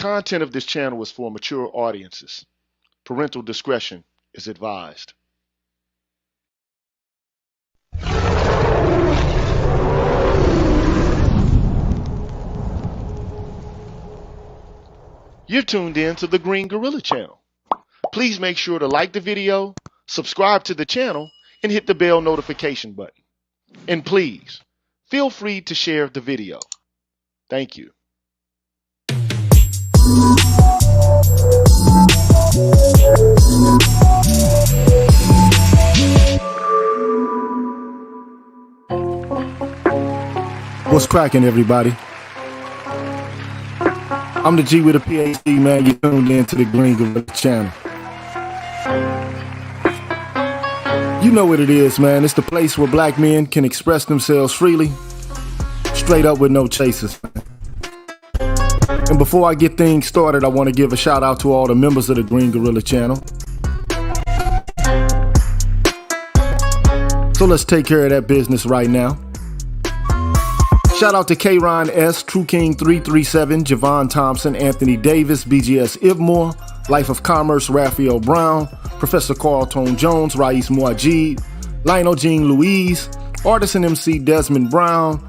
content of this channel is for mature audiences. Parental discretion is advised. You're tuned in to the Green Gorilla channel. Please make sure to like the video, subscribe to the channel, and hit the bell notification button. And please, feel free to share the video. Thank you. What's cracking, everybody? I'm the G with a PhD, man. You're tuned in to the Green Gorilla channel. You know what it is, man. It's the place where black men can express themselves freely, straight up with no chasers. And before I get things started, I want to give a shout out to all the members of the Green Gorilla channel. So let's take care of that business right now. Shout out to K-Ron S, True King 337, Javon Thompson, Anthony Davis, BGS Ibmore, Life of Commerce, Raphael Brown, Professor Carlton Jones, Rais Muajid, Lionel Jean Louise, Artisan MC Desmond Brown,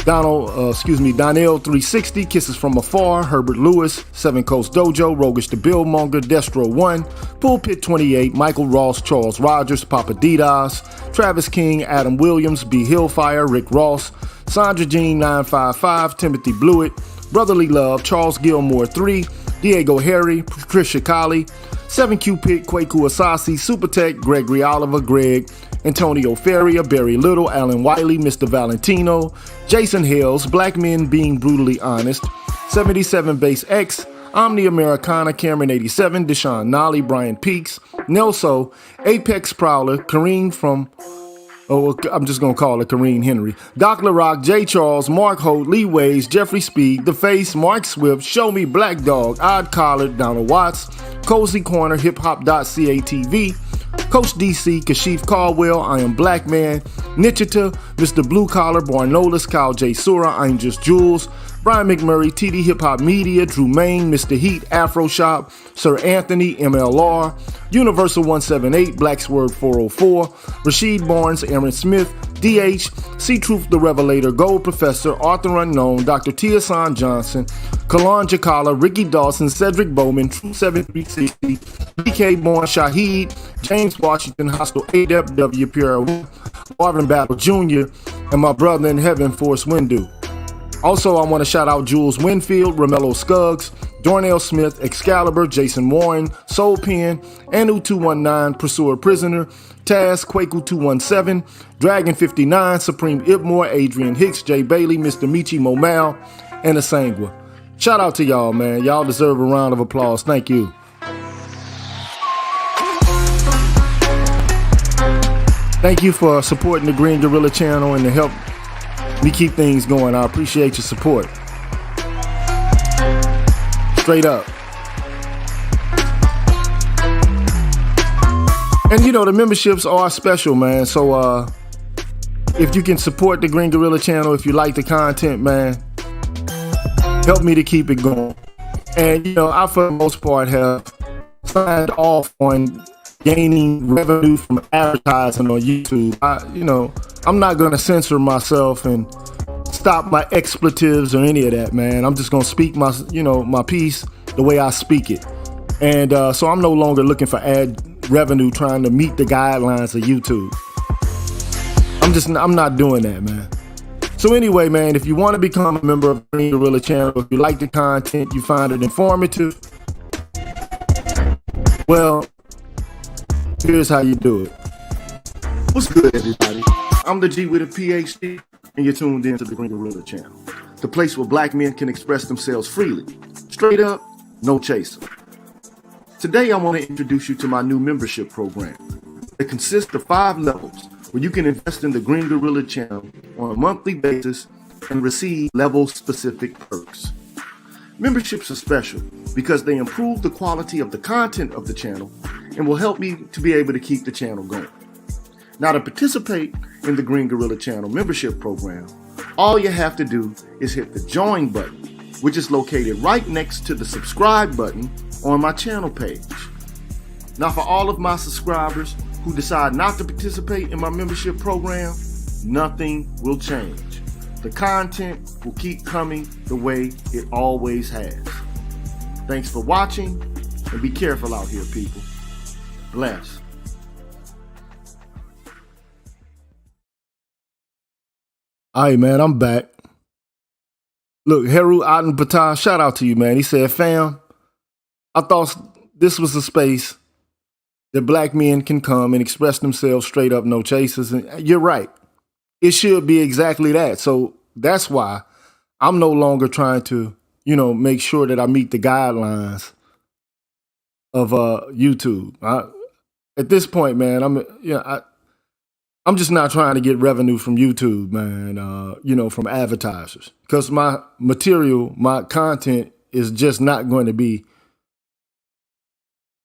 Donnell 360, Kisses from Afar, Herbert Lewis, Seven Coast Dojo, Rogish the Billmonger, Destro 1, Pulpit 28, Michael Ross, Charles Rogers, Papa Didas, Travis King, Adam Williams, B. Hillfire, Rick Ross, Sandra Jean 955, Timothy Blewett, Brotherly Love, Charles Gilmore 3, Diego Harry, Patricia Colley, 7Q Pick, Kwaku Asasi, Supertech, Gregory Oliver, Greg, Antonio Ferria, Barry Little, Alan Wiley, Mr. Valentino, Jason Hales, Black Men Being Brutally Honest, 77 Base X, Omni Americana, Cameron 87, Deshaun Nolly, Brian Peaks, Nelso, Apex Prowler, Kareem from, I'm just going to call it Kareem Henry, Doc LaRock, J. Charles, Mark Holt, Lee Ways, Jeffrey Speed, The Face, Mark Swift, Show Me Black Dog, Odd Collar, Donald Watts, Cozy Corner, HipHop.catv, Coach DC, Kashif Caldwell, I Am Black Man, Nichita, Mr. Blue Collar, Barnolis, Kyle J. Sura, I'm Just Jules, Brian McMurray, TD Hip Hop Media, Drew Main, Mr. Heat, Afro Shop, Sir Anthony, MLR, Universal 178, Black Sword 404, Rashid Barnes, Aaron Smith, DH, C-Truth the Revelator, Gold Professor, Arthur Unknown, Dr. Tiasan Johnson, Kalan Jakala, Ricky Dawson, Cedric Bowman, True 7360, BK Born, Shaheed, James Washington, Hostile AWW, Pierre Marvin Battle Jr., and my brother in heaven, Force Windu. Also, I want to shout out Jules Winfield, Romello Scuggs, Dornell Smith, Excalibur, Jason Warren, Soul Pen, Anu219, Pursuer Prisoner, Taz, Kwaku 217, Dragon 59, Supreme Ibmore, Adrian Hicks, Jay Bailey, Mr. Michi Momal, and Asangwa. Shout out to y'all, man. Y'all deserve a round of applause. Thank you. Thank you for supporting the Green Gorilla channel and to help me keep things going. I appreciate your support. Straight up. And you know, the memberships are special, man. So if you can support the Green Gorilla channel, if you like the content, man, help me to keep it going. And you know, I for the most part have signed off on gaining revenue from advertising on YouTube. I'm not going to censor myself and stop my expletives or any of that, man. I'm just going to speak my piece the way I speak it. And so I'm no longer looking for ad revenue trying to meet the guidelines of YouTube. I'm not doing that, man. So anyway, man, if you want to become a member of the Green Gorilla channel, if you like the content, you find it informative, well, here's how you do it. What's good, everybody? I'm the G with a PhD, and you're tuned in to the Green Gorilla channel, the place where black men can express themselves freely, straight up, no chaser. Today, I want to introduce you to my new membership program. It consists of 5 levels where you can invest in the Green Gorilla channel on a monthly basis and receive level-specific perks. Memberships are special because they improve the quality of the content of the channel and will help me to be able to keep the channel going. Now, to participate in the Green Gorilla channel membership program, all you have to do is hit the join button which is located right next to the subscribe button on my channel page. Now, for all of my subscribers who decide not to participate in my membership program, nothing will change. The content will keep coming the way it always has. Thanks for watching, and be careful out here, people. Bless. All right, man, I'm back. Look, Heru Aten Patah, shout out to you, man. He said, fam, I thought this was a space that black men can come and express themselves straight up, no chasers. And you're right. It should be exactly that. So that's why I'm no longer trying to, make sure that I meet the guidelines of YouTube. At this point, man, I'm just not trying to get revenue from YouTube, man, from advertisers. Because my material, my content is just not going to be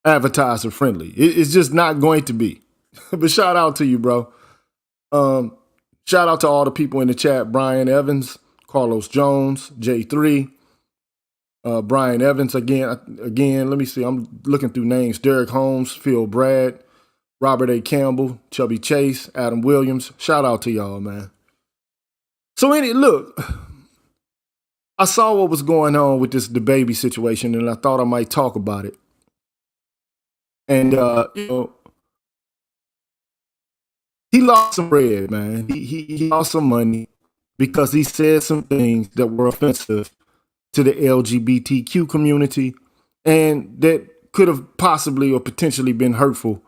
advertiser friendly. It's just not going to be. But shout out to you, bro. Shout out to all the people in the chat. Brian Evans, Carlos Jones, J3, Brian Evans again, let me see. I'm looking through names. Derek Holmes, Phil Brad, Robert A. Campbell, Chubby Chase, Adam Williams. Shout out to y'all, man. So look, I saw what was going on with this DaBaby situation, and I thought I might talk about it. And, he lost some bread, man. He lost some money because he said some things that were offensive to the LGBTQ community and that could have possibly or potentially been hurtful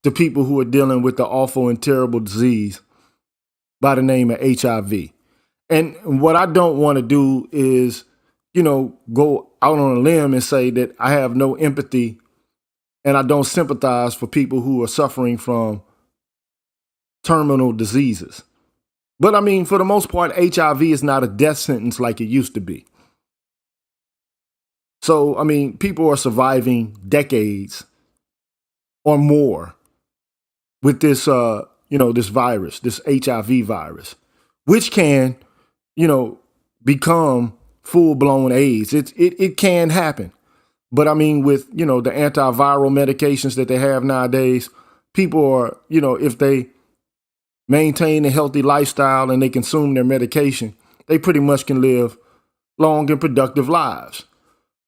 to people who are dealing with the awful and terrible disease by the name of HIV. And what I don't want to do is, go out on a limb and say that I have no empathy and I don't sympathize for people who are suffering from terminal diseases. But I mean, for the most part, HIV is not a death sentence like it used to be. So, I mean, people are surviving decades or more with this, this virus, this HIV virus, which can, become full-blown AIDS. It can happen. But I mean, with, the antiviral medications that they have nowadays, people are, if they maintain a healthy lifestyle and they consume their medication, they pretty much can live long and productive lives.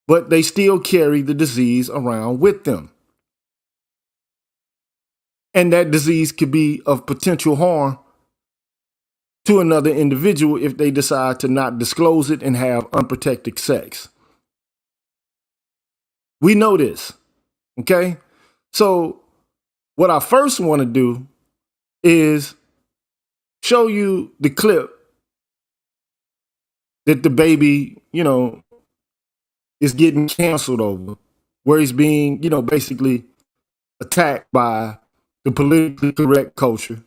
But they still carry the disease around with them. And that disease could be of potential harm to another individual if they decide to not disclose it and have unprotected sex. We know this, okay? So what I first want to do is show you the clip that DaBaby, is getting canceled over, where he's being, basically attacked by the politically correct culture.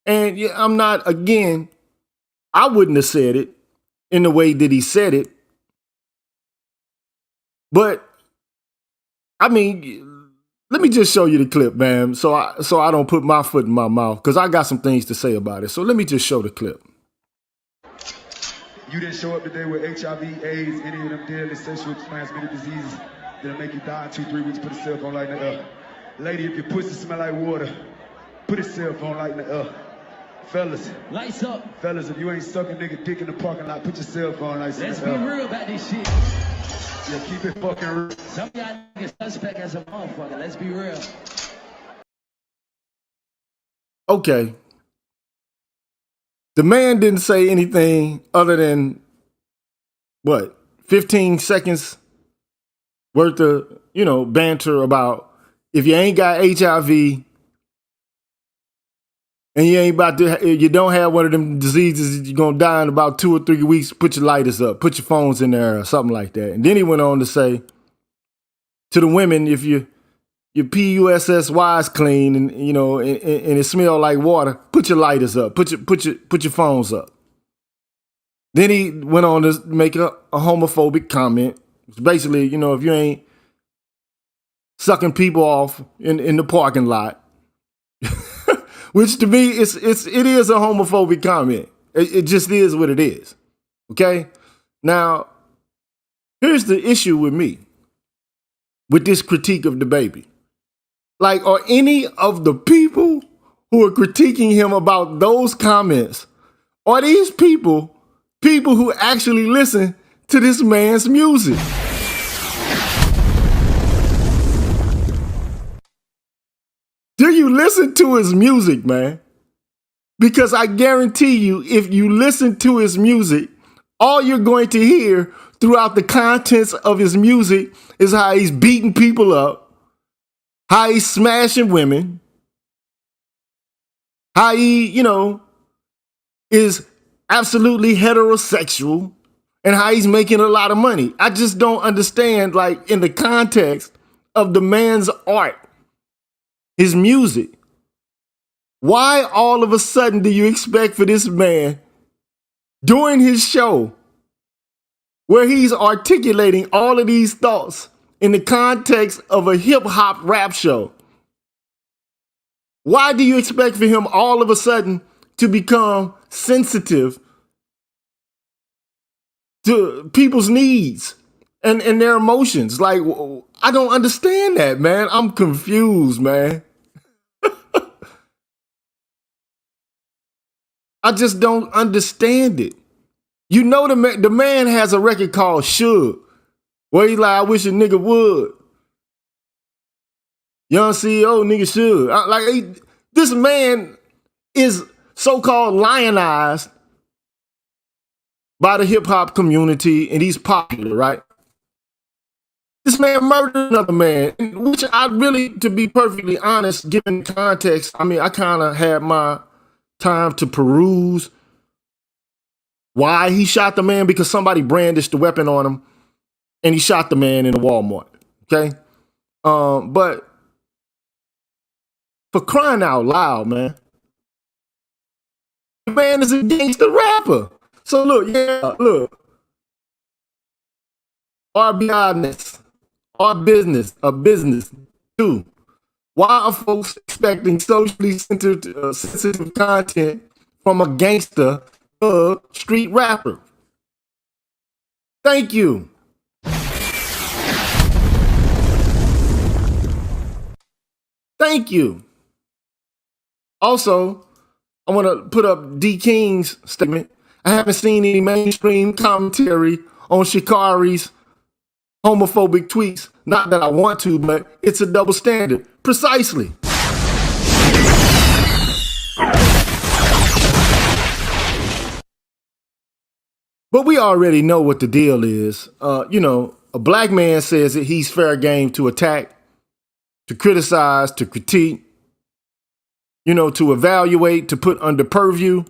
And I'm not, again, I wouldn't have said it in the way that he said it. But, I mean, let me just show you the clip, man, so I don't put my foot in my mouth, because I got some things to say about it. So let me just show the clip. You didn't show up today with HIV, AIDS, any of them deadly sexually transmitted diseases that'll make you die in 2-3 weeks. Put a cell phone light in the air. Lady, if your pussy smell like water, put a cell phone light in the air. Fellas. Lights up. Fellas, if you ain't sucking nigga dick in the parking lot, put your cell phone lights in the air. Let's be real about this shit. Yeah, keep it fucking real. Some of y'all niggas suspect as a motherfucker. Let's be real. Okay. The man didn't say anything other than, 15 seconds worth of, banter about if you ain't got HIV and you don't have one of them diseases, you're going to die in about 2 or 3 weeks, put your lighters up, put your phones in there or something like that. And then he went on to say to the women, if your PUSSY is clean and, and it smell like water, put your lighters up, put your phones up. Then he went on to make a homophobic comment. Basically, if you ain't sucking people off in the parking lot, which to me, it is a homophobic comment. It just is what it is. Okay? Now, Here's the issue with me, with this critique of the baby. Like, are any of the people who are critiquing him about those comments, are these people who actually listen to this man's music? Do you listen to his music, man? Because I guarantee you, if you listen to his music, all you're going to hear throughout the contents of his music is how he's beating people up, how he's smashing women, how he, is absolutely heterosexual, and how he's making a lot of money. I just don't understand, like, in the context of the man's art, his music, why all of a sudden do you expect for this man during his show, where he's articulating all of these thoughts in the context of a hip hop rap show, why do you expect for him all of a sudden to become sensitive to people's needs and their emotions? Like, I don't understand that, man. I'm confused, man. I just don't understand it. You know, the man has a record called Suge, where he's like, I wish a nigga would. Young CEO, nigga should. This man is so-called lionized by the hip-hop community, and he's popular, right? This man murdered another man, which I really, to be perfectly honest, given the context, I mean, I kind of had my time to peruse why he shot the man, because somebody brandished the weapon on him and he shot the man in a Walmart. Okay. But for crying out loud, man, the man is a gangster rapper. So look, our business, a business too. Why are folks expecting socially sensitive content from a gangster, street rapper? Thank you. Thank you. Also, I want to put up D. King's statement. I haven't seen any mainstream commentary on Shikari's homophobic tweets. Not that I want to, but it's a double standard. Precisely. But we already know what the deal is. A black man says that he's fair game to attack, to criticize, to critique, to evaluate, to put under purview.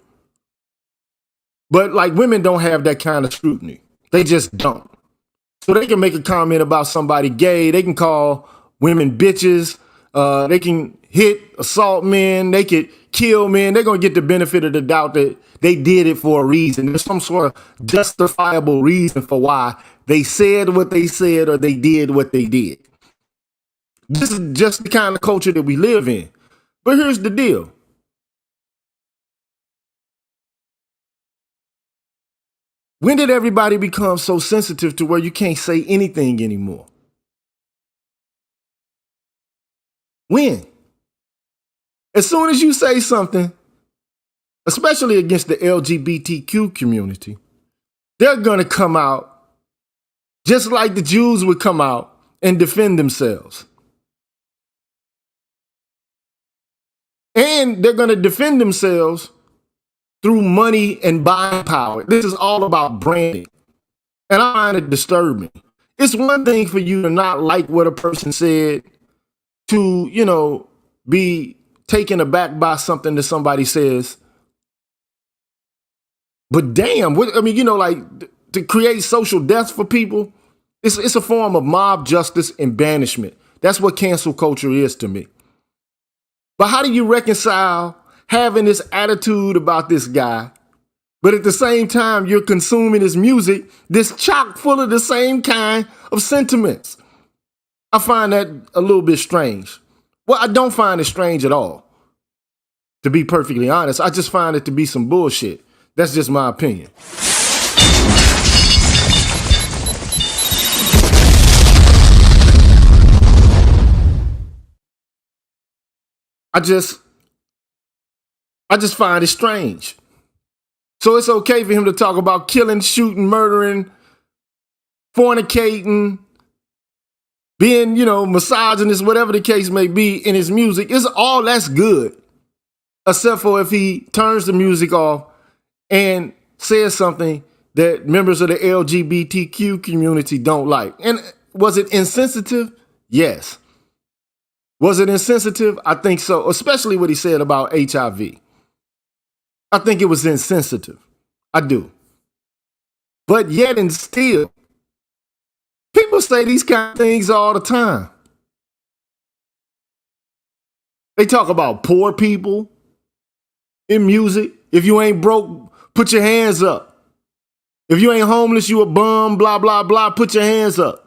But like, women don't have that kind of scrutiny. They just don't. So they can make a comment about somebody gay. They can call women bitches. They can assault men. They could kill men. They're going to get the benefit of the doubt that they did it for a reason. There's some sort of justifiable reason for why they said what they said or they did what they did. This is just the kind of culture that we live in. But here's the deal. When did everybody become so sensitive to where you can't say anything anymore? When? As soon as you say something, especially against the LGBTQ community, they're going to come out just like the Jews would come out and defend themselves. And they're going to defend themselves through money and buying power. This is all about branding. And I find it disturbing. It's one thing for you to not like what a person said, to, be taken aback by something that somebody says. But damn, to create social deaths for people, it's a form of mob justice and banishment. That's what cancel culture is to me. But how do you reconcile having this attitude about this guy, but at the same time, you're consuming his music that's chock full of the same kind of sentiments? I find that a little bit strange. Well, I don't find it strange at all. To be perfectly honest, I just find it to be some bullshit. That's just my opinion. I just find it strange. So it's okay for him to talk about killing, shooting, murdering, fornicating, being, misogynist, whatever the case may be in his music. It's all that's good. Except for if he turns the music off and says something that members of the LGBTQ community don't like. And was it insensitive? Yes. Was it insensitive? I think so, especially what he said about HIV. I think it was insensitive. I do. But yet and still, people say these kind of things all the time. They talk about poor people in music. If you ain't broke, put your hands up. If you ain't homeless, you a bum, blah, blah, blah, put your hands up.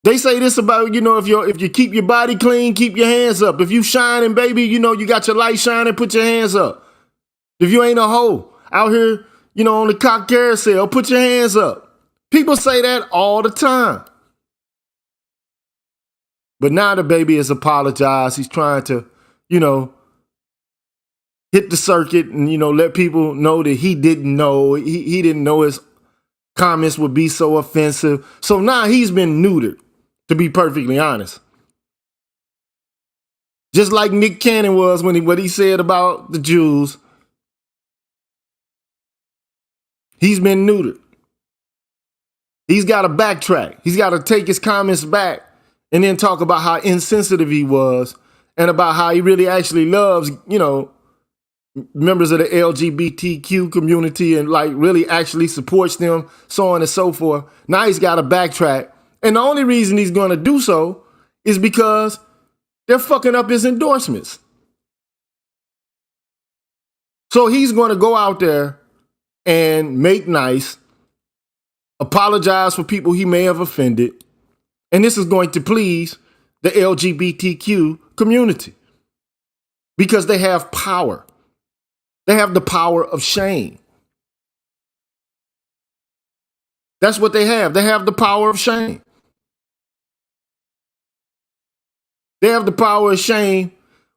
They say this about, if you keep your body clean, keep your hands up. If you shining, baby, you got your light shining, put your hands up. If you ain't a hoe out here, on the cock carousel, put your hands up. People say that all the time. But now the baby has apologized. He's trying to, hit the circuit and, let people know that he didn't know. He didn't know his comments would be so offensive. So now he's been neutered, to be perfectly honest. Just like Nick Cannon was when what he said about the Jews. He's been neutered. He's got to backtrack. He's got to take his comments back and then talk about how insensitive he was and about how he really actually loves, members of the LGBTQ community and really actually supports them, so on and so forth. Now he's got to backtrack. And the only reason he's going to do so is because they're fucking up his endorsements. So he's going to go out there and make nice, apologize for people he may have offended, and this is going to please the LGBTQ community because they have power. They have the power of shame. That's what they have. They have the power of shame. They have the power of shame,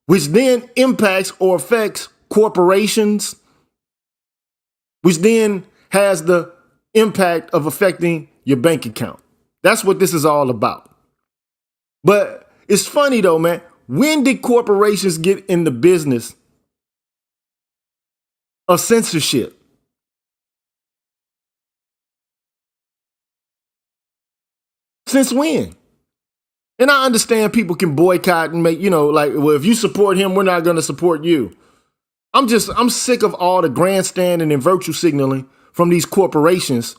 which then impacts or affects corporations, which then has the impact of affecting your bank account. That's what this is all about. But it's funny though, man. When did corporations get in the business of censorship? Since when? And I understand people can boycott and make, well, if you support him, we're not going to support you. I'm sick of all the grandstanding and virtue signaling from these corporations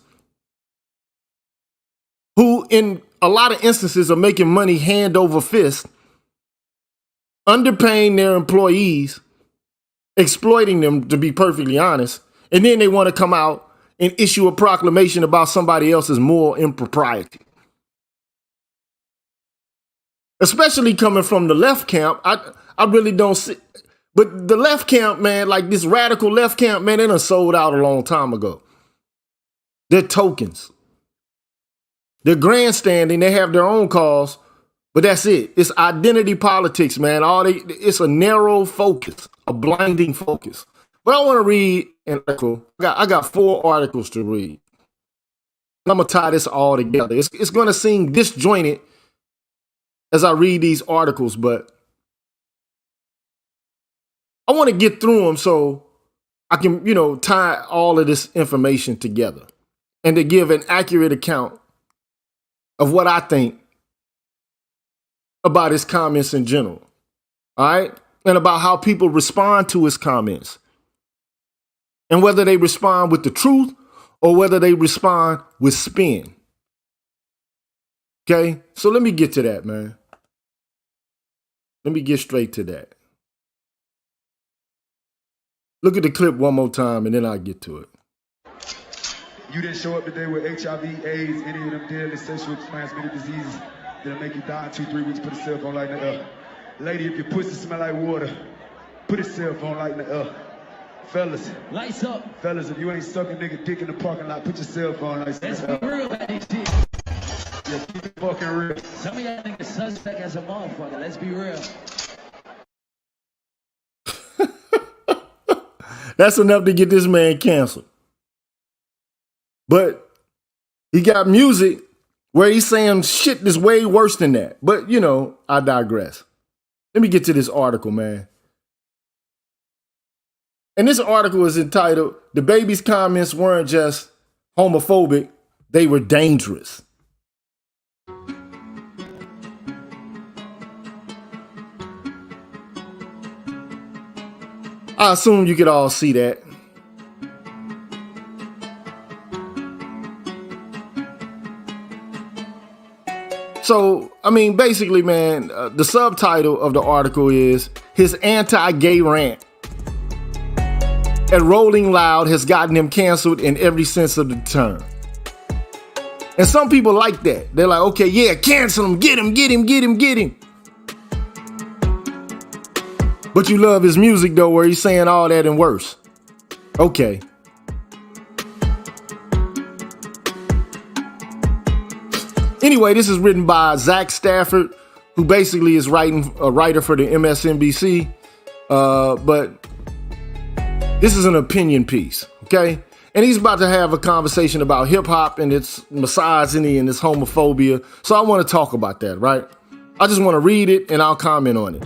who in a lot of instances are making money hand over fist, underpaying their employees, exploiting them, to be perfectly honest. And then they want to come out and issue a proclamation about somebody else's moral impropriety. Especially coming from the left camp, I really don't see. But the left camp, man, like this radical left camp, man, they done sold out a long time ago. They're tokens. They're grandstanding. They have their own cause, but that's it. It's identity politics, man. It's a narrow focus, a blinding focus. But I want to read an article. I got 4 articles to read. I'm going to tie this all together. It's going to seem disjointed as I read these articles, but I want to get through them so I can, tie all of this information together and to give an accurate account of what I think about his comments in general. All right? And about how people respond to his comments. And whether they respond with the truth or whether they respond with spin. Okay? So let me get to that, man. Let me get straight to that. Look at the clip one more time and then I'll get to it. You didn't show up today with HIV, AIDS, any of them deadly sexually transmitted diseases that'll make you die in 2-3 weeks. Put a cell phone light in the air. Lady, if your pussy smell like water, put a cell phone light in the air. Fellas. Lights up. Fellas, if you ain't sucking nigga dick in the parking lot, put your cell phone lights in the air. Let's be real about this shit. Yeah, keep it fucking real. Some of y'all niggas suspect as a motherfucker. Let's be real. That's enough to get this man canceled. But he got music where he's saying shit that's way worse than that. But, you know, I digress. Let me get to this article, man. And this article is entitled, "The Baby's Comments Weren't Just Homophobic, They Were Dangerous." I assume you could all see that. So, I mean, basically, man, the subtitle of the article is "His Anti-Gay Rant at Rolling Loud Has Gotten Him Canceled in Every Sense of the Term." And some people like that. They're like, okay, yeah, cancel him, get him, get him, get him, get him. But you love his music, though, where he's saying all that and worse. Okay. Anyway, this is written by Zach Stafford, who basically is a writer for the MSNBC. But this is an opinion piece, okay? And he's about to have a conversation about hip hop and its misogyny and its homophobia. So I want to talk about that, right? I just want to read it and I'll comment on it.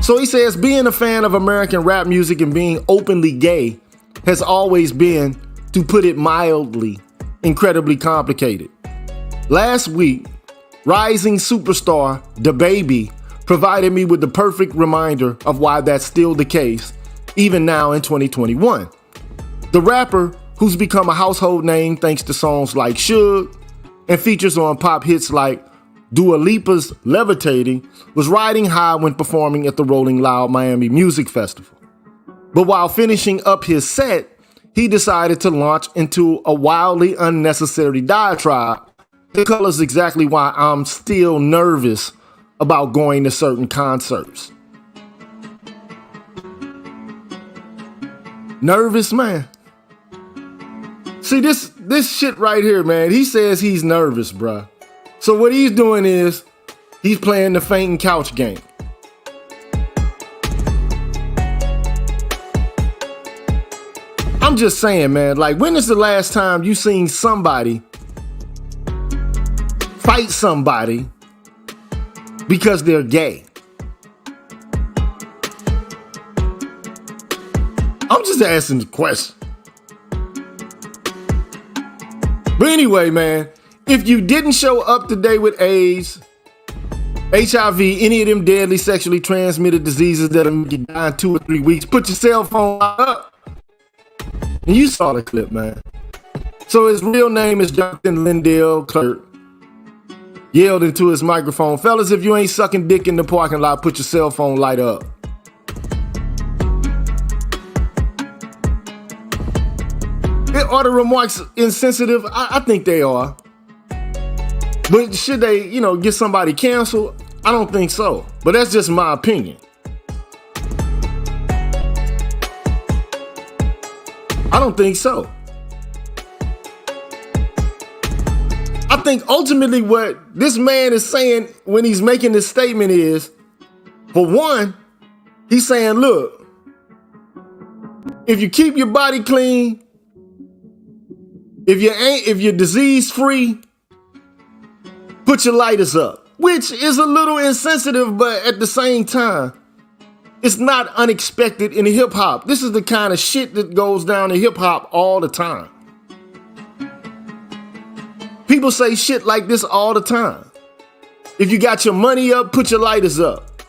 So he says, being a fan of American rap music and being openly gay has always been, to put it mildly, incredibly complicated. Last week, rising superstar DaBaby provided me with the perfect reminder of why that's still the case, even now in 2021. The rapper, who's become a household name thanks to songs like Suge and features on pop hits like Dua Lipa's Levitating, was riding high when performing at the Rolling Loud Miami Music Festival. But while finishing up his set, he decided to launch into a wildly unnecessary diatribe that colors exactly why I'm still nervous about going to certain concerts. Nervous, man. See, this shit right here, man, he says he's nervous, bruh. So what he's doing is he's playing the fainting couch game. I'm just saying, man, like, when is the last time you seen somebody fight somebody because they're gay? I'm just asking the question. But anyway, man, if you didn't show up today with AIDS, HIV, any of them deadly sexually transmitted diseases that'll make you die in 2 or 3 weeks, put your cell phone up. And you saw the clip, man. So his real name is Jonathan Lindell Clerk. Yelled into his microphone, "Fellas, if you ain't sucking dick in the parking lot, put your cell phone light up." Are the remarks insensitive? I think they are. But should they, get somebody canceled? I don't think so. But that's just my opinion. I don't think so. I think ultimately what this man is saying when he's making this statement is, for one, he's saying, look, if you keep your body clean, if you're disease free, put your lighters up, which is a little insensitive, but at the same time, it's not unexpected in hip hop. This is the kind of shit that goes down in hip hop all the time. People say shit like this all the time. If you got your money up, put your lighters up.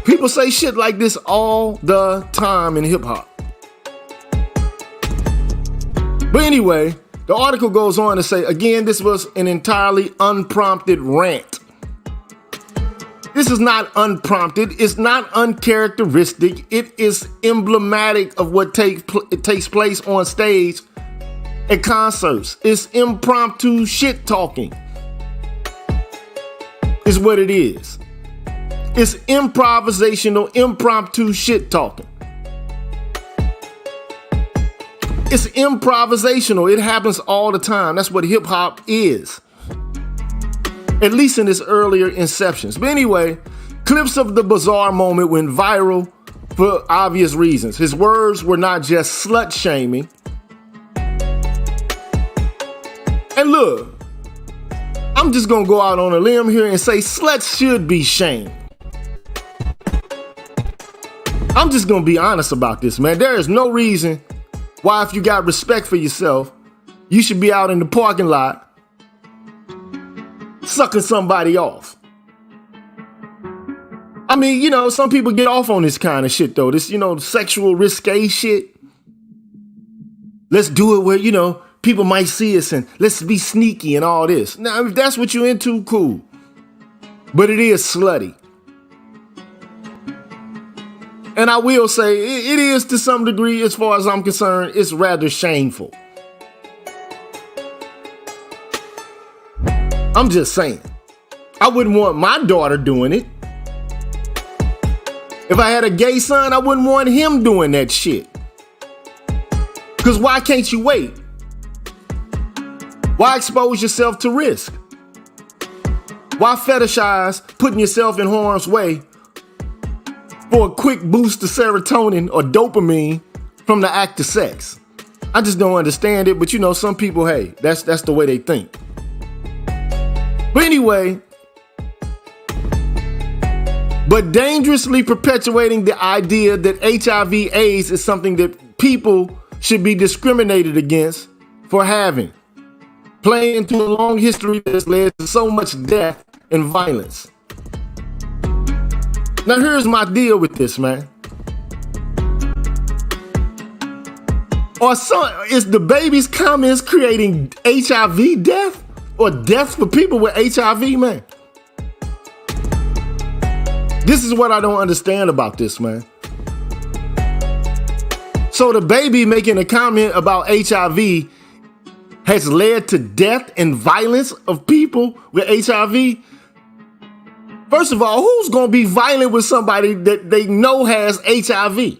People say shit like this all the time in hip hop. But anyway, the article goes on to say, again, this was an entirely unprompted rant. This is not unprompted. It's not uncharacteristic. It is emblematic of what takes place on stage at concerts. It's impromptu shit talking. Is what it is. It's improvisational, impromptu shit talking. It's improvisational. It happens all the time. That's what hip hop is. At least in its earlier inceptions. But anyway, clips of the bizarre moment went viral for obvious reasons. His words were not just slut shaming. And look, I'm just gonna go out on a limb here and say sluts should be shamed. I'm just gonna be honest about this, man. There is no reason why, if you got respect for yourself, you should be out in the parking lot sucking somebody off. I mean, you know, some people get off on this kind of shit though. This, you know, sexual risque shit. Let's do it where, you know, people might see us and let's be sneaky and all this. Now, if that's what you're into, cool. But it is slutty. And I will say, it is to some degree, as far as I'm concerned, it's rather shameful. I'm just saying. I wouldn't want my daughter doing it. If I had a gay son, I wouldn't want him doing that shit. Because why can't you wait? Why expose yourself to risk? Why fetishize putting yourself in harm's way for a quick boost of serotonin or dopamine from the act of sex? I just don't understand it, but you know, some people, hey, that's the way they think. But anyway, but dangerously perpetuating the idea that HIV/AIDS is something that people should be discriminated against for having, playing into a long history that's led to so much death and violence. Now here's my deal with this, man. Is the baby's comments creating HIV death or death for people with HIV, man? This is what I don't understand about this, man. So the baby making a comment about HIV has led to death and violence of people with HIV. First of all, who's going to be violent with somebody that they know has HIV?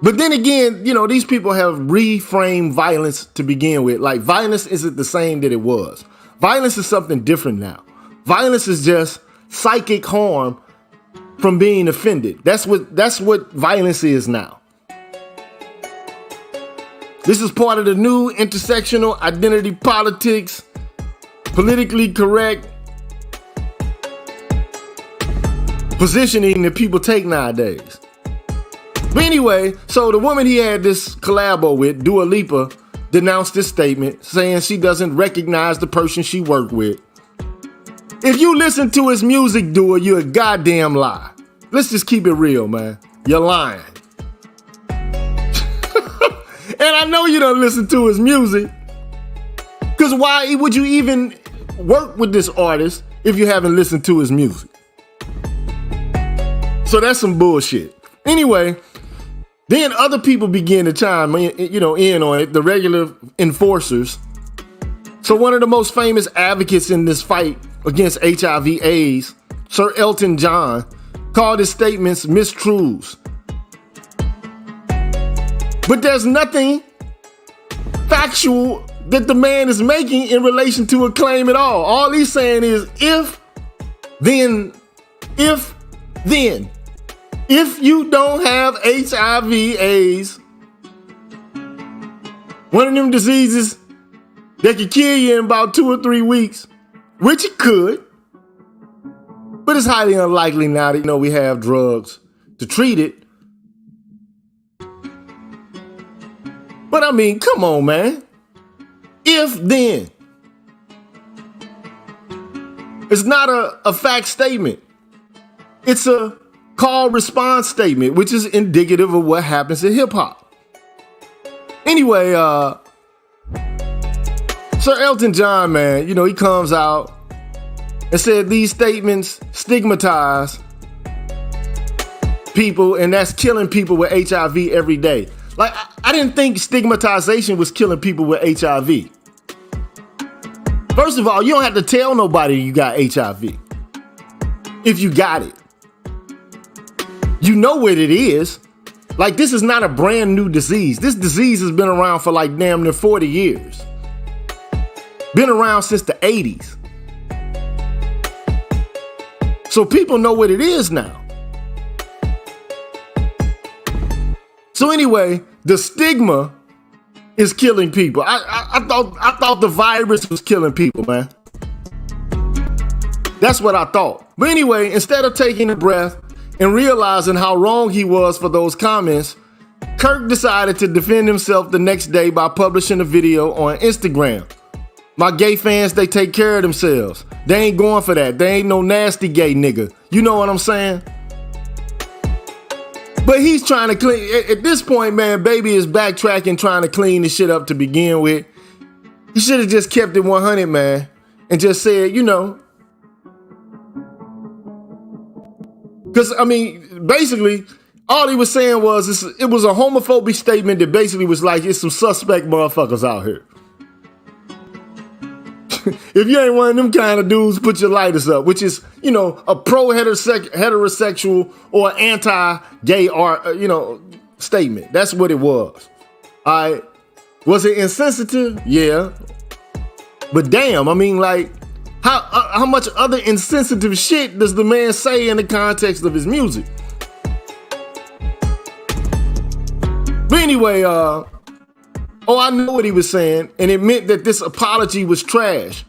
But then again, you know, these people have reframed violence to begin with. Like, violence isn't the same that it was. Violence is something different now. Violence is just psychic harm from being offended. That's what violence is now. This is part of the new intersectional identity politics, politically correct positioning that people take nowadays. But anyway, so the woman he had this collabo with, Dua Lipa, denounced this statement saying she doesn't recognize the person she worked with. If you listen to his music, Dua, you're a goddamn lie. Let's just keep it real, man. You're lying. And I know you don't listen to his music, because why would you even work with this artist if you haven't listened to his music? So that's some bullshit. Anyway, then other people begin to chime in on it, the regular enforcers. So one of the most famous advocates in this fight against HIV/AIDS, Sir Elton John, called his statements mistruths. But there's nothing factual that the man is making in relation to a claim at all. All he's saying is if you don't have HIV/AIDS, one of them diseases that could kill you in about 2 or 3 weeks, which it could, but it's highly unlikely now that we have drugs to treat it. But I mean, come on, man. If then. It's not a fact statement. It's a call-response statement, which is indicative of what happens in hip-hop. Anyway, Sir Elton John, man, he comes out and said these statements stigmatize people, and that's killing people with HIV every day. Like, I didn't think stigmatization was killing people with HIV. First of all, you don't have to tell nobody you got HIV. If you got it. You know what it is. Like, this is not a brand new disease. This disease has been around for like damn near 40 years. Been around since the 80s. So people know what it is now. So anyway, the stigma is killing people. I thought the virus was killing people, man. That's what I thought. But anyway, instead of taking a breath and realizing how wrong he was for those comments, Kirk decided to defend himself the next day by publishing a video on Instagram. My gay fans, they take care of themselves. They ain't going for that. They ain't no nasty gay nigga. You know what I'm saying? But he's trying to clean. At this point, man, Baby is backtracking, trying to clean the shit up to begin with. He should have just kept it 100, man, and just said, you know. Because, I mean, basically, all he was saying was it was a homophobic statement that basically was like, it's some suspect motherfuckers out here. If you ain't one of them kind of dudes, put your lighters up, which is, you know, a pro-heterosexual or anti-gay statement. That's what it was. All right. Was it insensitive? Yeah. But damn, I mean, like, how much other insensitive shit does the man say in the context of his music? But anyway, I know what he was saying, and it meant that this apology was trash.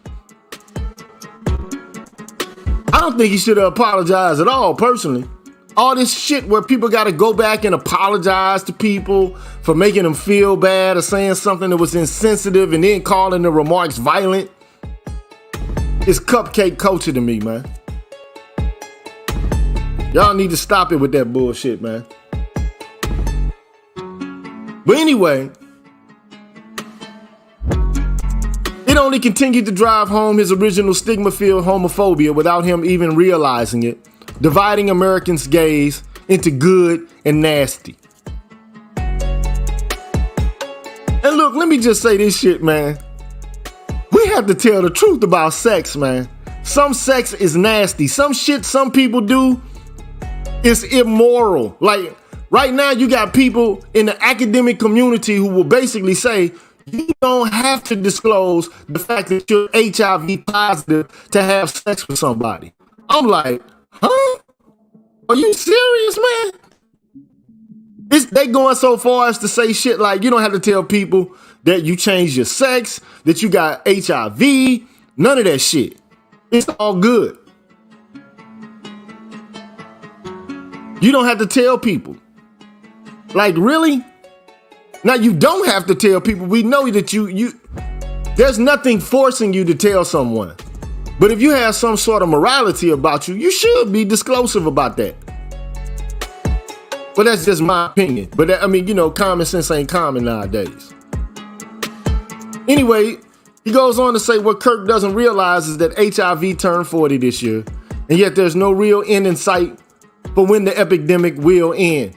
I don't think he should have apologized at all, personally. All this shit where people got to go back and apologize to people for making them feel bad or saying something that was insensitive and then calling the remarks violent. It's cupcake culture to me, man. Y'all need to stop it with that bullshit, man. But anyway, it only continued to drive home his original stigma-filled homophobia without him even realizing it, dividing Americans' gays into good and nasty. And look, let me just say this shit, man. We have to tell the truth about sex, man. Some sex is nasty. Some shit some people do is immoral. Like, right now, you got people in the academic community who will basically say, you don't have to disclose the fact that you're HIV positive to have sex with somebody. I'm like, huh? Are you serious, man? They going so far as to say shit like, you don't have to tell people that you changed your sex, that you got HIV, none of that shit. It's all good. You don't have to tell people. Like, really? Now, you don't have to tell people. We know that there's nothing forcing you to tell someone. But if you have some sort of morality about you, you should be disclosive about that. But that's just my opinion. But I mean, you know, common sense ain't common nowadays. Anyway, he goes on to say what Kirk doesn't realize is that HIV turned 40 this year, and yet there's no real end in sight for when the epidemic will end.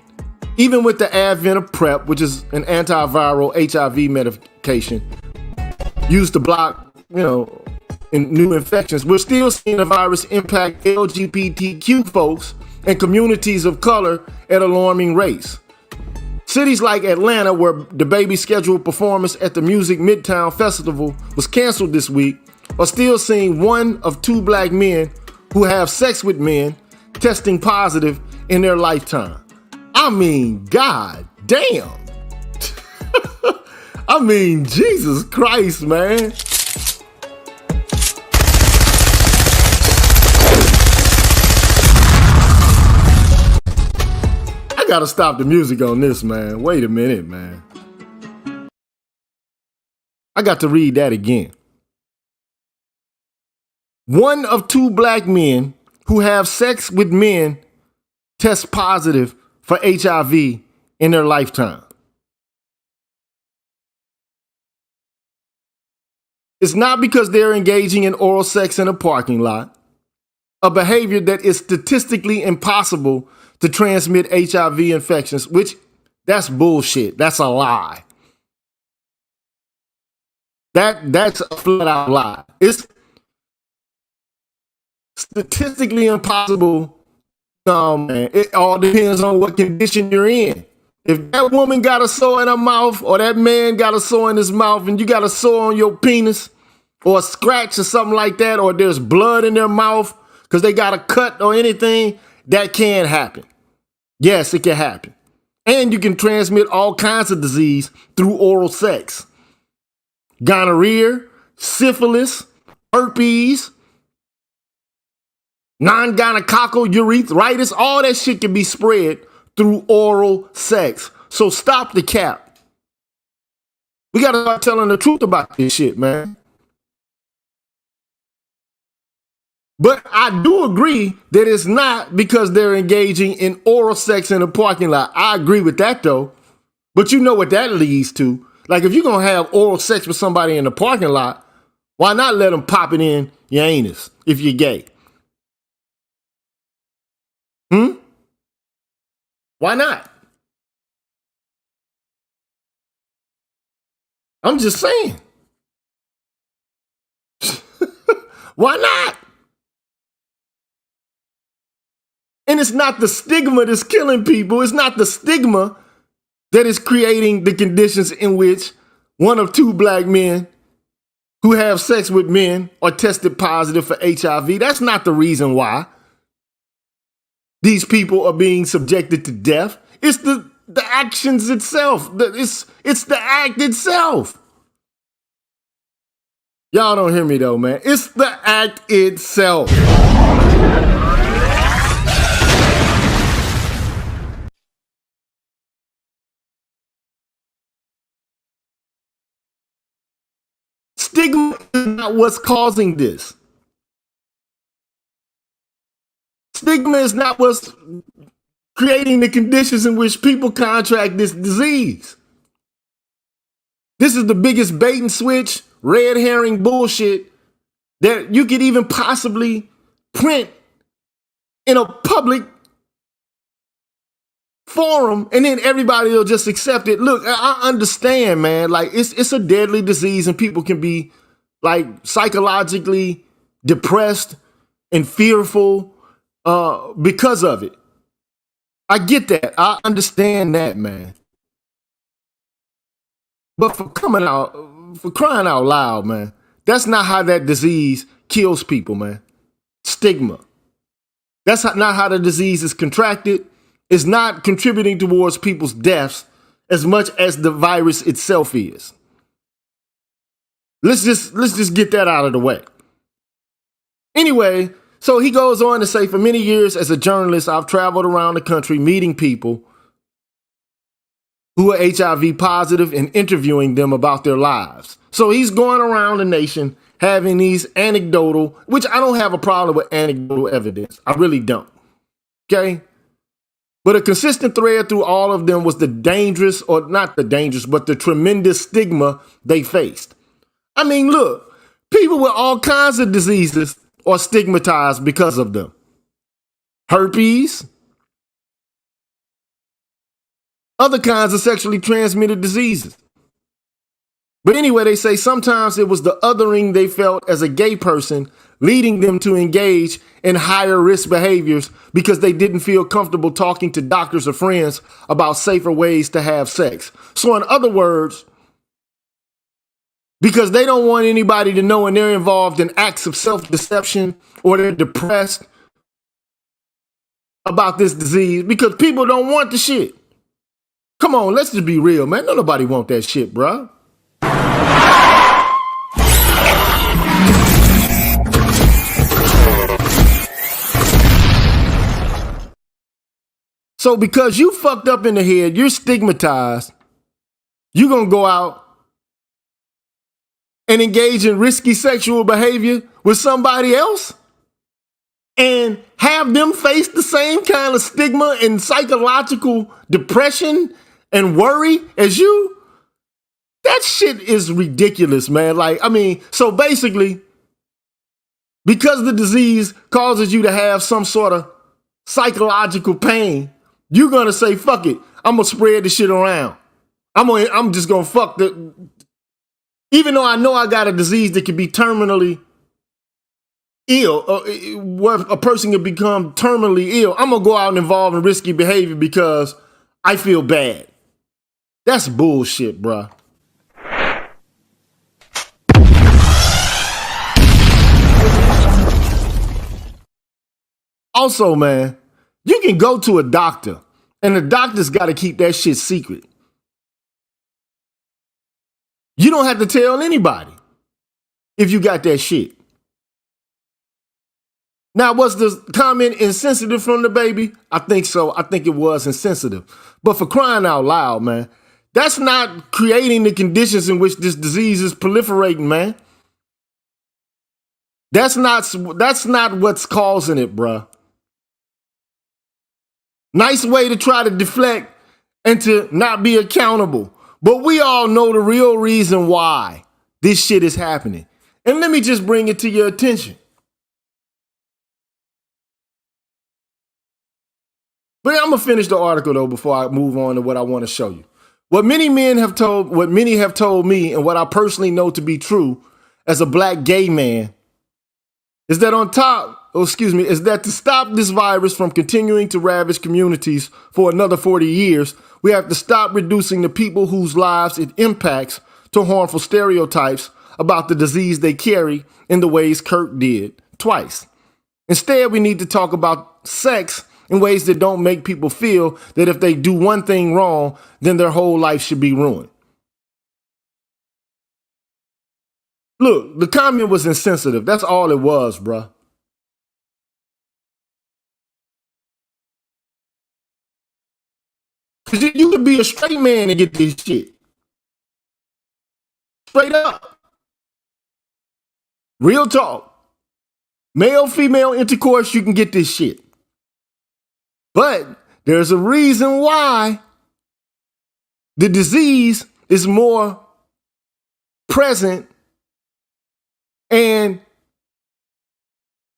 Even with the advent of PrEP, which is an antiviral HIV medication used to block, in new infections, we're still seeing the virus impact LGBTQ folks and communities of color at alarming rates. Cities like Atlanta, where the Baby's scheduled performance at the Music Midtown Festival was canceled this week, are still seeing 1 of 2 black men who have sex with men testing positive in their lifetime. I mean, god damn. I mean, Jesus Christ, man. I gotta stop the music on this, man. Wait a minute, man. I got to read that again. 1 of 2 black men who have sex with men test positive for HIV in their lifetime. It's not because they're engaging in oral sex in a parking lot, a behavior that is statistically impossible to transmit HIV infections, which that's bullshit. That's a lie. That's a flat out lie. It's statistically impossible. No, man. It all depends on what condition you're in. If that woman got a sore in her mouth or that man got a sore in his mouth and you got a sore on your penis or a scratch or something like that, or there's blood in their mouth because they got a cut or anything, that can happen. Yes, it can happen. And you can transmit all kinds of disease through oral sex. Gonorrhea, syphilis, herpes, non-gonococcal urethritis, all that shit can be spread through oral sex. So stop the cap. We gotta start telling the truth about this shit, man. But I do agree that it's not because they're engaging in oral sex in a parking lot. I agree with that though. But you know what that leads to. Like if you're gonna have oral sex with somebody in the parking lot, why not let them pop it in your anus if you're gay? Why not? I'm just saying. Why not? And it's not the stigma that's killing people. It's not the stigma that is creating the conditions in which one of two black men who have sex with men are tested positive for HIV. That's not the reason why these people are being subjected to death. It's the actions itself. It's the act itself. Y'all don't hear me though, man. It's the act itself. Stigma is not what's causing this. Stigma is not what's creating the conditions in which people contract this disease. This is the biggest bait and switch, red herring bullshit that you could even possibly print in a public forum, and then everybody will just accept it. Look, I understand, man. Like it's a deadly disease, and people can be like psychologically depressed and fearful because of it. I get that. I understand that, man. But for crying out loud, man, that's not how that disease kills people, man. Stigma. That's not how the disease is contracted. It's not contributing towards people's deaths as much as the virus itself is. Let's just get that out of the way. Anyway, so he goes on to say, for many years as a journalist, I've traveled around the country meeting people who are HIV positive and interviewing them about their lives. So he's going around the nation having these anecdotal, which I don't have a problem with anecdotal evidence. I really don't. Okay? But a consistent thread through all of them was the dangerous, or not the dangerous, but the tremendous stigma they faced. I mean, look, people with all kinds of diseases are stigmatized because of them. Herpes, other kinds of sexually transmitted diseases. But anyway, they say sometimes it was the othering they felt as a gay person leading them to engage in higher risk behaviors because they didn't feel comfortable talking to doctors or friends about safer ways to have sex. So in other words, because they don't want anybody to know and they're involved in acts of self-deception or they're depressed about this disease because people don't want the shit. Come on, let's just be real, man. Nobody want that shit, bro. So because you fucked up in the head, you're stigmatized, you're going to go out and engage in risky sexual behavior with somebody else and have them face the same kind of stigma and psychological depression and worry as you? That shit is ridiculous, man. Like, I mean, so basically, because the disease causes you to have some sort of psychological pain, you're going to say, fuck it, I'm going to spread the shit around. I'm just going to fuck the... Even though I know I got a disease that can be terminally ill, where a person can become terminally ill, I'm going to go out and involve in risky behavior because I feel bad. That's bullshit, bruh. Also, man, you can go to a doctor and the doctor's got to keep that shit secret. You don't have to tell anybody if you got that shit. Now, was the comment insensitive from the baby? I think so. I think it was insensitive. But for crying out loud, man, that's not creating the conditions in which this disease is proliferating, man. That's not what's causing it, bruh. Nice way to try to deflect and to not be accountable. But we all know the real reason why this shit is happening. And let me just bring it to your attention. But I'm gonna finish the article though before I move on to what I want to show you. What many have told me, and what I personally know to be true as a black gay man, is that is that to stop this virus from continuing to ravage communities for another 40 years, we have to stop reducing the people whose lives it impacts to harmful stereotypes about the disease they carry in the ways Kirk did twice. Instead, we need to talk about sex in ways that don't make people feel that if they do one thing wrong, then their whole life should be ruined. Look, the comment was insensitive. That's all it was, bruh. Because you could be a straight man and get this shit. Straight up. Real talk. Male-female intercourse, you can get this shit. But there's a reason why the disease is more present and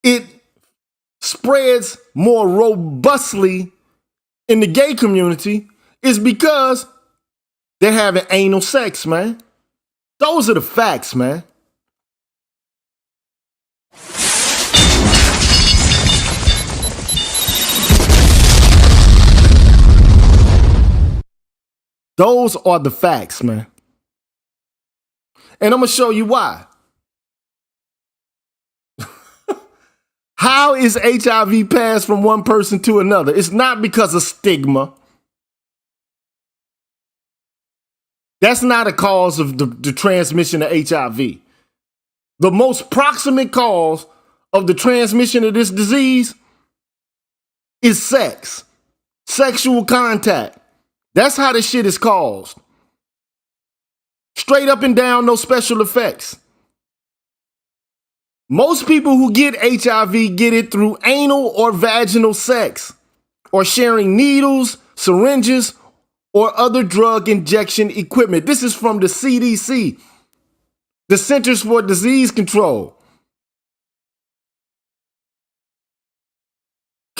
it spreads more robustly in the gay community is because they're having anal sex, man. Those are the facts, man. Those are the facts, man. And I'm going to show you why. How is HIV passed from one person to another? It's not because of stigma. That's not a cause of the transmission of HIV. The most proximate cause of the transmission of this disease is sex, sexual contact. That's how this shit is caused. Straight up and down, no special effects. Most people who get HIV get it through anal or vaginal sex, or sharing needles, syringes, or other drug injection equipment. This is from the CDC, the Centers for Disease Control.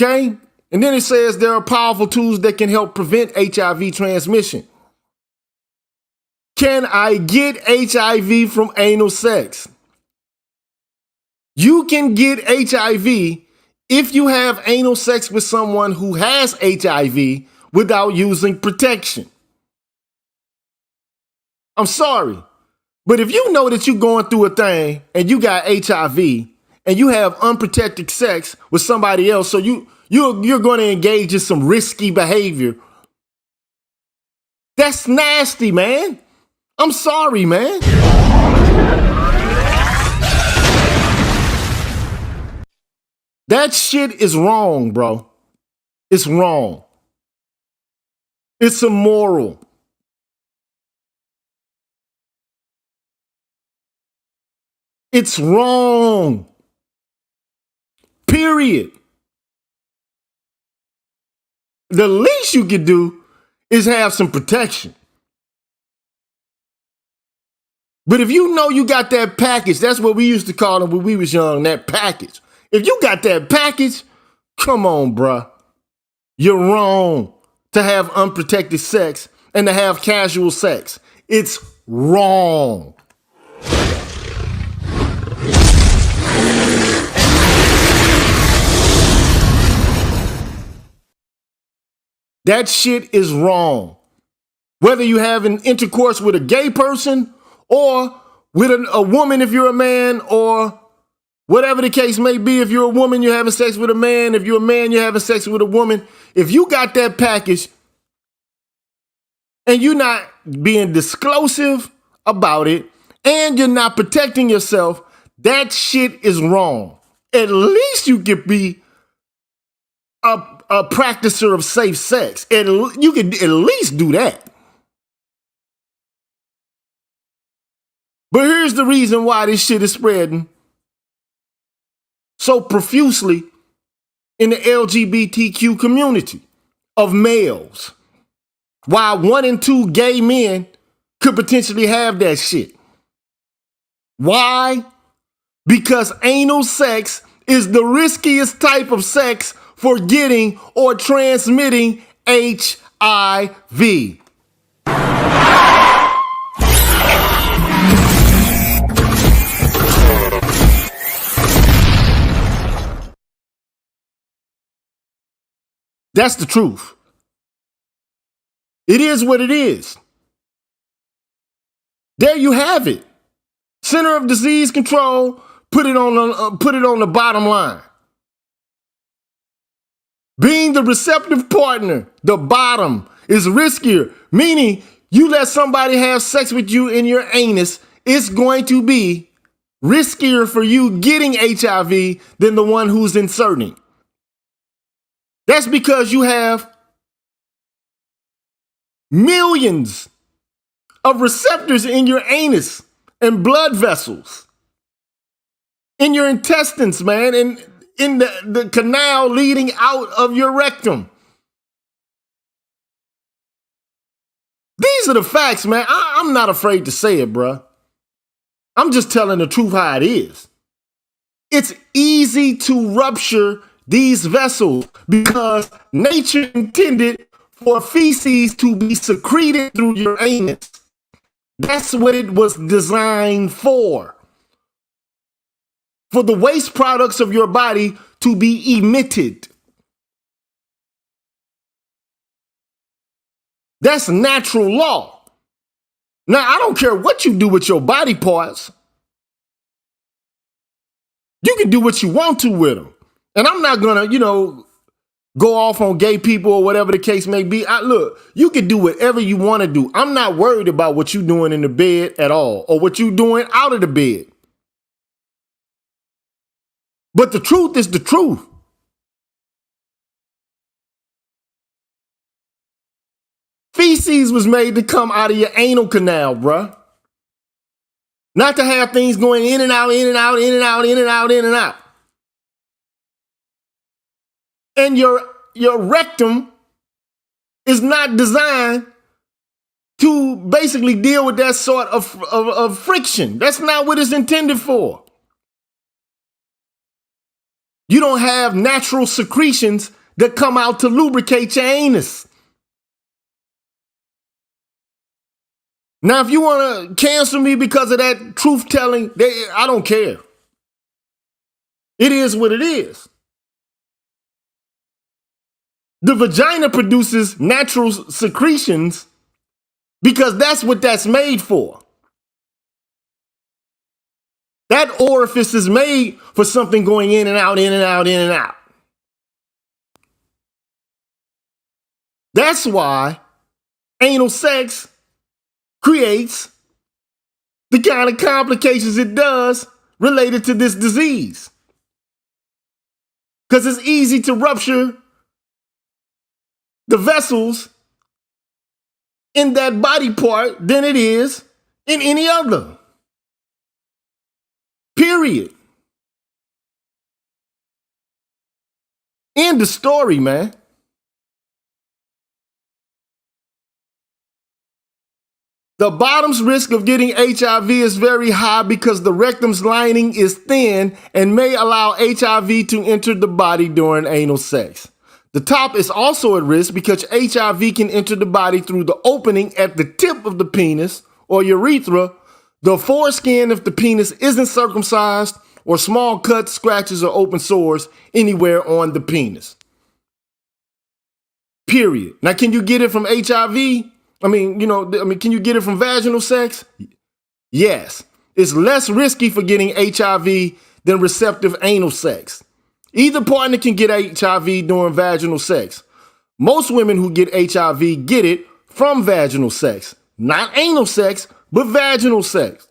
Okay? And then it says there are powerful tools that can help prevent HIV transmission. Can I get HIV from anal sex? You can get HIV if you have anal sex with someone who has HIV without using protection. I'm sorry, but if you know that you're going through a thing and you got HIV and you have unprotected sex with somebody else, so you're going to engage in some risky behavior, that's nasty, man. I'm sorry, man. That shit is wrong, bro. It's wrong. It's immoral. It's wrong. Period. The least you could do is have some protection. But if you know you got that package, that's what we used to call them when we was young, that package. If you got that package, come on, bruh. You're wrong to have unprotected sex and to have casual sex. It's wrong. That shit is wrong. Whether you have an intercourse with a gay person or with a woman if you're a man, or whatever the case may be. If you're a woman, you're having sex with a man. If you're a man, you're having sex with a woman. If you got that package and you're not being disclosive about it and you're not protecting yourself, that shit is wrong. At least you could be a practicer of safe sex. You could at least do that. But here's the reason why this shit is spreading so profusely in the LGBTQ community of males. Why 1 in 2 gay men could potentially have that shit. Why? Because anal sex is the riskiest type of sex for getting or transmitting HIV. That's the truth. It is what it is. There you have it. Center of Disease Control put it on the bottom line. Being the receptive partner, the bottom, is riskier. Meaning, you let somebody have sex with you in your anus, it's going to be riskier for you getting HIV than the one who's inserting. That's because you have millions of receptors in your anus and blood vessels, in your intestines, man, and in the canal leading out of your rectum. These are the facts, man. I'm not afraid to say it, bruh. I'm just telling the truth how it is. It's easy to rupture these vessels because nature intended for feces to be secreted through your anus. That's what it was designed for the waste products of your body to be emitted. That's natural law. Now, I don't care what you do with your body parts. You can do what you want to with them. And I'm not going to, go off on gay people or whatever the case may be. Look, you can do whatever you want to do. I'm not worried about what you're doing in the bed at all or what you're doing out of the bed. But the truth is the truth. Feces was made to come out of your anal canal, bruh. Not to have things going in and out, in and out, in and out, in and out, in and out. And your rectum is not designed to basically deal with that sort of friction. That's not what it's intended for. You don't have natural secretions that come out to lubricate your anus. Now, if you want to cancel me because of that truth-telling, I don't care. It is what it is. The vagina produces natural secretions because that's what that's made for. That orifice is made for something going in and out, in and out, in and out. That's why anal sex creates the kind of complications it does related to this disease. Because it's easy to rupture the vessels in that body part than it is in any other. Period. End of story, man. The bottom's risk of getting HIV is very high because the rectum's lining is thin and may allow HIV to enter the body during anal sex. The top is also at risk because HIV can enter the body through the opening at the tip of the penis or urethra, the foreskin if the penis isn't circumcised, or small cuts, scratches, or open sores anywhere on the penis. Period. Now, can you get it from HIV? I mean, can you get it from vaginal sex? Yes. It's less risky for getting HIV than receptive anal sex. Either partner can get HIV during vaginal sex. Most women who get HIV get it from vaginal sex. Not anal sex, but vaginal sex.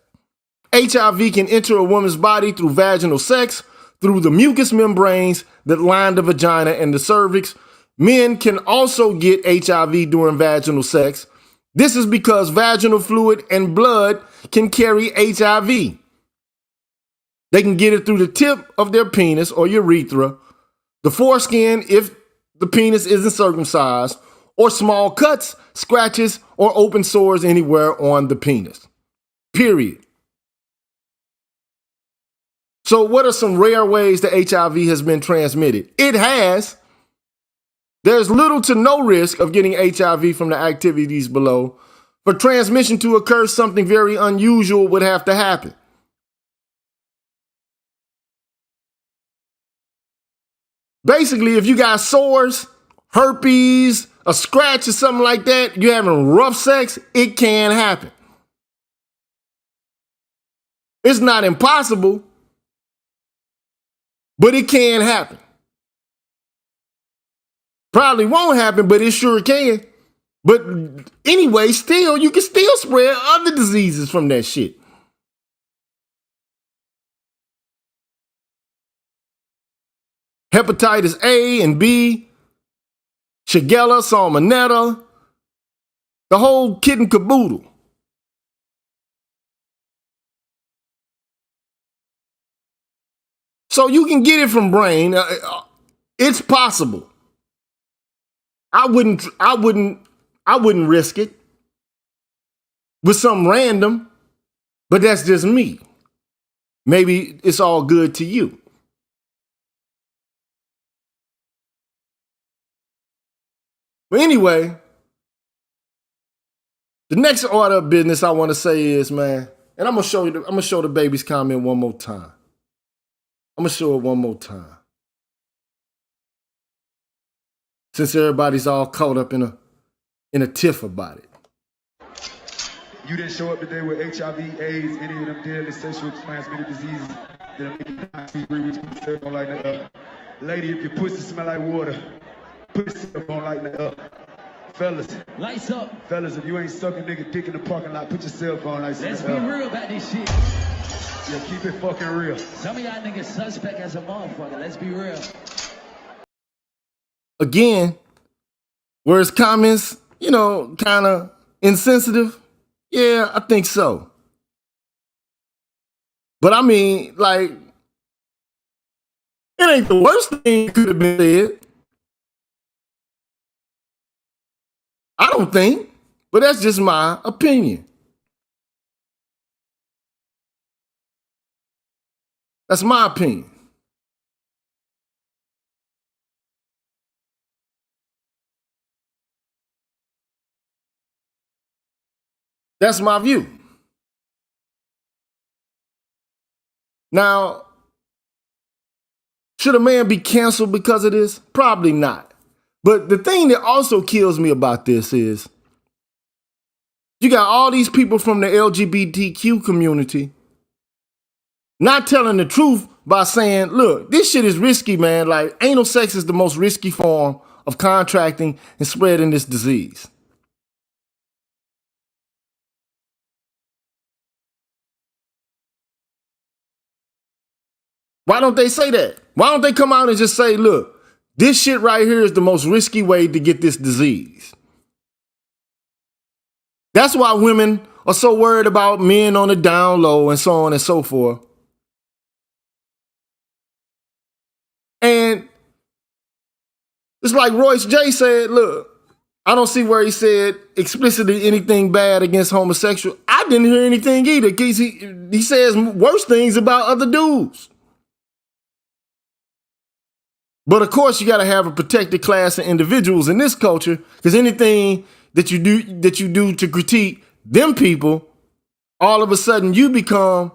HIV can enter a woman's body through vaginal sex, through the mucous membranes that line the vagina and the cervix. Men can also get HIV during vaginal sex. This is because vaginal fluid and blood can carry HIV. They can get it through the tip of their penis or urethra, the foreskin if the penis isn't circumcised, or small cuts, scratches, or open sores anywhere on the penis. Period. So what are some rare ways that HIV has been transmitted? It has. There's little to no risk of getting HIV from the activities below. For transmission to occur, something very unusual would have to happen. Basically, if you got sores, herpes, a scratch or something like that, you're having rough sex, it can happen. It's not impossible, but it can happen. Probably won't happen, but it sure can. But anyway, still, you can still spread other diseases from that shit. Hepatitis A and B, Shigella, Salmonella, the whole kit and caboodle. So you can get it from brain. It's possible. I wouldn't risk it with some random, but that's just me. Maybe it's all good to you. But anyway, the next order of business I want to say is, man, and I'm gonna show the baby's comment one more time. I'm gonna show it one more time. Since everybody's all caught up in a tiff about it. You didn't show up today with HIV, AIDS, any of them deadly sexually transmitted diseases that'll make you die 2-3 weeks put yourself on like that. Lady, if your pussy smell like water, put yourself on like that. Fellas. Lights up. Fellas, if you ain't sucking nigga dick in the parking lot, put yourself on like that. Let's be real about this shit. Yeah, keep it fucking real. Some of y'all niggas suspect as a motherfucker. Let's be real. Again, where his comments, kind of insensitive, yeah, I think so. But I mean, like, it ain't the worst thing that could have been said. I don't think, but that's just my opinion. That's my opinion. That's my view. Now, should a man be canceled because of this? Probably not. But the thing that also kills me about this is you got all these people from the LGBTQ community not telling the truth by saying, look, this shit is risky, man. Like, anal sex is the most risky form of contracting and spreading this disease. Why don't they say that? Why don't they come out and just say, look, this shit right here is the most risky way to get this disease? That's why women are so worried about men on the down low and so on and so forth. And it's like Royce J said, look, I don't see where he said explicitly anything bad against homosexual. I didn't hear anything either because he says worse things about other dudes. But of course, you got to have a protected class of individuals in this culture, because anything that you do to critique them people, all of a sudden you become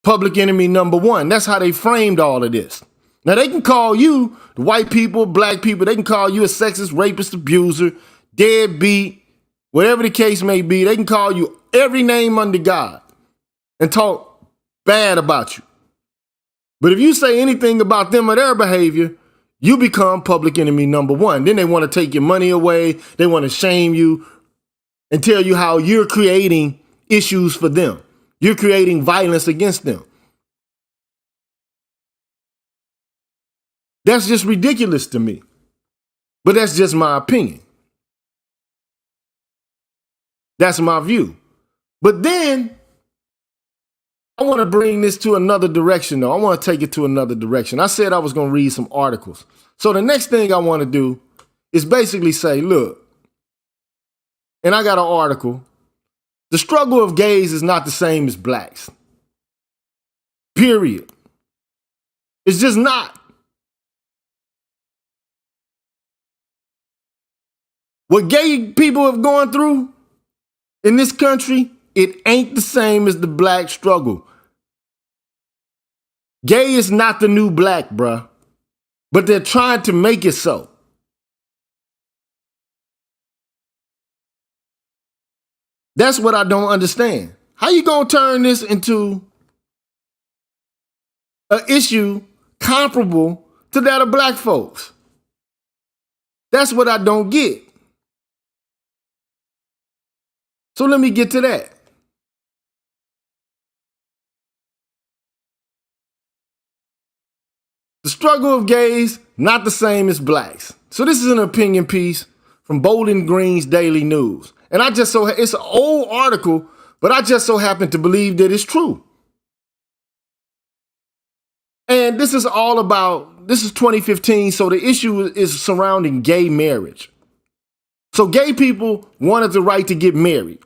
public enemy number one. That's how they framed all of this. Now they can call you, the white people, black people, they can call you a sexist, rapist, abuser, deadbeat, Whatever the case may be, they can call you every name under God and talk bad about you. But if you say anything about them or their behavior, you become public enemy number one. Then they want to take your money away. They want to shame you and tell you how you're creating issues for them. You're creating violence against them. That's just ridiculous to me. But that's just my opinion. That's my view. But then I want to bring this to another direction, though. I want to take it to another direction. I said I was going to read some articles. So the next thing I want to do is basically say, look, and I got an article. The struggle of gays is not the same as blacks. Period. It's just not. What gay people have gone through in this country, it ain't the same as the black struggle. Gay is not the new black, bruh. But they're trying to make it so. That's what I don't understand. How you gonna turn this into an issue comparable to that of black folks? That's what I don't get. So let me get to that. The struggle of gays, not the same as blacks. So this is an opinion piece from Bowling Green's Daily News. And it's an old article, but I just so happen to believe that it's true. And this is 2015, so the issue is surrounding gay marriage. So gay people wanted the right to get married.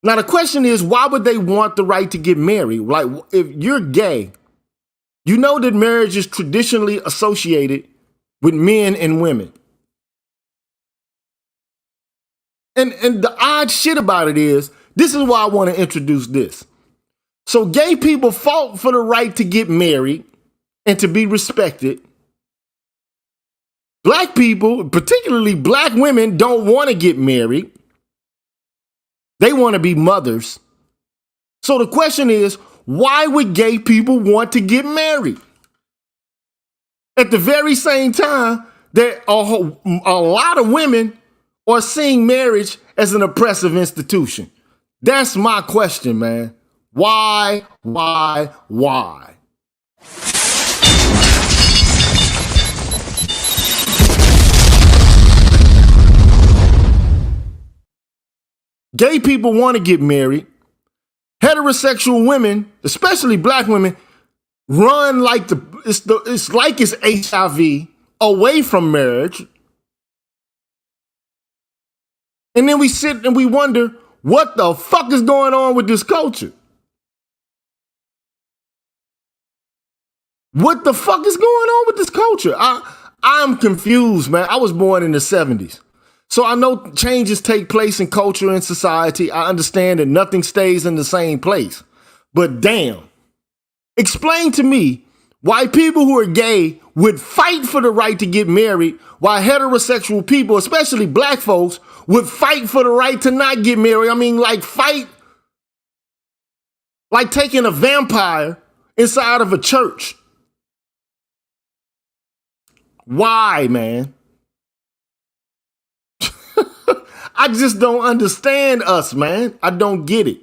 Now the question is, why would they want the right to get married? Like, if you're gay, you know that marriage is traditionally associated with men and women. And the odd shit about it is, this is why I want to introduce this. So gay people fought for the right to get married and to be respected. Black people, particularly black women, don't want to get married. They want to be mothers. So the question is, why would gay people want to get married? At the very same time, there are a lot of women are seeing marriage as an oppressive institution. That's my question, man. Why? Gay people want to get married. Heterosexual women, especially black women, run like it's HIV away from marriage. And then we sit and we wonder, what the fuck is going on with this culture? What the fuck is going on with this culture? I'm confused, man. I was born in the 70s. So I know changes take place in culture and society. I understand that nothing stays in the same place. But damn, explain to me why people who are gay would fight for the right to get married, while heterosexual people, especially black folks, would fight for the right to not get married. I mean, like fight, like taking a vampire inside of a church. Why, man? I just don't understand us, man. I don't get it.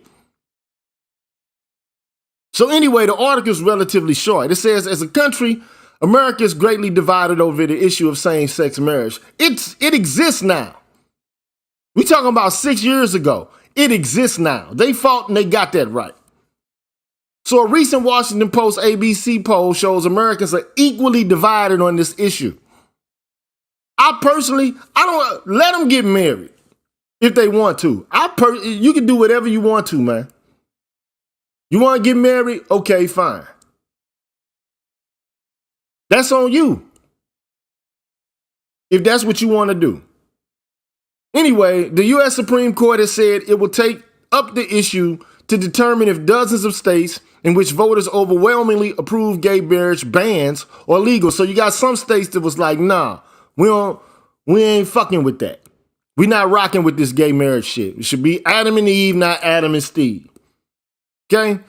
So anyway, the article is relatively short. It says, as a country, America is greatly divided over the issue of same-sex marriage. It exists now. We talking about 6 years ago. It exists now. They fought and they got that right. So a recent Washington Post ABC poll shows Americans are equally divided on this issue. I don't let them get married if they want to. You can do whatever you want to, man. You want to get married? Okay, fine. That's on you. If that's what you want to do. Anyway, the U.S. Supreme Court has said it will take up the issue to determine if dozens of states in which voters overwhelmingly approve gay marriage bans are legal. So you got some states that was like, nah, we don't We ain't fucking with that. We not rocking with this gay marriage shit. It should be Adam and Eve, not Adam and Steve. Okay?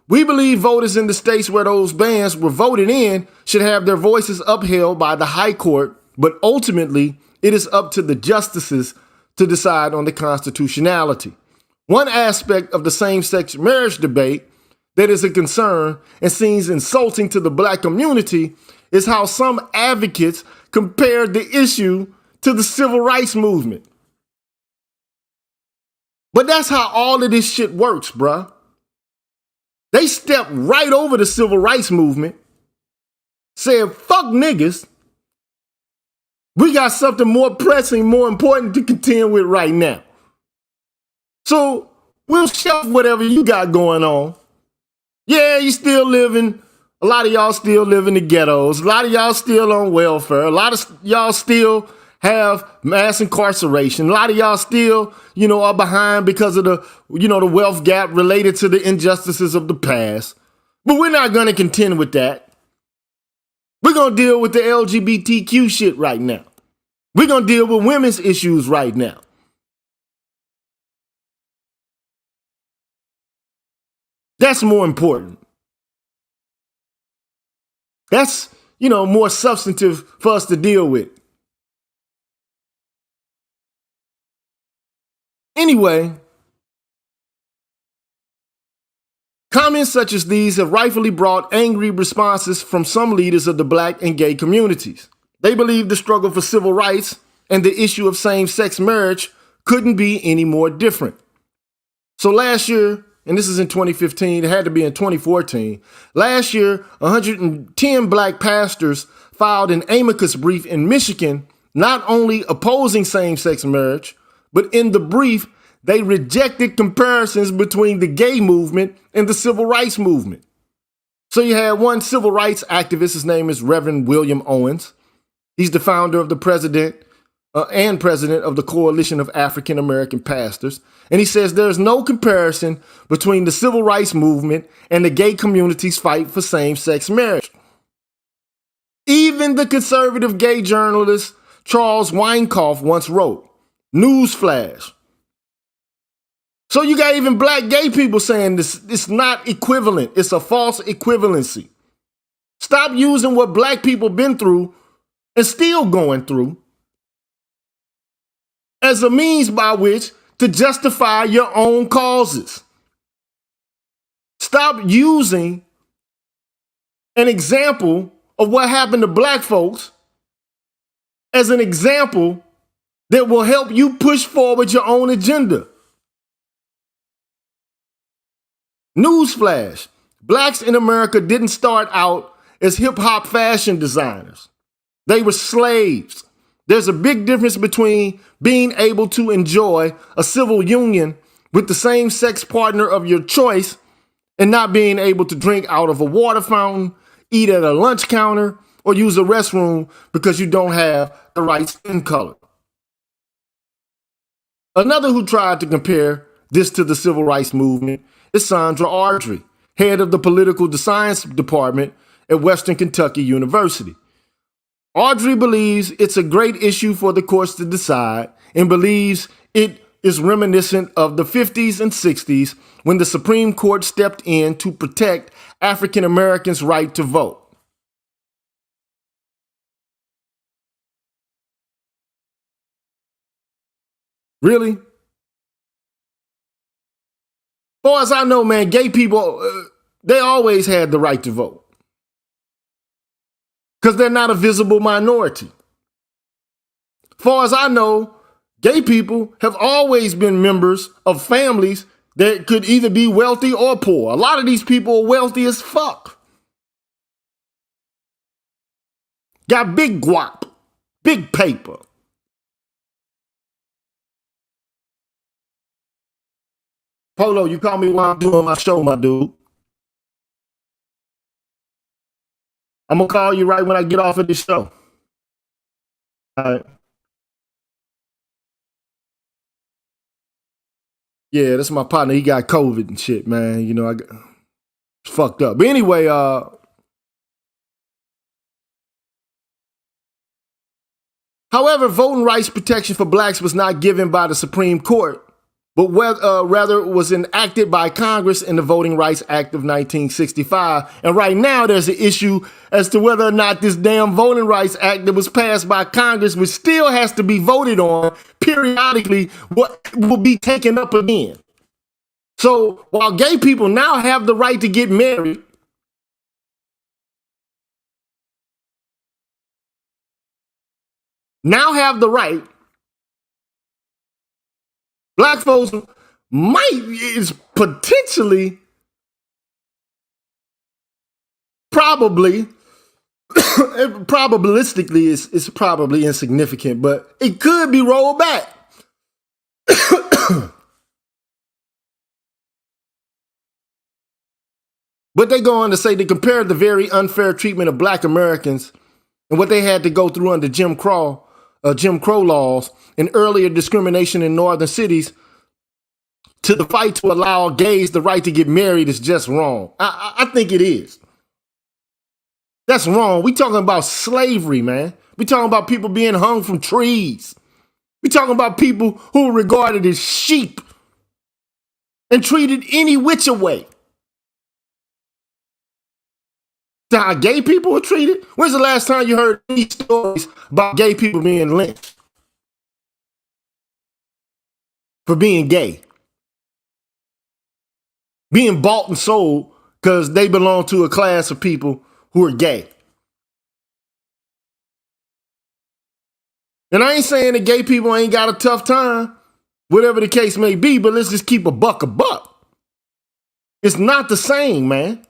We believe voters in the states where those bans were voted in should have their voices upheld by the high court, but ultimately it is up to the justices to decide on the constitutionality. One aspect of the same-sex marriage debate that is a concern and seems insulting to the black community is how some advocates compared the issue to the civil rights movement. But that's how all of this shit works, bruh. They stepped right over the civil rights movement, said, fuck niggas. We got something more pressing, more important to contend with right now. So we'll shelf whatever you got going on. Yeah, you still living, a lot of y'all still live in the ghettos. A lot of y'all still on welfare. A lot of y'all still have mass incarceration. A lot of y'all still, are behind because of the wealth gap related to the injustices of the past. But we're not going to contend with that. We're going to deal with the LGBTQ shit right now. We're going to deal with women's issues right now. That's more important. That's, more substantive for us to deal with. Anyway, comments such as these have rightfully brought angry responses from some leaders of the black and gay communities. They believe the struggle for civil rights and the issue of same-sex marriage couldn't be any more different. So last year, and this is in 2015, it had to be in 2014, last year, 110 black pastors filed an amicus brief in Michigan, not only opposing same-sex marriage, but in the brief, they rejected comparisons between the gay movement and the civil rights movement. So you had one civil rights activist, his name is Reverend William Owens. He's the founder of the president of the Coalition of African American Pastors. And he says there's no comparison between the civil rights movement and the gay community's fight for same-sex marriage. Even the conservative gay journalist Charles Weinkauf once wrote, newsflash. So you got even black gay people saying this, it's not equivalent. It's a false equivalency. Stop using what black people been through and still going through as a means by which to justify your own causes. Stop using an example of what happened to black folks as an example that will help you push forward your own agenda. Newsflash, blacks in America didn't start out as hip-hop fashion designers. They were slaves. There's a big difference between being able to enjoy a civil union with the same sex partner of your choice and not being able to drink out of a water fountain, eat at a lunch counter, or use a restroom because you don't have the right skin color. Another who tried to compare this to the civil rights movement is Sandra Ardrey, head of the political science department at Western Kentucky University. Ardrey believes it's a great issue for the courts to decide and believes it is reminiscent of the 50s and 60s when the Supreme Court stepped in to protect African Americans' right to vote. Really? As far as I know, man, gay people, they always had the right to vote. Because they're not a visible minority. As far as I know, gay people have always been members of families that could either be wealthy or poor. A lot of these people are wealthy as fuck. Got big guap, big paper. Polo, you call me while I'm doing my show, my dude. I'm going to call you right when I get off of this show. All right. Yeah, that's my partner. He got COVID and shit, man. You know, it's fucked up. But anyway, how However, voting rights protection for blacks was not given by the Supreme Court, but rather was enacted by Congress in the Voting Rights Act of 1965. And right now there's an issue as to whether or not this damn Voting Rights Act that was passed by Congress, which still has to be voted on periodically, will be taken up again. So while gay people now have the right to get married, black folks is potentially, probabilistically, it's probably insignificant, but it could be rolled back. But they go on to say they compared the very unfair treatment of black Americans and what they had to go through under Jim Crow laws and earlier discrimination in northern cities to the fight to allow gays the right to get married is just wrong. I think it is. That's wrong. We talking about slavery, man. We talking about people being hung from trees. We talking about people who were regarded as sheep and treated any which way. To how gay people were treated? When's the last time you heard any stories about gay people being lynched for being gay? Being bought and sold because they belong to a class of people who are gay. And I ain't saying that gay people ain't got a tough time, whatever the case may be, but let's just keep a buck a buck. It's not the same, man.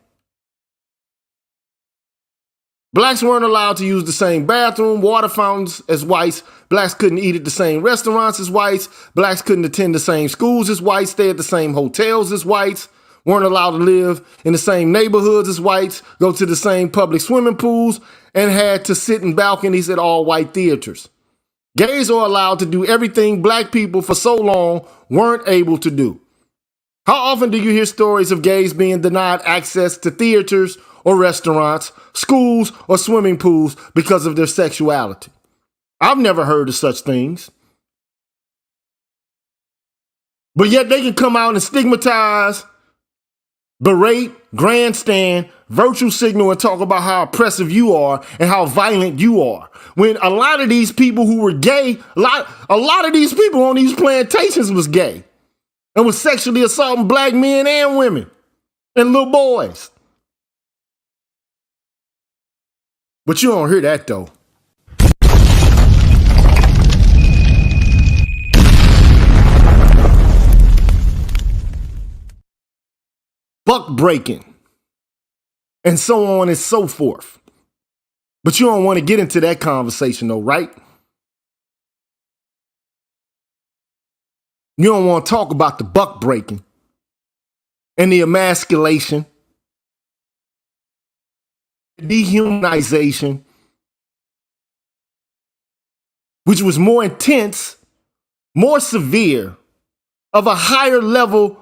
Blacks weren't allowed to use the same bathroom, water fountains as whites. Blacks couldn't eat at the same restaurants as whites. Blacks couldn't attend the same schools as whites, stay at the same hotels as whites, weren't allowed to live in the same neighborhoods as whites, go to the same public swimming pools, and had to sit in balconies at all white theaters. Gays are allowed to do everything black people for so long weren't able to do. How often do you hear stories of gays being denied access to theaters or restaurants, schools or swimming pools because of their sexuality? I've never heard of such things. But yet they can come out and stigmatize, berate, grandstand, virtue signal, and talk about how oppressive you are and how violent you are. When a lot of these people who were gay, a lot of these people on these plantations was gay and was sexually assaulting black men and women and little boys. But you don't hear that though. Buck breaking, and so on and so forth. But you don't want to get into that conversation though, right? You don't want to talk about the buck breaking and the emasculation, dehumanization, which was more intense, more severe, of a higher level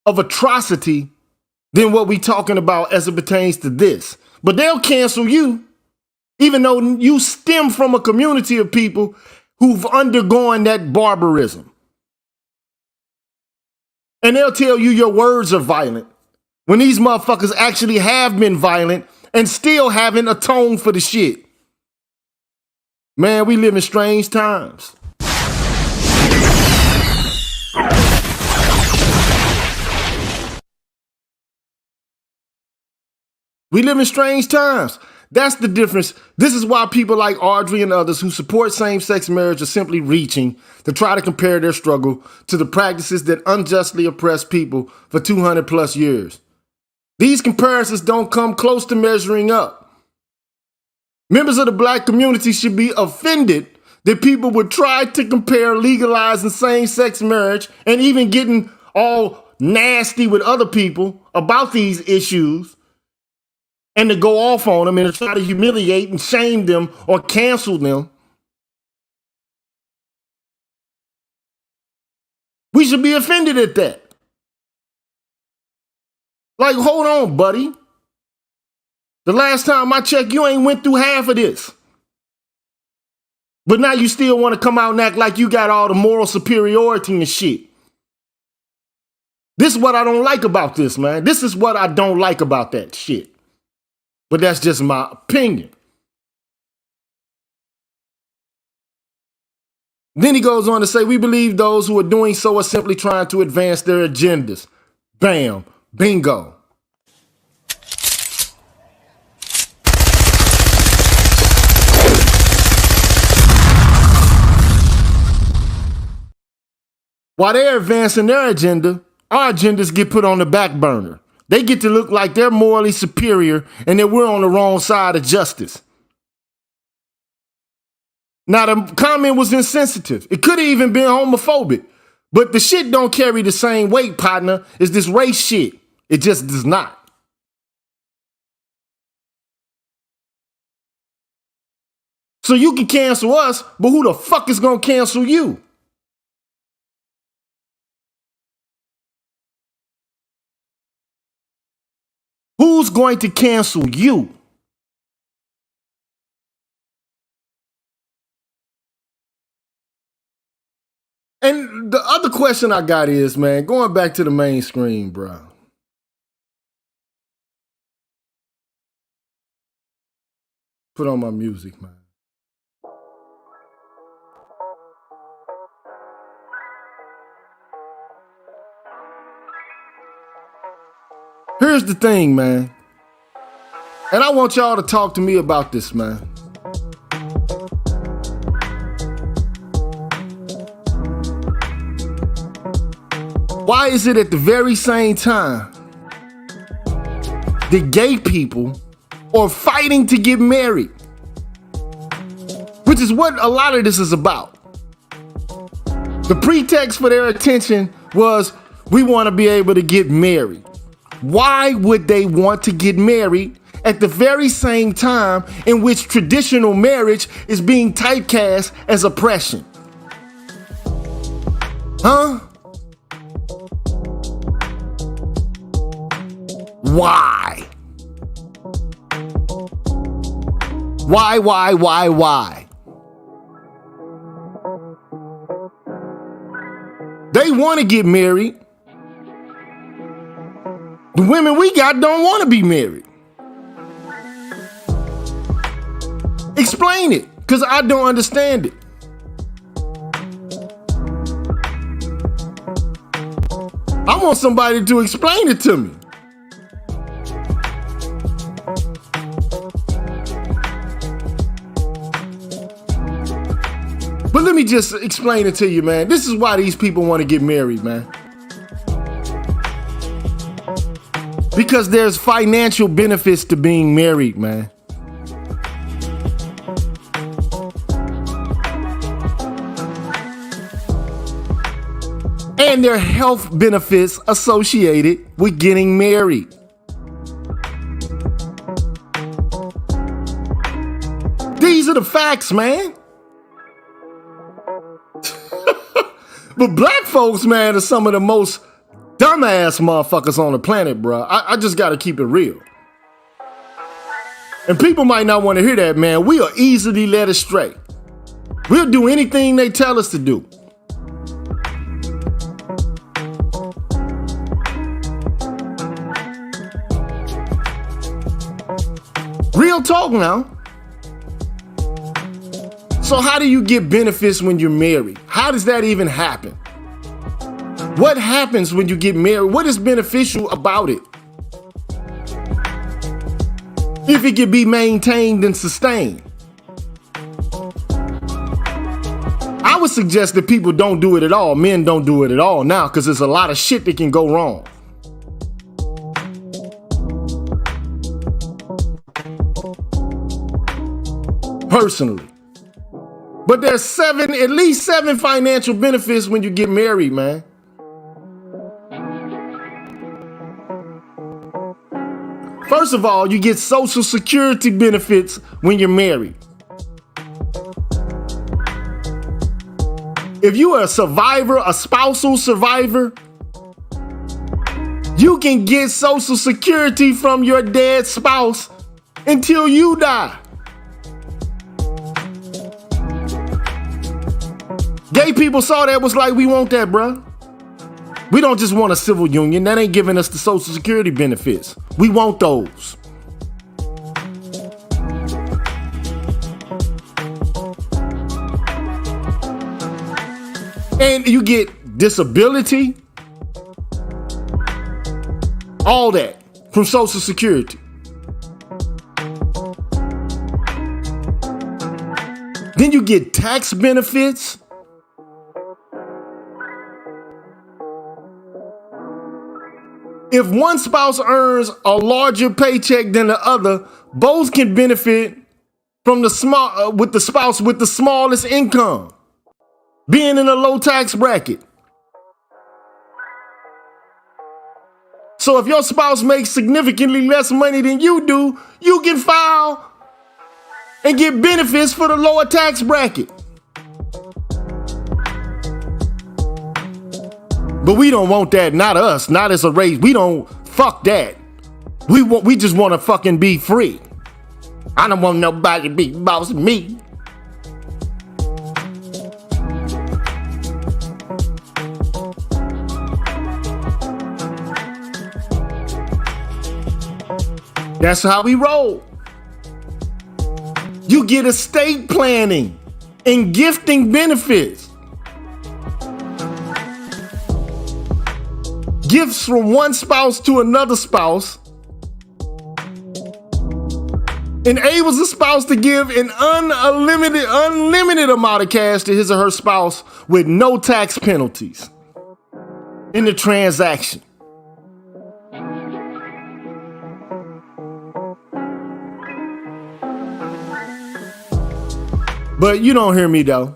of atrocity than what we talking about as it pertains to this. But they'll cancel you, even though you stem from a community of people who've undergone that barbarism. And they'll tell you your words are violent when these motherfuckers actually have been violent and still haven't atoned for the shit. Man, we live in strange times. We live in strange times. That's the difference. This is why people like Audrey and others who support same-sex marriage are simply reaching to try to compare their struggle to the practices that unjustly oppress people for 200 plus years. These comparisons don't come close to measuring up. Members of the black community should be offended that people would try to compare legalizing same-sex marriage and even getting all nasty with other people about these issues and to go off on them and to try to humiliate and shame them or cancel them. We should be offended at that. Like, hold on, buddy. The last time I checked, you ain't went through half of this. But now you still want to come out and act like you got all the moral superiority and shit. This is what I don't like about this, man. This is what I don't like about that shit. But that's just my opinion. Then he goes on to say, we believe those who are doing so are simply trying to advance their agendas. Bam, bingo. While they're advancing their agenda, our agendas get put on the back burner. They get to look like they're morally superior and that we're on the wrong side of justice. Now, the comment was insensitive. It could have even been homophobic. But the shit don't carry the same weight, partner, as this race shit. It just does not. So you can cancel us, but who the fuck is gonna cancel you? Who's going to cancel you? And the other question I got is, man, going back to the main screen, bro. Put on my music, man. Here's the thing, man. And I want y'all to talk to me about this, man. Why is it at the very same time the gay people are fighting to get married? Which is what a lot of this is about. The pretext for their attention was, we want to be able to get married. Why would they want to get married at the very same time in which traditional marriage is being typecast as oppression? Huh? Why? Why? They want to get married. The women we got don't want to be married. Explain it, because I don't understand it. I want somebody to explain it to me. But let me just explain it to you, man. This is why these people want to get married, man. Because there's financial benefits to being married, man. And there are health benefits associated with getting married. These are the facts, man. But black folks, man, are some of the most dumbass motherfuckers on the planet, bro. I just gotta keep it real. And people might not want to hear that, man. We are easily led astray. We'll do anything they tell us to do. Real talk now. So how do you get benefits when you're married? How does that even happen? What happens when you get married? What is beneficial about it? If it can be maintained and sustained. I would suggest that people don't do it at all. Men don't do it at all now because there's a lot of shit that can go wrong. Personally. But there's at least seven financial benefits when you get married, man. First of all, you get Social Security benefits when you're married. If you are a survivor, a spousal survivor, you can get Social Security from your dead spouse until you die. Gay people saw that, was like, we want that, bruh. We don't just want a civil union. That ain't giving us the Social Security benefits. We want those. And you get disability, all that from Social Security. Then you get tax benefits. If one spouse earns a larger paycheck than the other, both can benefit from the with the spouse with the smallest income being in a low tax bracket. So if your spouse makes significantly less money than you do, you can file and get benefits for the lower tax bracket. But we don't want that, not us, not as a race. We don't, fuck that. We just want to fucking be free. I don't want nobody to be bossing me. That's how we roll. You get estate planning and gifting benefits. Gifts from one spouse to another spouse enables the spouse to give an unlimited amount of cash to his or her spouse with no tax penalties in the transaction. But you don't hear me though.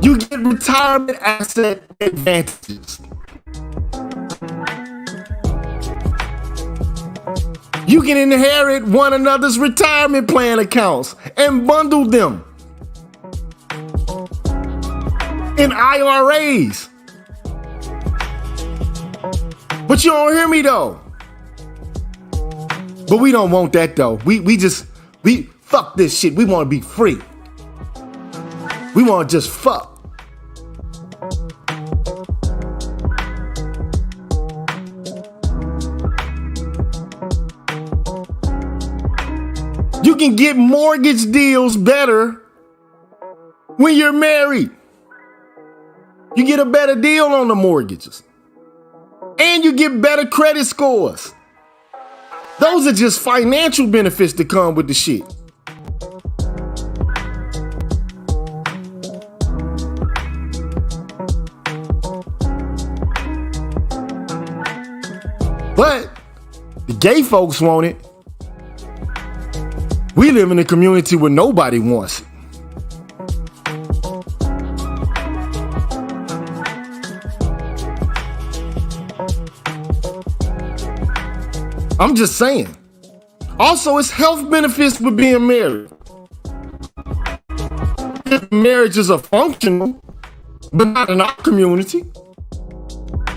You get retirement asset advantages. You can inherit one another's retirement plan accounts and bundle them in IRAs. But you don't hear me though. But we don't want that though. We fuck this shit. We want to be free. We want to just fuck. You can get mortgage deals better when you're married. You get a better deal on the mortgages. And you get better credit scores. Those are just financial benefits that come with the shit. But the gay folks want it. We live in a community where nobody wants it. I'm just saying. Also, it's health benefits with being married. Marriages are functional, but not in our community.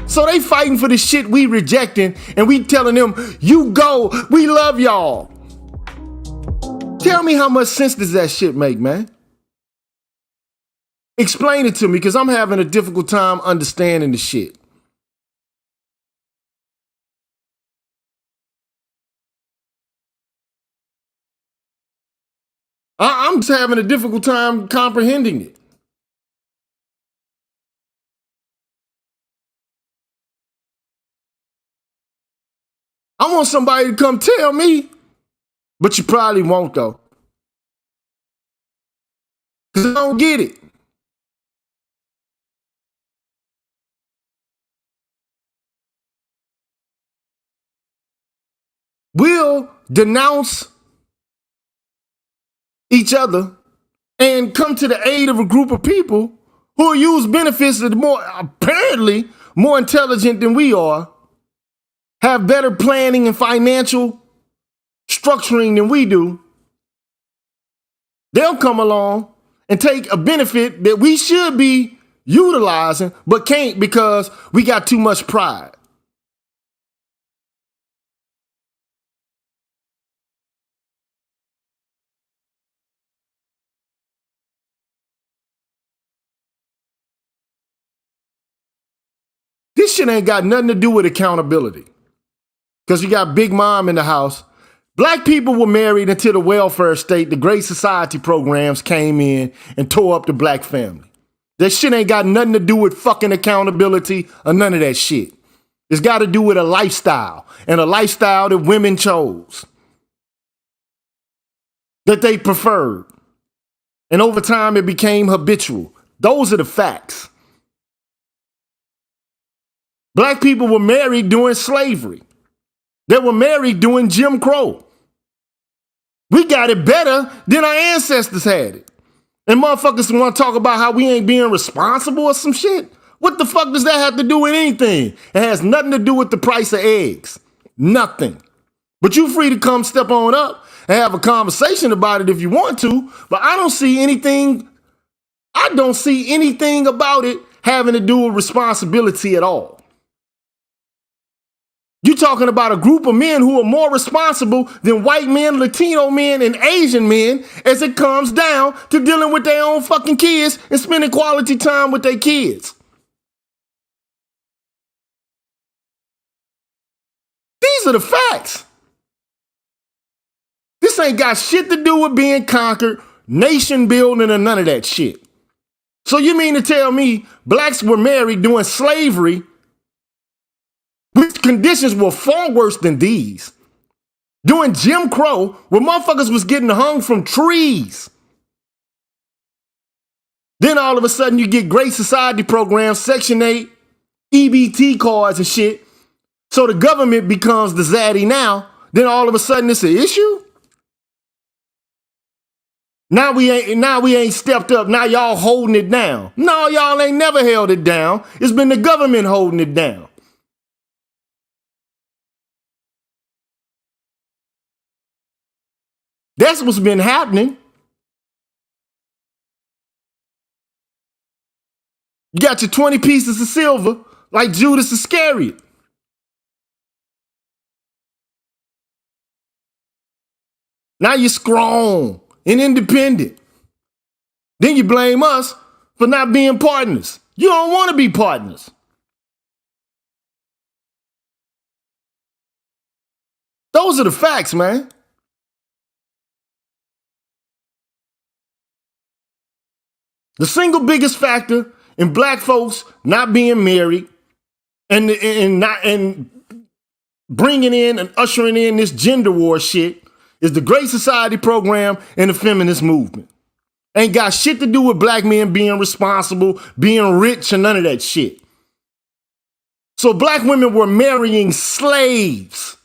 So they fighting for the shit we rejecting, and we telling them, you go, we love y'all. Tell me how much sense does that shit make, man? Explain it to me, because I'm having a difficult time understanding the shit. I'm just having a difficult time comprehending it. I want somebody to come tell me, but you probably won't though. Because I don't get it. We'll denounce each other and come to the aid of a group of people who use benefits that are more, apparently more intelligent than we are, have better planning and financial structuring than we do. They'll come along and take a benefit that we should be utilizing, but can't because we got too much pride. shit ain't got nothing to do with accountability. Because you got Big Mom in the house. Black people were married until the welfare state, the Great Society programs came in and tore up the black family. That shit ain't got nothing to do with fucking accountability or none of that shit. It's got to do with a lifestyle, and a lifestyle that women chose, that they preferred. And over time, it became habitual. Those are the facts. Black people were married during slavery. They were married during Jim Crow. We got it better than our ancestors had it. And motherfuckers want to talk about how we ain't being responsible or some shit. What the fuck does that have to do with anything? It has nothing to do with the price of eggs. Nothing. But you free to come step on up and have a conversation about it if you want to. But I don't see anything about it having to do with responsibility at all. You're talking about a group of men who are more responsible than white men, Latino men, and Asian men as it comes down to dealing with their own fucking kids and spending quality time with their kids. These are the facts. This ain't got shit to do with being conquered, nation building, or none of that shit. So you mean to tell me blacks were married during slavery, which conditions were far worse than these? During Jim Crow, where motherfuckers was getting hung from trees. Then all of a sudden you get Great Society programs, Section 8, EBT cards and shit. So the government becomes the zaddy now. Then all of a sudden it's an issue? Now we ain't stepped up. Now y'all holding it down. No, y'all ain't never held it down. It's been the government holding it down. That's what's been happening. You got your 20 pieces of silver like Judas Iscariot. Now you're strong and independent. Then you blame us for not being partners. You don't want to be partners. Those are the facts, man. The single biggest factor in black folks not being married and bringing in and ushering in this gender war shit is the Great Society program and the feminist movement. Ain't got shit to do with black men being responsible, being rich, and none of that shit. So black women were marrying slaves.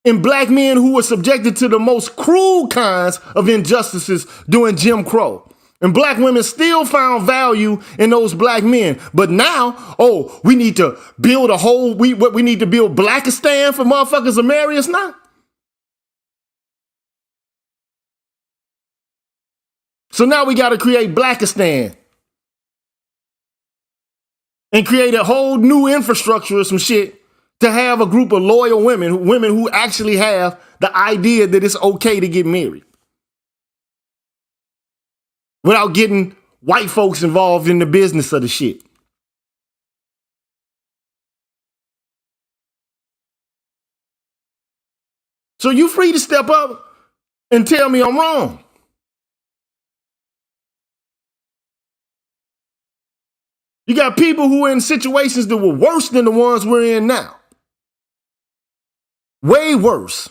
And black men who were subjected to the most cruel kinds of injustices during Jim Crow. And black women still found value in those black men. But now, we need to build we need to build Blackistan for motherfuckers to marry us now? So now we got to create Blackistan. And create a whole new infrastructure or some shit to have a group of loyal women who actually have the idea that it's okay to get married. Without getting white folks involved in the business of the shit. So you free to step up and tell me I'm wrong. You got people who are in situations that were worse than the ones we're in now. Way worse.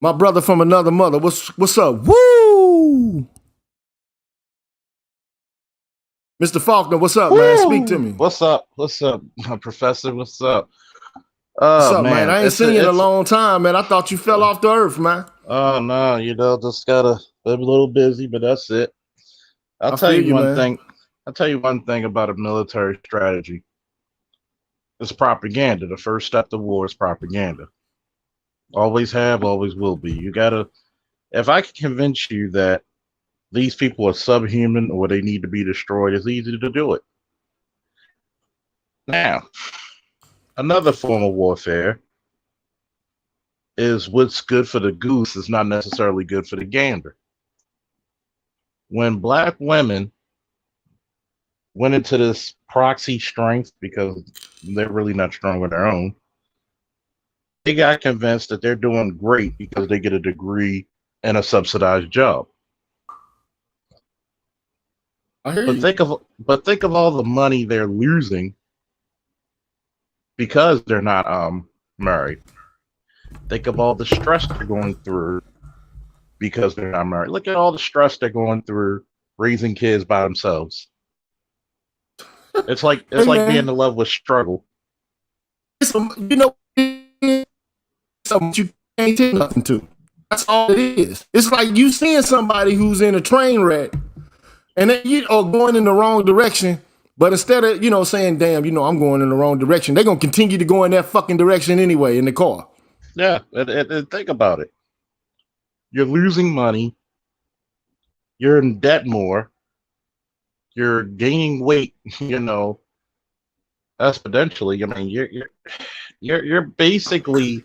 My brother from another mother, what's up? Woo! Mr. Faulkner, what's up, man? Speak to me. What's up? What's up, my professor? What's up? What's up, man? I ain't seen you in a long time, man. I thought you fell off the earth, man. Oh, no, just gotta be a little busy, but that's it. I'll tell you one thing. I'll tell you one thing about a military strategy. It's propaganda. The first step to war is propaganda. Always have, always will be. You gotta, if I can convince you that these people are subhuman or they need to be destroyed, it's easy to do it. Now, another form of warfare is what's good for the goose is not necessarily good for the gander. When black women went into this proxy strength because they're really not strong on their own, they got convinced that they're doing great because they get a degree and a subsidized job. I hear But you. think of all the money they're losing because they're not married. Think of all the stress they're going through because they're not married. Look at all the stress they're going through raising kids by themselves. It's like Hey, being man, in love with struggle. you know, something you can't take nothing to. That's all it is. It's like you seeing somebody who's in a train wreck and then going in the wrong direction, but instead of, saying, damn, I'm going in the wrong direction, they're going to continue to go in that fucking direction anyway in the car. Yeah, and think about it. You're losing money. You're in debt more. You're gaining weight, exponentially. I mean, you're basically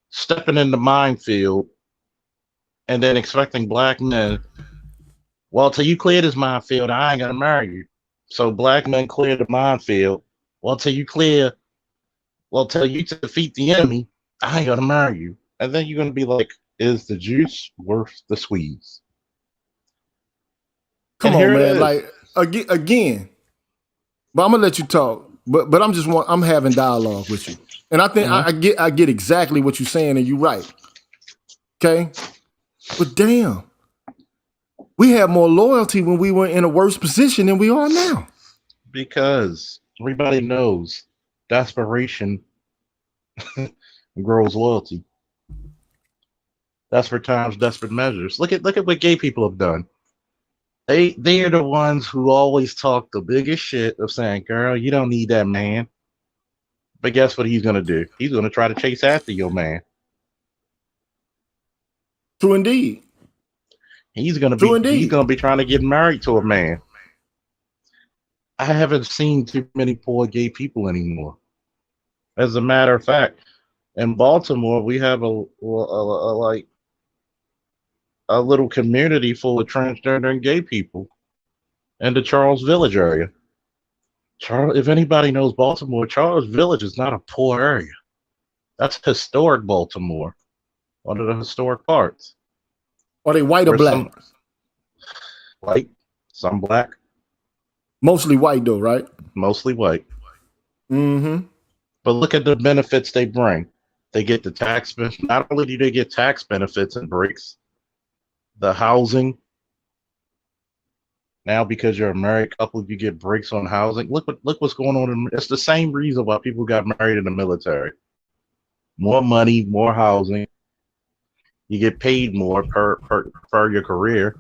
stepping in the minefield and then expecting black men, well, till you clear this minefield, I ain't gonna marry you. So black men clear the minefield. Till you defeat the enemy, I ain't gonna marry you. And then you're gonna be like, is the juice worth the squeeze? Come on, man. Like again, but I'm gonna let you talk. But I'm having dialogue with you, and I think I get exactly what you're saying, and you're right. Okay, but damn, we had more loyalty when we were in a worse position than we are now. Because everybody knows desperation grows loyalty. Desperate times, desperate measures. Look at what gay people have done. They are the ones who always talk the biggest shit of saying, girl, you don't need that man. But guess what he's gonna do? He's gonna try to chase after your man. True indeed. He's gonna be trying to get married to a man. I haven't seen too many poor gay people anymore. As a matter of fact, in Baltimore, we have a little community full of transgender and gay people in the Charles Village area. If anybody knows Baltimore, Charles Village is not a poor area. That's historic Baltimore, one of the historic parts. Are they white or black? White, some black. Mostly white though, right? Mostly white. Mm-hmm. But look at the benefits they bring. They get the tax. Not only do they get tax benefits and breaks, the housing. Now, because you're a married couple, you get breaks on housing. Look what's going on. It's the same reason why people got married in the military. More money, more housing. You get paid more per your career.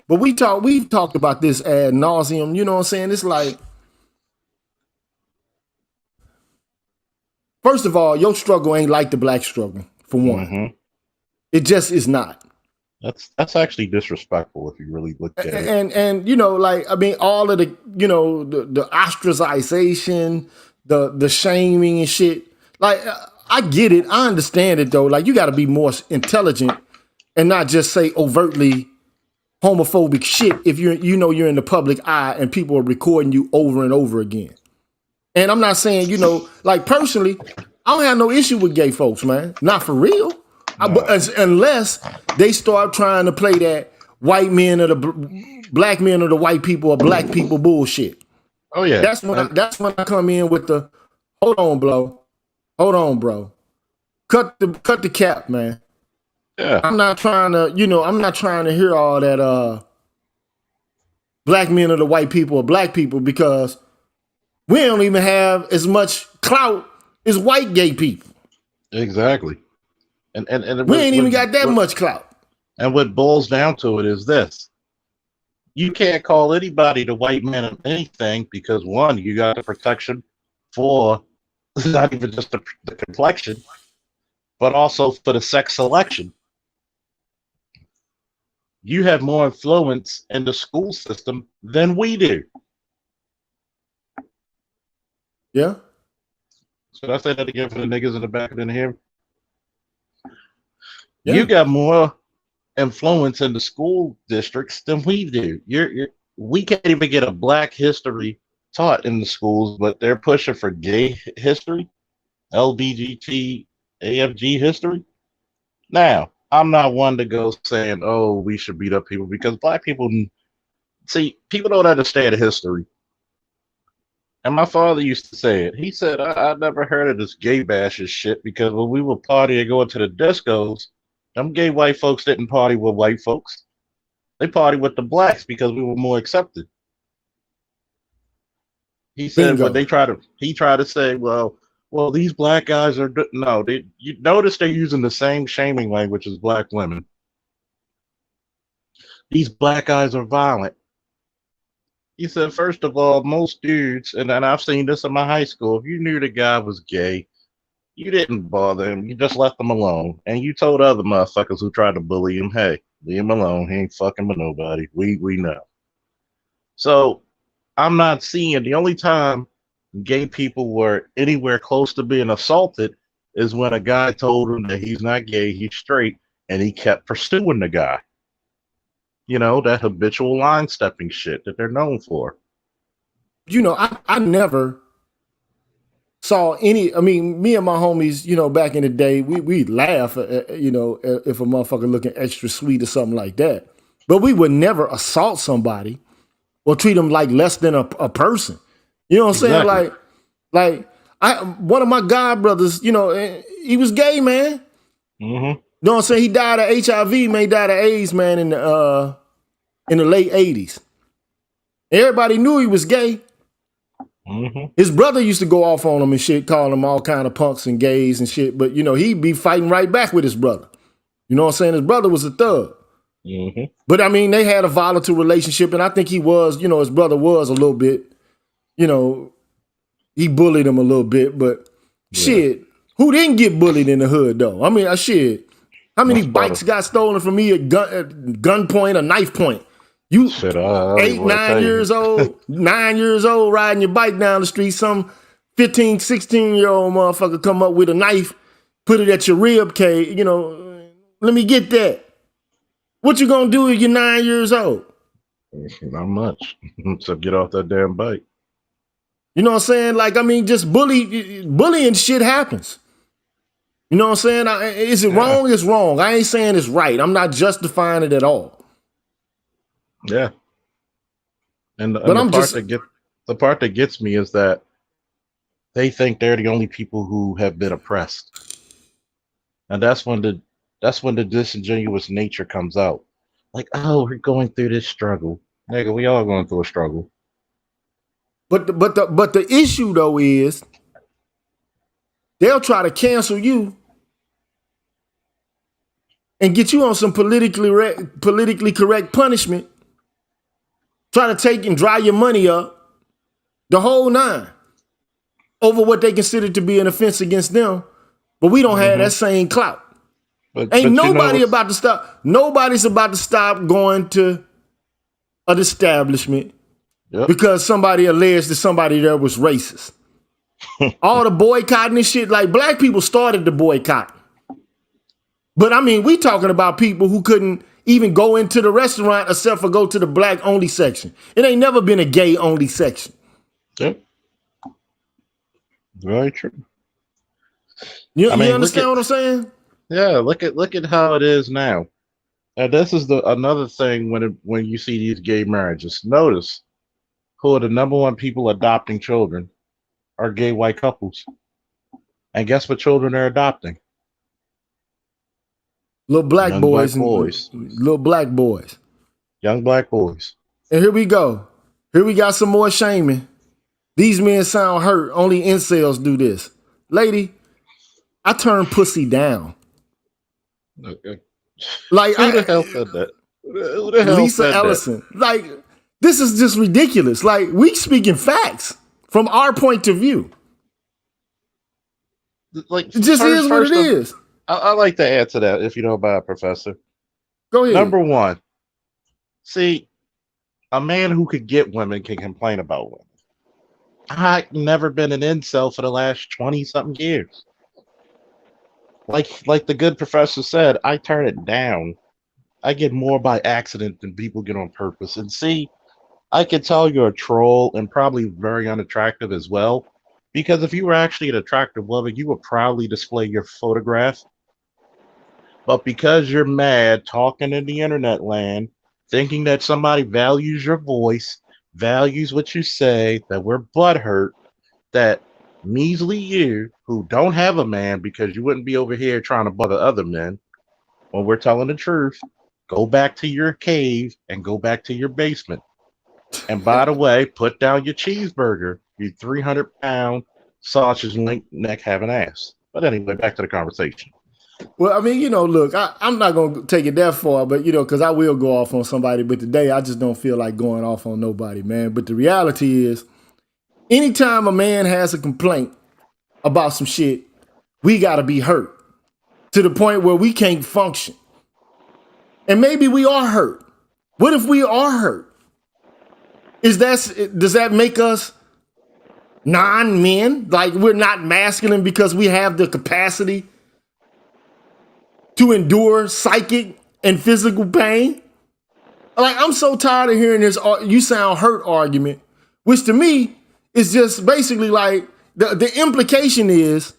But we've talked about this ad nauseum. You know what I'm saying? It's like, first of all, your struggle ain't like the black struggle, for one. Mm-hmm. It just is not. That's actually disrespectful if you really look at it. And all of the the ostracization, the shaming and shit. Like, I get it, I understand it though. Like, you got to be more intelligent and not just say overtly homophobic shit if you're in the public eye and people are recording you over and over again. And I'm not saying like personally, I don't have no issue with gay folks, man. Not for real. No. Unless they start trying to play that white men or the black men or the white people or black people bullshit. Oh yeah, that's when I come in with the hold on, bro. Cut the cap, man. Yeah, I'm not trying to hear all that black men or the white people or black people, because we don't even have as much clout as white gay people. Exactly. And we ain't even got that much clout. And what boils down to it is this: you can't call anybody the white man of anything because, one, you got the protection for not even just the complexion, but also for the sex selection. You have more influence in the school system than we do. Yeah. So I say that again for the niggas in the back of the head. Yeah. You got more influence in the school districts than we do. We can't even get a black history taught in the schools, but they're pushing for gay history, LBGT, AFG history. Now, I'm not one to go saying, oh, we should beat up people because black people, see, people don't understand history. And my father used to say it. He said, I never heard of this gay bashes shit because when we were partying and going to the discos, them gay white folks didn't party with white folks. They party with the blacks because we were more accepted. He said Bingo. when he tried to say, well, these black guys are no. You notice they're using the same shaming language as black women. These black guys are violent. He said, first of all, most dudes, and I've seen this in my high school, if you knew the guy was gay, you didn't bother him. You just left him alone. And you told other motherfuckers who tried to bully him, hey, leave him alone. He ain't fucking with nobody. We know. So I'm not seeing the only time gay people were anywhere close to being assaulted is when a guy told him that he's not gay, he's straight, and he kept pursuing the guy. You know, that habitual line stepping shit that they're known for. You know, I never saw any. I mean, me and my homies, you know, back in the day, we'd laugh, you know, if a motherfucker looking extra sweet or something like that. But we would never assault somebody or treat them like less than a person. You know what I'm saying? Like one of my god brothers, you know, he was gay, man. Mm-hmm. You know what I'm saying? He died of HIV, man. He died of AIDS, man, in the late 80s. Everybody knew he was gay. Mm-hmm. His brother used to go off on him and shit, calling him all kind of punks and gays and shit. But, you know, he'd be fighting right back with his brother. You know what I'm saying? His brother was a thug. Mm-hmm. But, I mean, they had a volatile relationship. And I think he was, you know, his brother was a little bit, you know, he bullied him a little bit. But, shit, who didn't get bullied in the hood, though? I mean, shit. How many bikes got stolen from me at gunpoint or knife point? You shit, 8, 9 years old, 9 years old, riding your bike down the street, some 15, 16-year-old motherfucker come up with a knife, put it at your rib cage, you know, let me get that. What you gonna do if you're 9 years old? Not much. So get off that damn bike. You know what I'm saying? Like, I mean, just bullying shit happens. You know what I'm saying? Is it wrong? It's wrong. I ain't saying it's right. I'm not justifying it at all. Yeah. And the part that gets me is that they think they're the only people who have been oppressed. And that's when the disingenuous nature comes out. Like, oh, we're going through this struggle. Nigga, we all going through a struggle. But the issue though is they'll try to cancel you and get you on some politically correct punishment. Try to take and dry your money up, the whole nine, over what they consider to be an offense against them. But we don't have that same clout. Ain't nobody about to stop. Nobody's about to stop going to an establishment because somebody alleged that somebody there was racist. All the boycotting and shit, like black people started the boycott. But I mean, we talking about people who couldn't even go into the restaurant except for go to the black only section. It ain't never been a gay only section. Yep. Very true. You understand what I'm saying? Yeah, look at how it is now. And this is another thing when you see these gay marriages. Notice who are the number one people adopting children are gay white couples. And guess what children they're adopting? Little black Young boys. Black boys. Little black boys. Young black boys. And here we go. Here we got some more shaming. These men sound hurt. Only incels do this. Lady, I turn pussy down. Okay. Like, who the hell said that? Who the hell Lisa said Ellison. That? Like, this is just ridiculous. Like, we speaking facts from our point of view. Like, it just is what it is. I like to add to that, if you don't mind, Professor. Go ahead. Number one, see, a man who could get women can complain about women. I've never been an incel for the last 20 something years. Like the good professor said, I turn it down. I get more by accident than people get on purpose. And see, I can tell you're a troll and probably very unattractive as well. Because if you were actually an attractive woman, you would proudly display your photograph. But because you're mad talking in the internet land, thinking that somebody values your voice, values what you say, that we're butthurt, that measly you who don't have a man because you wouldn't be over here trying to bother other men when we're telling the truth, go back to your cave and go back to your basement. And by the way, put down your cheeseburger, you 300-pound sausage link neck having ass. But anyway, back to the conversation. Well, I mean, you know, look, I'm not going to take it that far, but, you know, because I will go off on somebody. But today, I just don't feel like going off on nobody, man. But the reality is, anytime a man has a complaint about some shit, we got to be hurt to the point where we can't function. And maybe we are hurt. What if we are hurt? Does that make us non-men? Like we're not masculine because we have the capacity to endure psychic and physical pain? Like, I'm so tired of hearing this "you sound hurt" argument, which to me is just basically like the implication is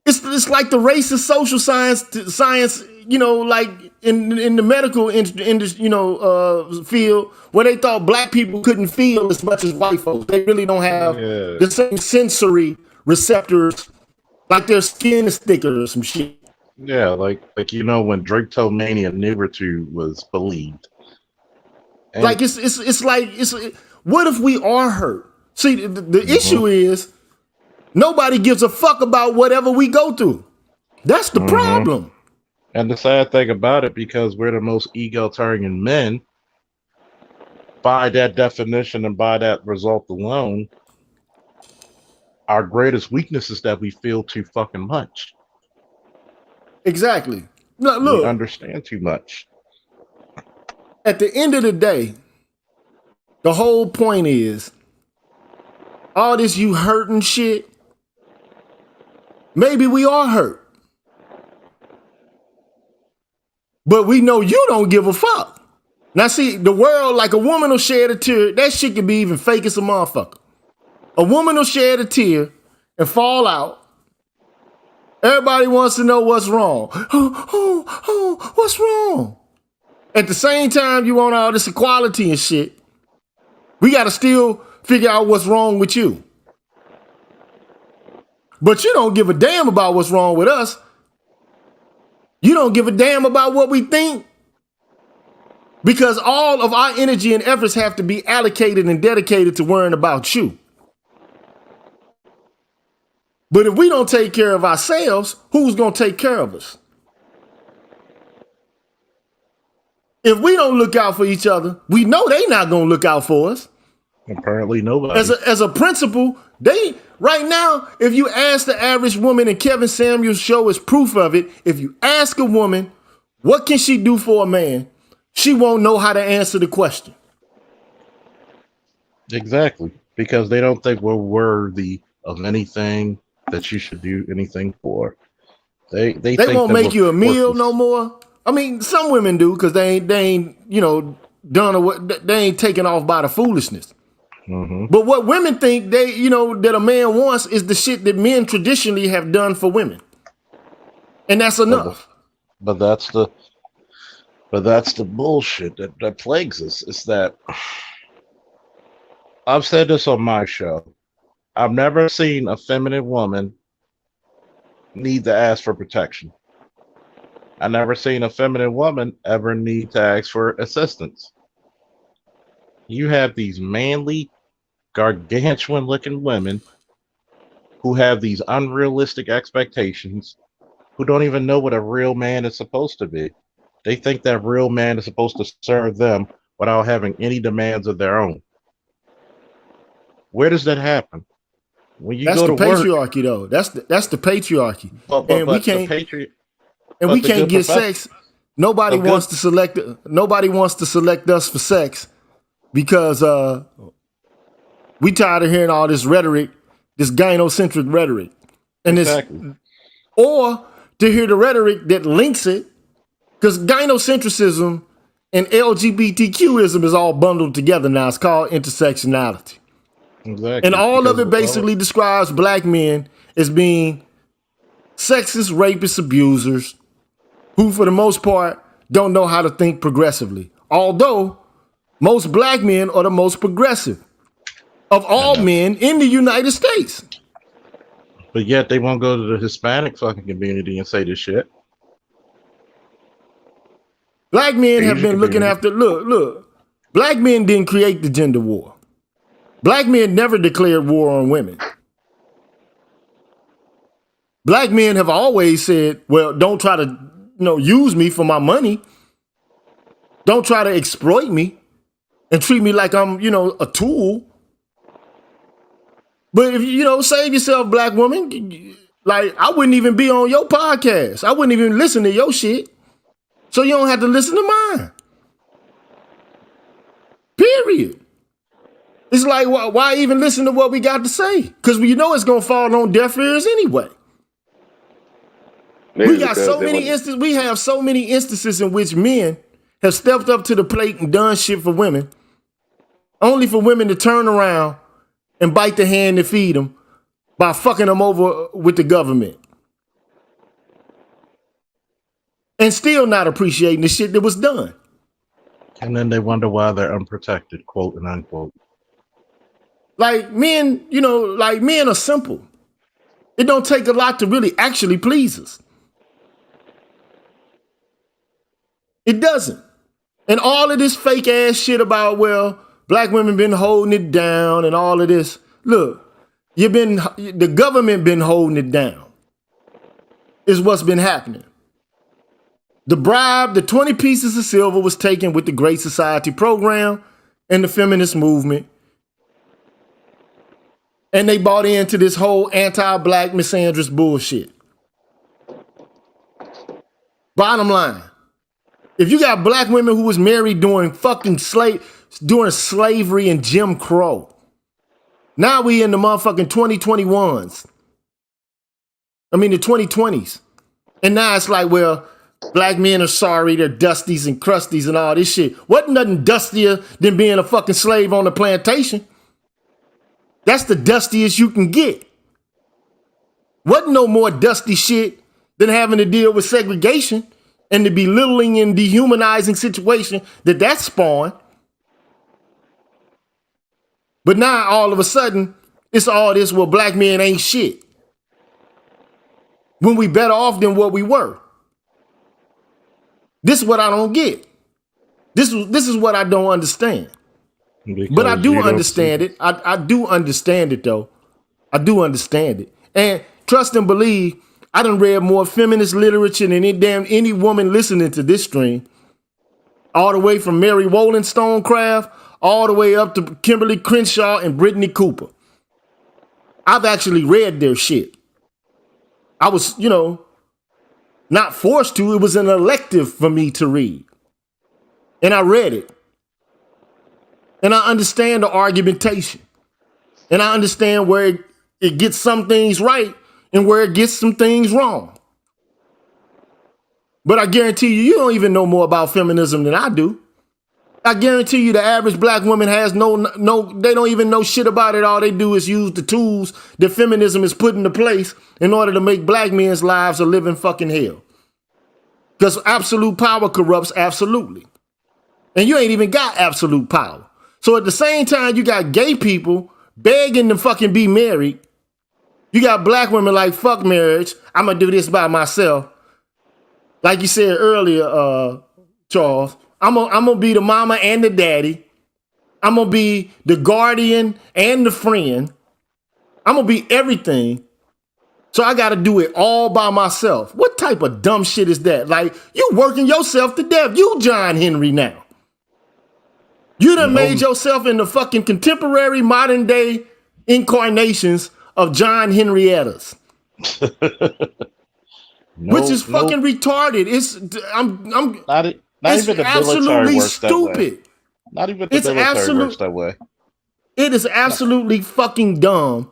it's like the racist social science, you know, like in the medical industry, you know, field where they thought black people couldn't feel as much as white folks. They really don't have the same sensory receptors, like their skin is thicker or some shit. Yeah, like you know when Draketomania Niggertu was believed. And like it's like what if we are hurt? See, the issue is nobody gives a fuck about whatever we go through. That's the problem. And the sad thing about it, because we're the most egalitarian men, by that definition and by that result alone, our greatest weakness is that we feel too fucking much. Exactly. No, look, we understand too much. At the end of the day, the whole point is all this you hurting shit. Maybe we are hurt. But we know you don't give a fuck. Now see, the world, like a woman will shed a tear. That shit can be even fake as a motherfucker. A woman will shed a tear and fall out. Everybody wants to know what's wrong. Oh, what's wrong? At the same time, you want all this equality and shit. We got to still figure out what's wrong with you. But you don't give a damn about what's wrong with us. You don't give a damn about what we think. Because all of our energy and efforts have to be allocated and dedicated to worrying about you. But if we don't take care of ourselves, who's going to take care of us? If we don't look out for each other, we know they're not going to look out for us. Apparently nobody. As a principle, right now, if you ask the average woman, and Kevin Samuels' show is proof of it, if you ask a woman, what can she do for a man? She won't know how to answer the question. Exactly. Because they don't think we're worthy of anything that you should do anything for. They won't make you a meal no more. I mean, some women do because they ain't you know done or what they ain't taken off by the foolishness. But what women think that a man wants is the shit that men traditionally have done for women, and that's enough. But that's the bullshit that plagues us. Is that I've said this on my show. I've never seen a feminine woman need to ask for protection. I've never seen a feminine woman ever need to ask for assistance. You have these manly, gargantuan-looking women who have these unrealistic expectations, who don't even know what a real man is supposed to be. They think that real man is supposed to serve them without having any demands of their own. Where does that happen? When you that's go the to patriarchy, work, though. That's the patriarchy. And we can't get sex. Nobody wants to select us for sex because we tired of hearing all this rhetoric, this gynocentric rhetoric, and exactly. or to hear the rhetoric that links it, because gynocentrism and LGBTQism is all bundled together now. It's called intersectionality. Exactly. And all of it basically describes black men as being sexist, rapist, abusers who, for the most part, don't know how to think progressively. Although most black men are the most progressive of all men in the United States. But yet they won't go to the Hispanic fucking community and say this shit. Black men have been looking after, look, black men didn't create the gender war. Black men never declared war on women. Black men have always said, well, don't try to, use me for my money. Don't try to exploit me and treat me like I'm, a tool. But if, save yourself, black woman, like I wouldn't even be on your podcast. I wouldn't even listen to your shit. So you don't have to listen to mine. Period. It's like, why even listen to what we got to say? Because it's going to fall on deaf ears anyway. Maybe we have so many instances in which men have stepped up to the plate and done shit for women, only for women to turn around and bite the hand that feed them by fucking them over with the government. And still not appreciating the shit that was done. And then they wonder why they're unprotected, quote and unquote. Like men, men are simple. It don't take a lot to really actually please us. It doesn't. And all of this fake ass shit about, well, black women been holding it down and all of this. Look, the government been holding it down. Is what's been happening. The bribe, the 20 pieces of silver was taken with the Great Society program and the feminist movement. And they bought into this whole anti-black misandrist bullshit. Bottom line, if you got black women who was married during during slavery and Jim Crow, now we in the motherfucking 2021s. I mean the 2020s. And now it's like, well, black men are sorry, they're dusties and crusties and all this shit. Wasn't nothing dustier than being a fucking slave on the plantation. That's the dustiest you can get. Wasn't no more dusty shit than having to deal with segregation and the belittling and dehumanizing situation that spawned. But now all of a sudden, it's all this, well, black men ain't shit. When we better off than what we were. This is what I don't get. This is what I don't understand. Because but I do understand it. I do understand it, though. I do understand it. And trust and believe, I done read more feminist literature than any woman listening to this stream. All the way from Mary Wollstonecraft, all the way up to Kimberly Crenshaw and Brittany Cooper. I've actually read their shit. I was, not forced to. It was an elective for me to read. And I read it. And I understand the argumentation. And I understand where it gets some things right and where it gets some things wrong. But I guarantee you don't even know more about feminism than I do. I guarantee you the average black woman has they don't even know shit about it. All they do is use the tools that feminism is put into place in order to make black men's lives a living fucking hell. Because absolute power corrupts absolutely. And you ain't even got absolute power. So at the same time, you got gay people begging to fucking be married. You got black women like, fuck marriage. I'm going to do this by myself. Like you said earlier, Charles, I'm gonna be the mama and the daddy. I'm going to be the guardian and the friend. I'm going to be everything. So I got to do it all by myself. What type of dumb shit is that? Like, you working yourself to death. You John Henry now. You done made yourself in the fucking contemporary modern day incarnations of John Henriettas. Which is fucking retarded. It's not even the absolutely military works stupid. that way. Not even the military works that way. It is absolutely fucking dumb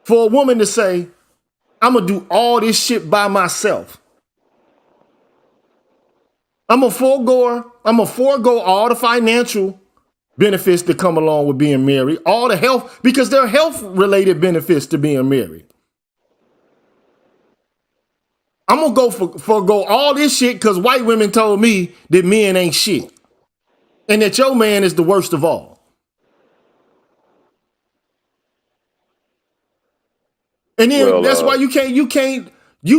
for a woman to say, I'm gonna do all this shit by myself. I'm gonna forego all the financial benefits that come along with being married, all the health, because there are health related benefits to being married. I'm gonna go forego all this shit because white women told me that men ain't shit and that your man is the worst of all. And then that's why you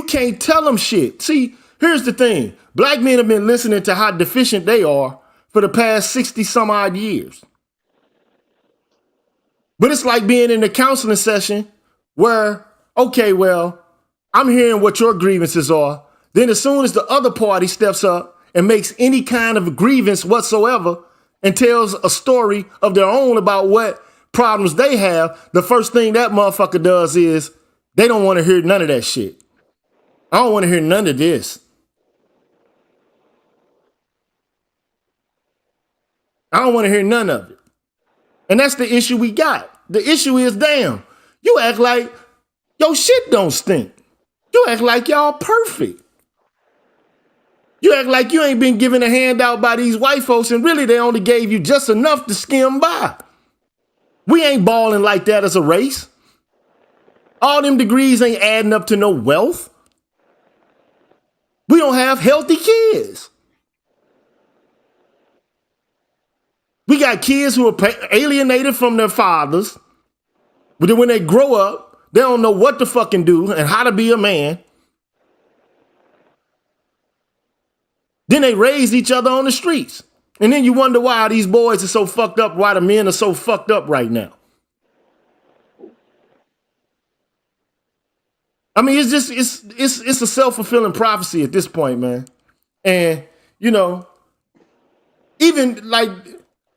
can't tell them shit. See, here's the thing. Black men have been listening to how deficient they are for the past 60 some odd years. But it's like being in a counseling session where, okay, well, I'm hearing what your grievances are. Then as soon as the other party steps up and makes any kind of grievance whatsoever and tells a story of their own about what problems they have, the first thing that motherfucker does is they don't want to hear none of that shit. I don't want to hear none of this. I don't want to hear none of it. And that's the issue we got. The issue is, damn, you act like your shit don't stink. You act like y'all perfect. You act like you ain't been given a handout by these white folks and really they only gave you just enough to skim by. We ain't balling like that as a race. All them degrees ain't adding up to no wealth. We don't have healthy kids. We got kids who are alienated from their fathers. But then when they grow up, they don't know what to fucking do and how to be a man. Then they raise each other on the streets. And then you wonder why these boys are so fucked up, why the men are so fucked up right now. I mean, it's just, it's a self-fulfilling prophecy at this point, man. And, you know, even like,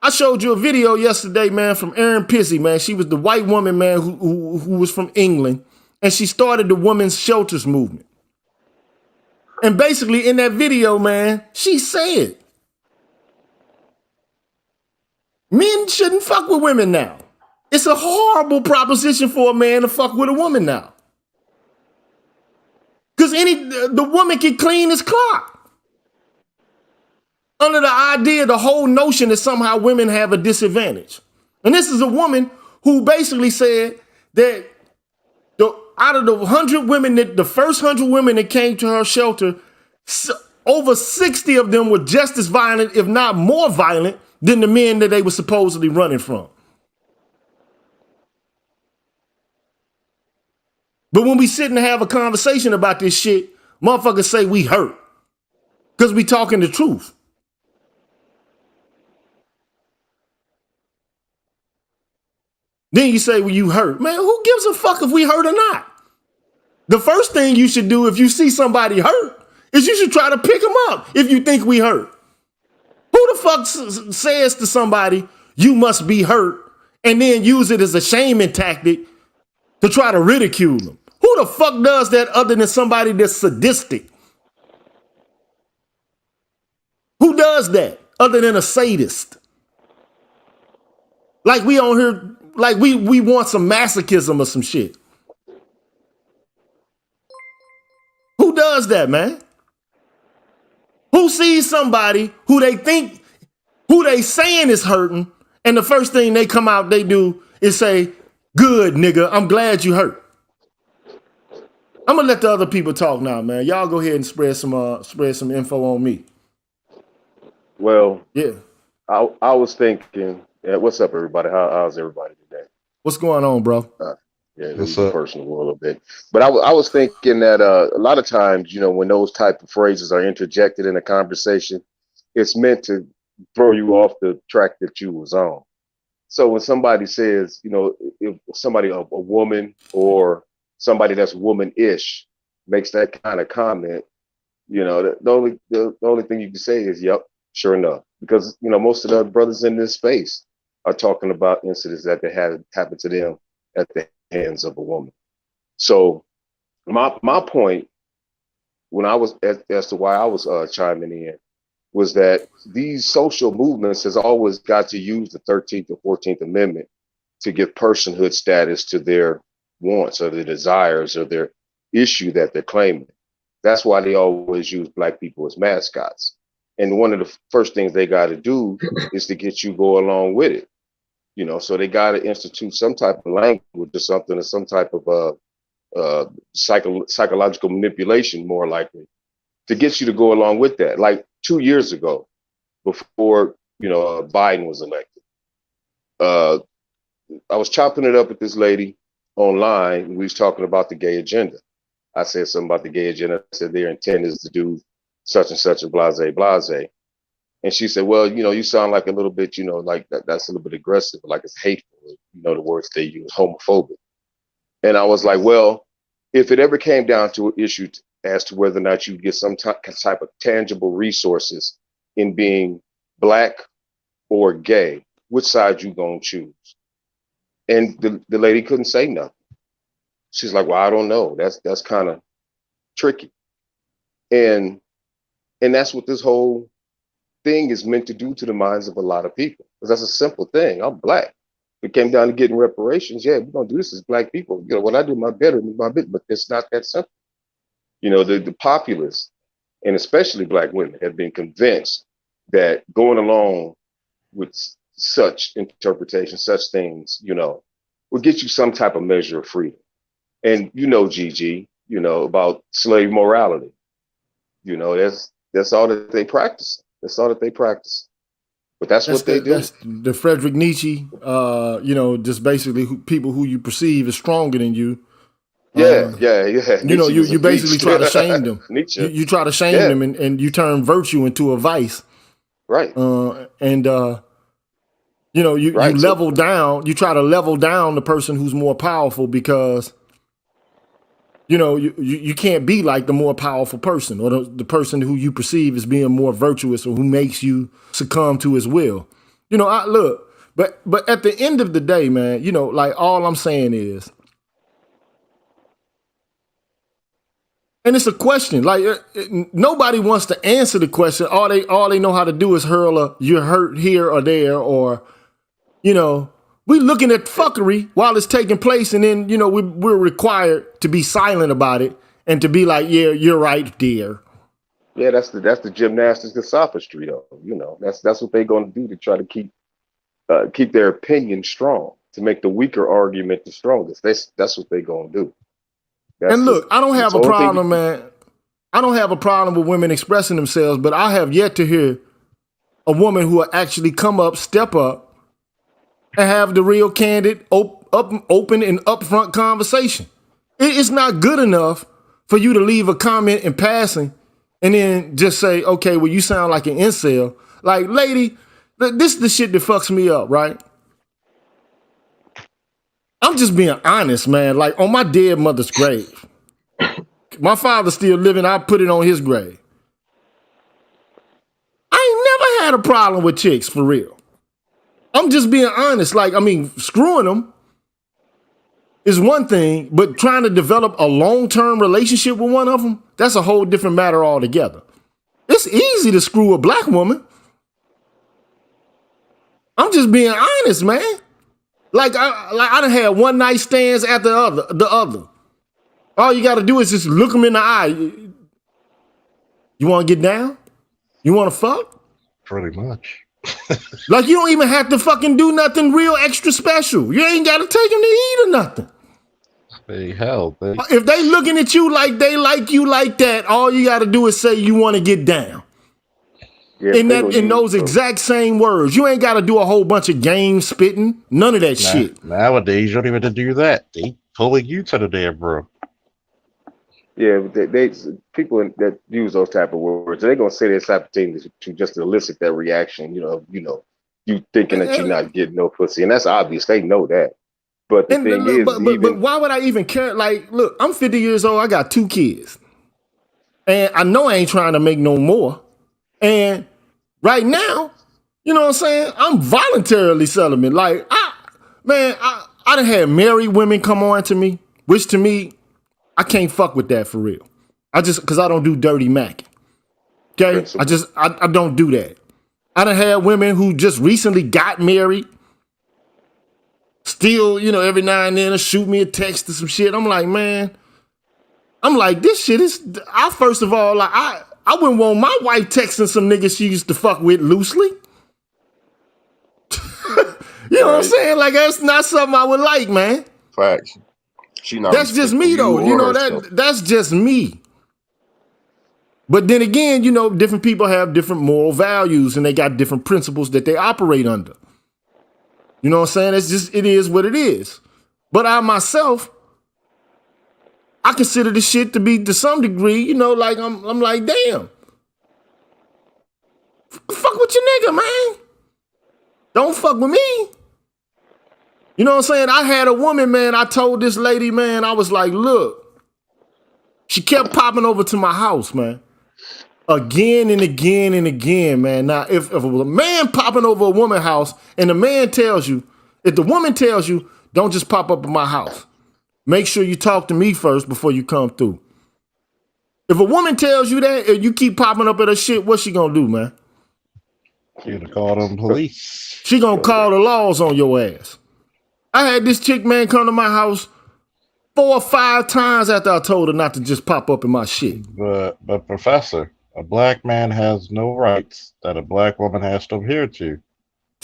I showed you a video yesterday, man, from Erin Pizzy, man. She was the white woman, man, who was from England. And she started the women's shelters movement. And basically in that video, man, she said, men shouldn't fuck with women now. It's a horrible proposition for a man to fuck with a woman now. Because the woman can clean his clock. Under the idea, the whole notion that somehow women have a disadvantage. And this is a woman who basically said that out of the 100 women, the first 100 women that came to her shelter, over 60 of them were just as violent, if not more violent, than the men that they were supposedly running from. But when we sit and have a conversation about this shit, motherfuckers say we hurt. Because we talking the truth. Then you say, well, you hurt. Man, who gives a fuck if we hurt or not? The first thing you should do if you see somebody hurt is you should try to pick them up if you think we hurt. Who the fuck says to somebody, you must be hurt, and then use it as a shaming tactic to try to ridicule them? Who the fuck does that other than somebody that's sadistic? Who does that other than a sadist? Like we on here, like we want some masochism or some shit. Who does that, man? Who sees somebody who they saying is hurting, and the first thing they come out they do is say, good nigga, I'm glad you hurt. I'm gonna let the other people talk now, man. Y'all go ahead and spread some info on me. Well, yeah. I was thinking, what's up, everybody? How's everybody today? What's going on, bro? Yeah, this is personal a little bit, but I was thinking that a lot of times, you know, when those type of phrases are interjected in a conversation, it's meant to throw you off the track that you was on. So when somebody says, you know, if somebody, a woman or somebody that's woman-ish makes that kind of comment, you know, the only thing you can say is, yep, sure enough, because, you know, most of the brothers in this space are talking about incidents that they had happened to them at the hands of a woman. So my point, when I was as to why I was chiming in, was that these social movements has always got to use the 13th or 14th Amendment to give personhood status to their wants or their desires or their issue that they're claiming. That's why they always use black people as mascots. And one of the first things they got to do is to get you go along with it. You know, so they got to institute some type of language or something, or some type of psychological manipulation, more likely, to get you to go along with that. Like 2 years ago, before Biden was elected, I was chopping it up with this lady online, and we was talking about the gay agenda. I said something about the gay agenda. I said their intent is to do such and such and blase, blase. And she said, well, you sound like a little bit, like that's a little bit aggressive, like it's hateful, the words they use, homophobic. And I was like, well, if it ever came down to an issue as to whether or not you get some type of tangible resources in being black or gay, which side you gonna choose? And the lady couldn't say nothing. She's like, well, I don't know. That's kind of tricky. And that's what this whole thing is meant to do to the minds of a lot of people. Because that's a simple thing. I'm black. If it came down to getting reparations, yeah, we're gonna do this as black people. When I do my bit, but it's not that simple. The populace, and especially black women, have been convinced that going along with such interpretation, such things, will get you some type of measure of freedom. And Gigi, about slave morality. That's all that they practice. That's all that they practice. But that's what they do. That's the Friedrich Nietzsche, just basically people who you perceive as stronger than you. Yeah. You basically try to shame them. Nietzsche. You try to shame them, and you turn virtue into a vice. Right. You level down. You try to level down the person who's more powerful because you can't be like the more powerful person or the person who you perceive as being more virtuous or who makes you succumb to his will. But at the end of the day, man, like all I'm saying is, and it's a question. Like nobody wants to answer the question. All they know how to do is hurl a "you're hurt here or there," or we looking at fuckery while it's taking place, and then we're required to be silent about it and to be like, "Yeah, you're right, dear." Yeah, that's the gymnastics of sophistry, though. That's what they're going to do to try to keep their opinion strong, to make the weaker argument the strongest. That's what they're going to do. And look, I don't have a problem, man. I don't have a problem with women expressing themselves, but I have yet to hear a woman who will actually step up, and have the real candid, open and upfront conversation. It's not good enough for you to leave a comment in passing and then just say, okay, well, you sound like an incel. Like, lady, this is the shit that fucks me up, right? I'm just being honest, man. Like, on my dead mother's grave, my father's still living, I put it on his grave. I ain't never had a problem with chicks, for real. I'm just being honest. Like, screwing them is one thing, but trying to develop a long-term relationship with one of them, that's a whole different matter altogether. It's easy to screw a black woman. I'm just being honest, man. Like I done had one night stands after the other. All you got to do is just look them in the eye. You want to get down? You want to fuck? Pretty much. Like, you don't even have to fucking do nothing real extra special. You ain't got to take them to eat or nothing. Hey, hell, if they looking at you like they like you like that, all you got to do is say you want to get down. Yeah, in those exact same words. You ain't got to do a whole bunch of game spitting. None of that shit. Nowadays, you don't even have to do that. They pulling you to the damn bro. Yeah, they people that use those type of words, they're gonna say this type of thing to just elicit that reaction. You thinking that you're not getting no pussy, and that's obvious. They know that. But the thing is, but why would I even care? Like, look, I'm 50 years old. I got 2 kids, and I know I ain't trying to make no more. And right now, you know what I'm saying? I'm voluntarily celibate. Like, I done had married women come on to me, which to me, I can't fuck with that for real. Because I don't do dirty macking. Okay, I don't do that. I done had women who just recently got married. Still, every now and then shoot me a text or some shit. I'm like, man, this shit is. I first of all, like, I wouldn't want my wife texting some niggas she used to fuck with loosely. You know what I'm saying? Like, that's not something I would like, man. Facts. She not. That's just me though. That's just me. But then again, different people have different moral values and they got different principles that they operate under. You know what I'm saying? It is what it is. But I myself, I consider this shit to be, to some degree, like I'm like, damn. Fuck with your nigga, man. Don't fuck with me. You know what I'm saying? I had a woman, man, I told this lady, man, I was like, look, she kept popping over to my house, man. Again and again and again, man. Now, if a man popping over a woman's house and the man tells you, if the woman tells you, don't just pop up at my house. Make sure you talk to me first before you come through. If a woman tells you that and you keep popping up at her shit, what's she gonna do, man? She gonna call them police. She gonna call the laws on your ass. I had this chick, man, come to my house 4 or 5 times after I told her not to just pop up in my shit. But Professor, a black man has no rights that a black woman has to adhere to.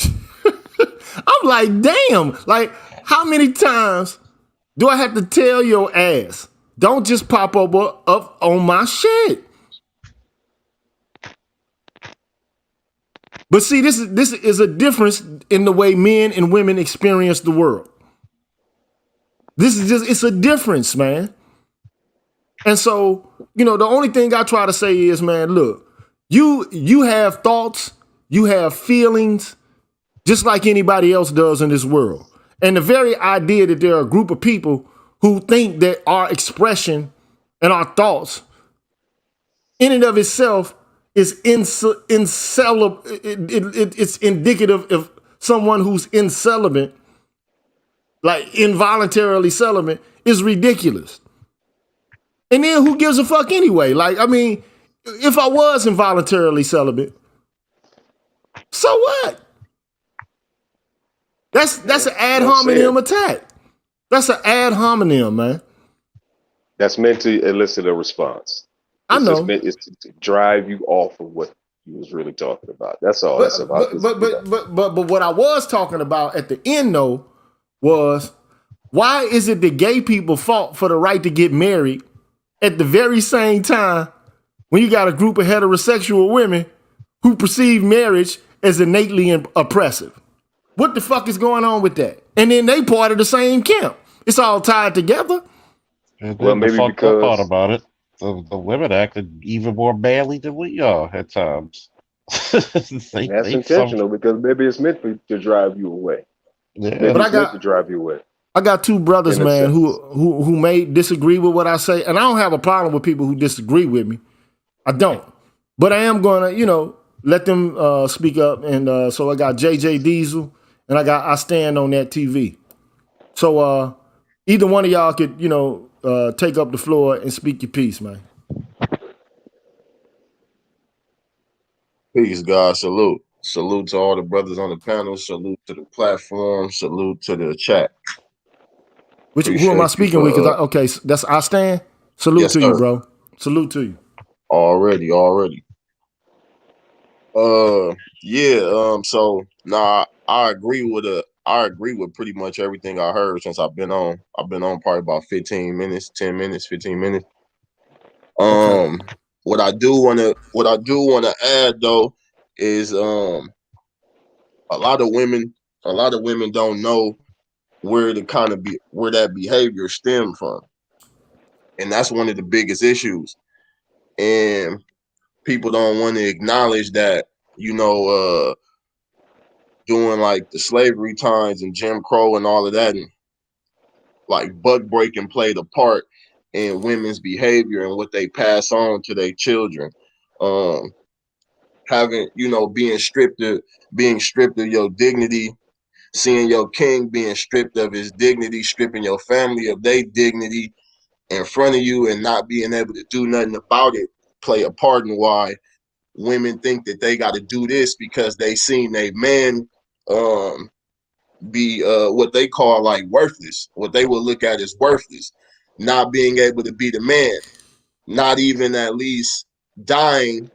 I'm like, damn, like, how many times do I have to tell your ass, don't just pop up on my shit? But see, this is a difference in the way men and women experience the world. It's a difference, man. And so, the only thing I try to say is, man, look, you have thoughts, you have feelings, just like anybody else does in this world. And the very idea that there are a group of people who think that our expression and our thoughts in and of itself is it's indicative of someone who's incelibate, like involuntarily celibate, is ridiculous. And then who gives a fuck anyway? Like, I mean, if I was involuntarily celibate, so what? That's an ad hominem attack. That's an ad hominem, man. That's meant to elicit a response. I know. It's to drive you off of what you was really talking about. That's all. But what I was talking about at the end, though, was why is it that gay people fought for the right to get married at the very same time when you got a group of heterosexual women who perceive marriage as innately oppressive? What the fuck is going on with that? And then they part of the same camp. It's all tied together. And then maybe the fucked up part about it, the women acted even more badly than we are at times. That's intentional because maybe it's meant to drive you away. Yeah. But meant to drive you away. I got 2 brothers, man, who may disagree with what I say, and I don't have a problem with people who disagree with me. I don't. But I am gonna, let them speak up. And so I got JJ Diesel, and I stand on that TV. So either one of y'all could, take up the floor and speak your piece, man. Peace, God. Salute. Salute to all the brothers on the panel. Salute to the platform. Salute to the chat. Who am I speaking with? Because that's I stand. Salute to you, bro. Salute to you. Already. So I agree with pretty much everything I heard since I've been on. I've been on probably about 15 minutes. What I do want to add though is a lot of women don't know where that behavior stemmed from, and that's one of the biggest issues. And people don't want to acknowledge that, doing like the slavery times and Jim Crow and all of that, and like buck breaking played a part in women's behavior and what they pass on to their children. Being stripped of your dignity, seeing your king being stripped of his dignity, stripping your family of their dignity in front of you and not being able to do nothing about it, play a part in why women think that they got to do this because they seen a man be what they call like worthless, what they would look at as worthless, not being able to be the man, not even at least dying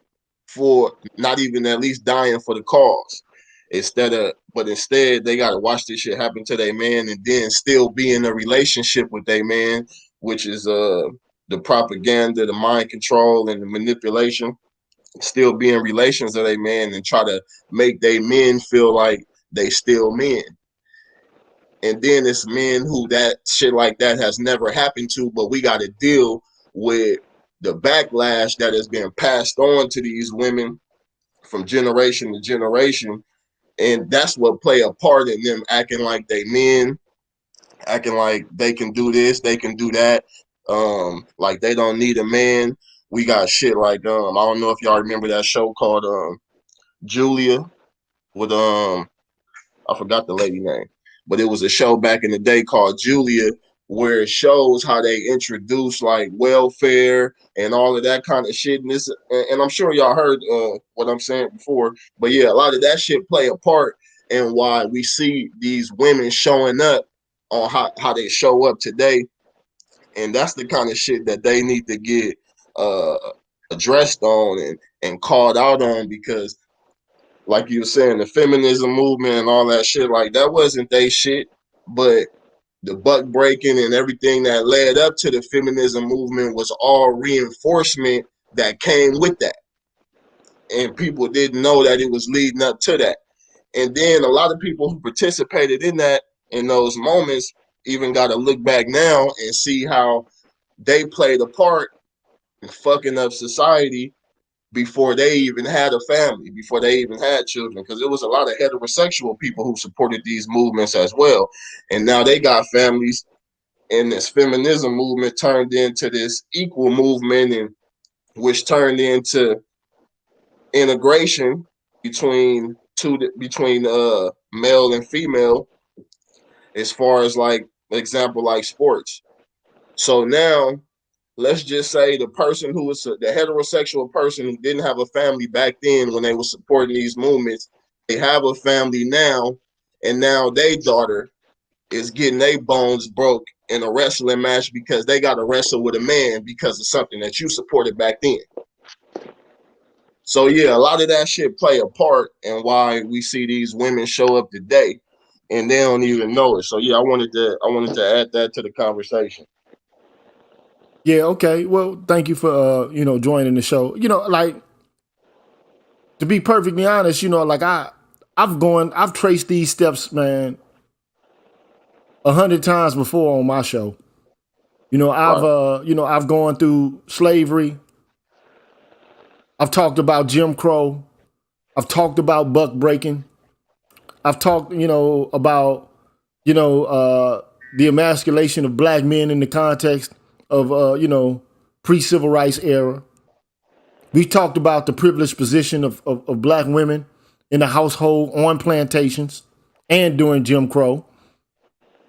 not even at least dying for the cause. Instead they gotta watch this shit happen to their man and then still be in a relationship with their man, which is the propaganda, the mind control, and the manipulation. Still be in relations with their man and try to make their men feel like they still men. And then it's men who that shit like that has never happened to, but we got to deal with the backlash that has been passed on to these women from generation to generation. And that's what play a part in them acting like they men, acting like they can do this, they can do that, like they don't need a man. We got shit like I don't know if y'all remember that show called Julia with I forgot the lady name, but it was a show back in the day called Julia, where it shows how they introduce like welfare and all of that kind of shit. And I'm sure y'all heard what I'm saying before, but yeah, a lot of that shit play a part in why we see these women showing up on how they show up today. And that's the kind of shit that they need to get addressed on and called out on, because like you were saying, the feminism movement and all that shit, like that wasn't they shit, but the buck breaking and everything that led up to the feminism movement was all reinforcement that came with that. And people didn't know that it was leading up to that. And then a lot of people who participated in that, in those moments, even got to look back now and see how they played a part in fucking up society before they even had a family, before they even had children, because there was a lot of heterosexual people who supported these movements as well. And now they got families, and this feminism movement turned into this equal movement, and which turned into integration between male and female, as far as like example like sports. So now let's just say the person who was the heterosexual person who didn't have a family back then when they were supporting these movements, they have a family now, and now their daughter is getting their bones broke in a wrestling match because they got to wrestle with a man because of something that you supported back then. So yeah, a lot of that shit play a part in why we see these women show up today and they don't even know it. So yeah, I wanted to add that to the conversation. Yeah, okay. Well, thank you for joining the show. Like, to be perfectly honest, like I've traced these steps, man, 100 times before on my show. I've gone through slavery. I've talked about Jim Crow. I've talked about buck breaking. I've talked, about, the emasculation of black men in the context of, pre-civil rights era. We talked about the privileged position of black women in the household on plantations and during Jim Crow.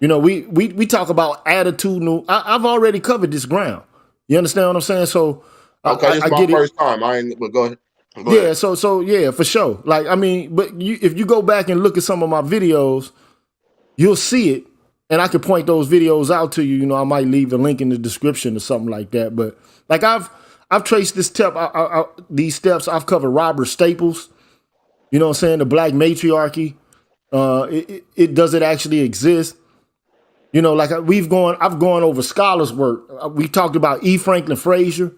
We talk about attitudinal. I've already covered this ground. You understand what I'm saying? So okay, this is my first time. But go ahead. Yeah, so yeah, for sure. Like, I mean, but if you go back and look at some of my videos, you'll see it, and I could point those videos out to you. I might leave a link in the description or something like that. But like I've traced this step, these steps. I've covered Robert Staples. You know what I'm saying? The black matriarchy. Does it actually exist? Like I've gone over scholars' work. We talked about E. Franklin Frazier.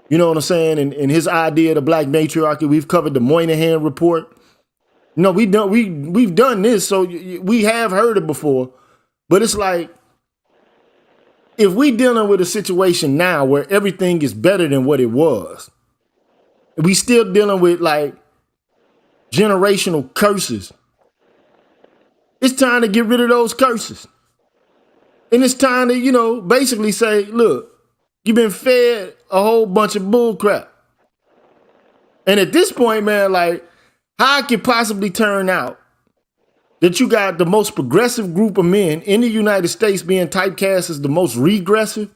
You know what I'm saying? And his idea of the black matriarchy. We've covered the Moynihan Report. We've done this, so we have heard it before. But it's like, if we dealing with a situation now where everything is better than what it was, we still dealing with like generational curses. It's time to get rid of those curses. And it's time to, basically say, look, you've been fed a whole bunch of bull crap. And at this point, man, like, how it could possibly turn out that you got the most progressive group of men in the United States being typecast as the most regressive?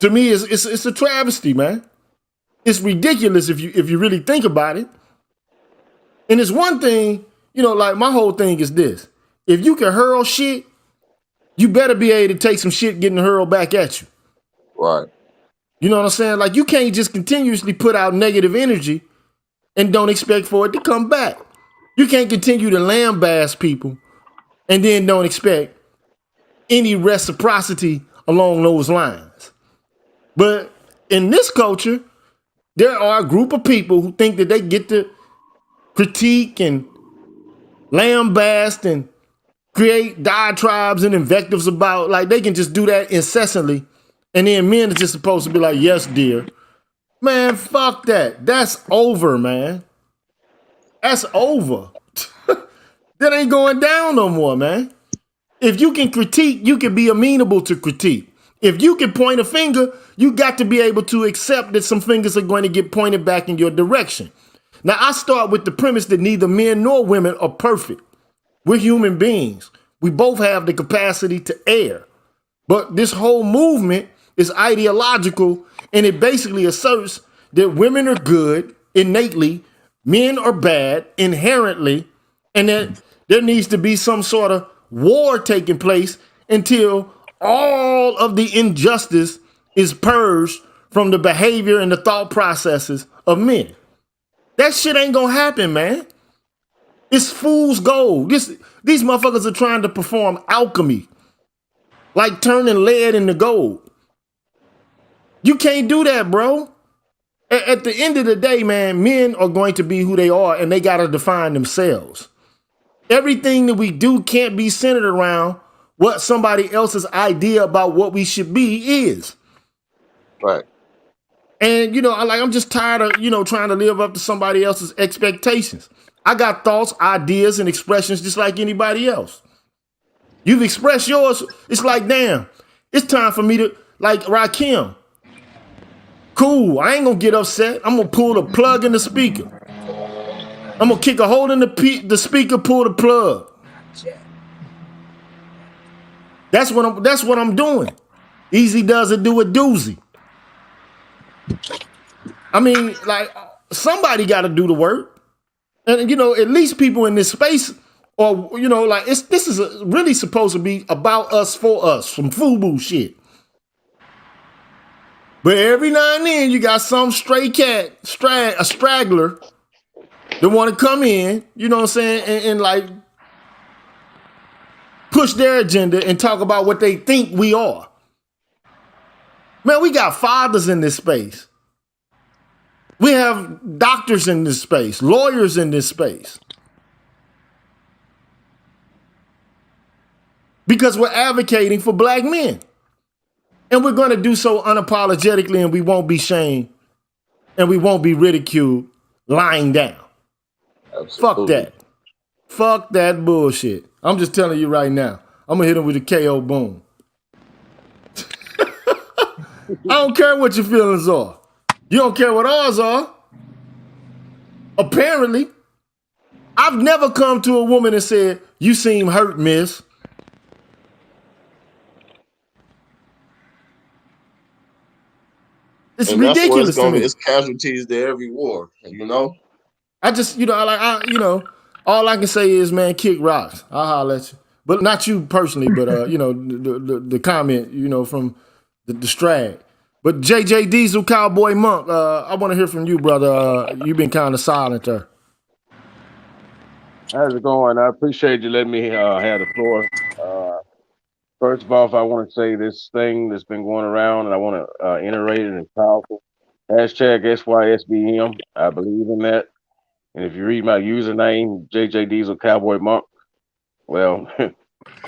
To me, it's a travesty, man. it's ridiculous if you really think about it. And it's one thing, like my whole thing is this. If you can hurl shit, you better be able to take some shit getting hurled back at you. Right. You know what I'm saying? Like, you can't just continuously put out negative energy and don't expect for it to come back. You can't continue to lambaste people and then don't expect any reciprocity along those lines. But in this culture, there are a group of people who think that they get to critique and lambaste and create diatribes and invectives about, like, they can just do that incessantly. And then men are just supposed to be like, yes, dear. Man, fuck that. That's over, man. That's over. That ain't going down no more, man. If you can critique, you can be amenable to critique. If you can point a finger, you got to be able to accept that some fingers are going to get pointed back in your direction. Now, I start with the premise that neither men nor women are perfect. We're human beings. We both have the capacity to err. But this whole movement is ideological, and it basically asserts that women are good innately, men are bad inherently, and that there needs to be some sort of war taking place until all of the injustice is purged from the behavior and the thought processes of men. That shit ain't gonna happen, man. It's fool's gold. These motherfuckers are trying to perform alchemy, like turning lead into gold. You can't do that, bro. At the end of the day, man, men are going to be who they are, and they got to define themselves. Everything that we do can't be centered around what somebody else's idea about what we should be is. Right. And, I'm just tired of, trying to live up to somebody else's expectations. I got thoughts, ideas, and expressions just like anybody else. You've expressed yours. It's like, damn, it's time for me to, like Rakim. Cool, I ain't gonna get upset. I'm gonna pull the plug in the speaker. I'm gonna kick a hole in the speaker, pull the plug. That's what I'm doing. Easy does it, do a doozy. I mean, like, somebody got to do the work, and at least people in this space, or like, this is really supposed to be about us for us, some FUBU shit. But every now and then you got some stray cat, a straggler that want to come in, you know what I'm saying, and like push their agenda and talk about what they think we are. Man, we got fathers in this space. We have doctors in this space, lawyers in this space. Because we're advocating for black men. And we're going to do so unapologetically, and we won't be shamed, and we won't be ridiculed lying down. Absolutely. Fuck that. Fuck that bullshit. I'm just telling you right now. I'm going to hit him with a KO boom. I don't care what your feelings are. You don't care what ours are. Apparently, I've never come to a woman and said, you seem hurt, miss. It's and ridiculous to me. It's casualties to every war, I just, all I can say is, man, kick rocks. I'll holler at you. But not you personally, but, the comment, from the strag. But JJ Diesel, Cowboy Monk, I want to hear from you, brother. You've been kind of silent there. How's it going? I appreciate you letting me have the floor. First of all, I want to say this thing that's been going around, and I want to iterate it and it's powerful. Hashtag SYSBM. I believe in that. And if you read my username, JJ Diesel Cowboy Monk, well,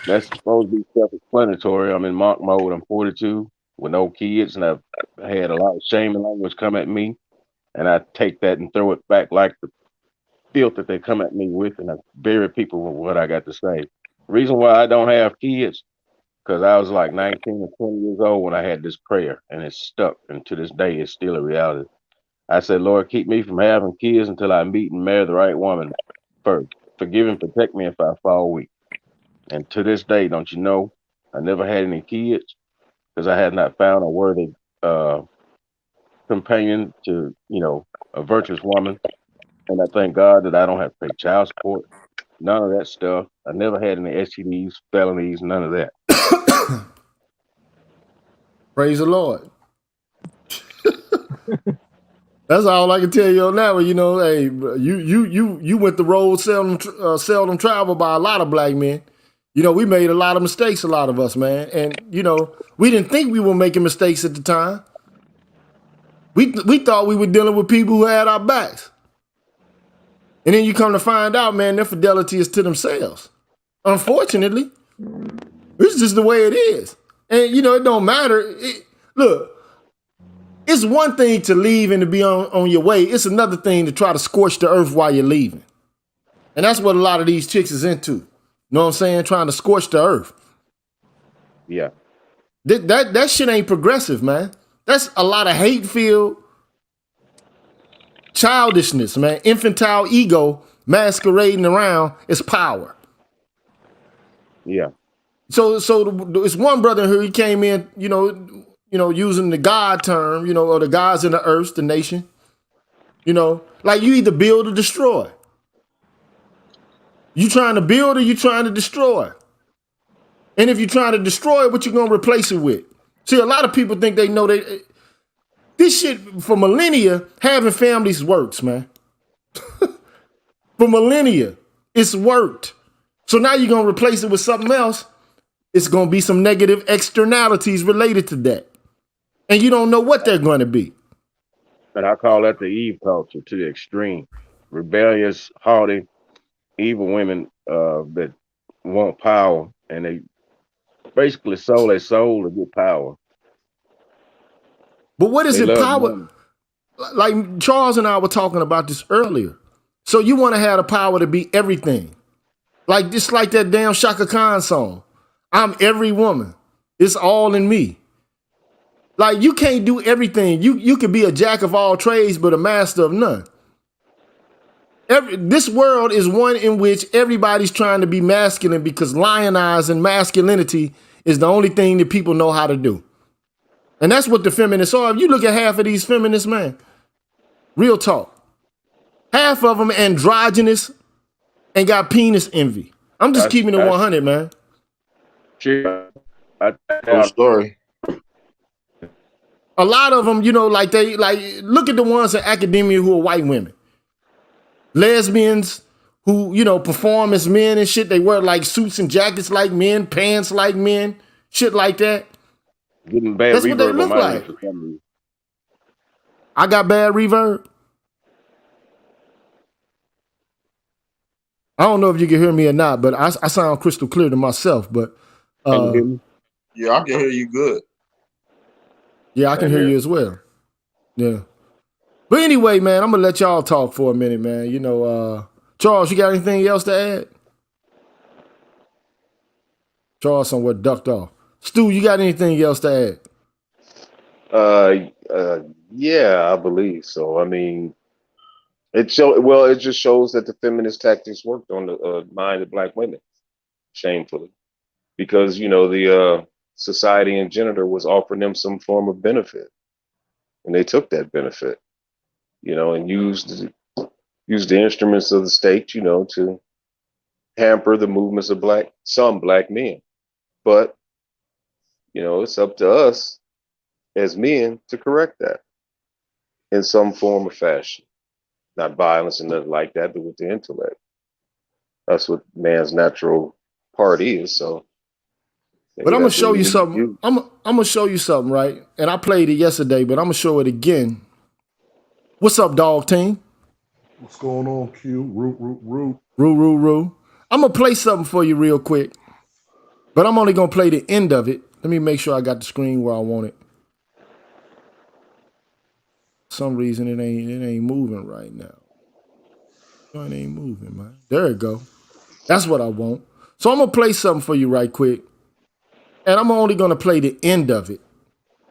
that's supposed to be self-explanatory. I'm in monk mode. I'm 42 with no kids, and I've had a lot of shame and language come at me. And I take that and throw it back like the filth that they come at me with, and I bury people with what I got to say. The reason why I don't have kids, because I was like 19 or 20 years old when I had this prayer, and it's stuck. And to this day, it's still a reality. I said, Lord, keep me from having kids until I meet and marry the right woman first. Forgive and protect me if I fall weak. And to this day, don't you know, I never had any kids because I had not found a worthy companion to, a virtuous woman. And I thank God that I don't have to pay child support, none of that stuff. I never had any STDs, felonies, none of that. Praise the Lord. That's all I can tell you on that one. Hey, you went the road seldom traveled by a lot of black men. We made a lot of mistakes, a lot of us, man. And, we didn't think we were making mistakes at the time. We thought we were dealing with people who had our backs. And then you come to find out, man, their fidelity is to themselves. Unfortunately, it's just the way it is. And, it don't matter. Look, it's one thing to leave and to be on your way. It's another thing to try to scorch the earth while you're leaving. And that's what a lot of these chicks is into. You know what I'm saying? Trying to scorch the earth. Yeah. That shit ain't progressive, man. That's a lot of hate-filled childishness, man. Infantile ego masquerading around as power. Yeah. So it's one brother who he came in, using the God term, or the gods in the earth, the nation. Like you either build or destroy. You trying to build or you trying to destroy? And if you're trying to destroy it, what you gonna replace it with? See, a lot of people think they know this shit for millennia, having families works, man. For millennia, it's worked. So now you're gonna replace it with something else. It's gonna be some negative externalities related to that. And you don't know what they're gonna be. And I call that the Eve culture to the extreme. Rebellious, haughty, evil women that want power, and they basically sold their soul to get power. But what is They it love power? money. Like Charles and I were talking about this earlier. So you want to have the power to be everything. Like just like that damn Shaka Khan song. I'm every woman. It's all in me. Like you can't do everything. You could be a jack of all trades, but a master of none. This world is one in which everybody's trying to be masculine because lionizing masculinity is the only thing that people know how to do. And that's what the feminists are. If you look at half of these feminists, man, real talk, half of them androgynous and got penis envy. I'm just keeping it 100, man. True story. A lot of them, look at the ones in academia who are white women. Lesbians who, perform as men and shit. They wear like suits and jackets like men, pants like men, shit like that. Getting bad That's what they reverb look on my like. end for some reason. I got bad reverb. I don't know if you can hear me or not, but I sound crystal clear to myself. But Can you hear me? Yeah, I can hear you good. Yeah, I can hear you as well. Yeah. But anyway, man, I'm gonna let y'all talk for a minute, man. Charles, you got anything else to add? Charles somewhat ducked off. Stu, you got anything else to add? Yeah, I believe so. I mean, it just shows that the feminist tactics worked on the mind of black women, shamefully, because the society and gender was offering them some form of benefit, and they took that benefit, and used the instruments of the state, to hamper the movements of some black men. But it's up to us as men to correct that in some form or fashion. Not violence and nothing like that, but with the intellect. That's what man's natural part is. So, but I'm gonna show you something. I'm gonna show you something, right? And I played it yesterday, but I'm gonna show it again. What's up, dog team? What's going on, Q? Root. Roo. I'm gonna play something for you real quick, but I'm only gonna play the end of it. Let me make sure I got the screen where I want it. For some reason it ain't moving right now. It ain't moving, man. There it go. That's what I want. So I'm gonna play something for you right quick, and I'm only gonna play the end of it.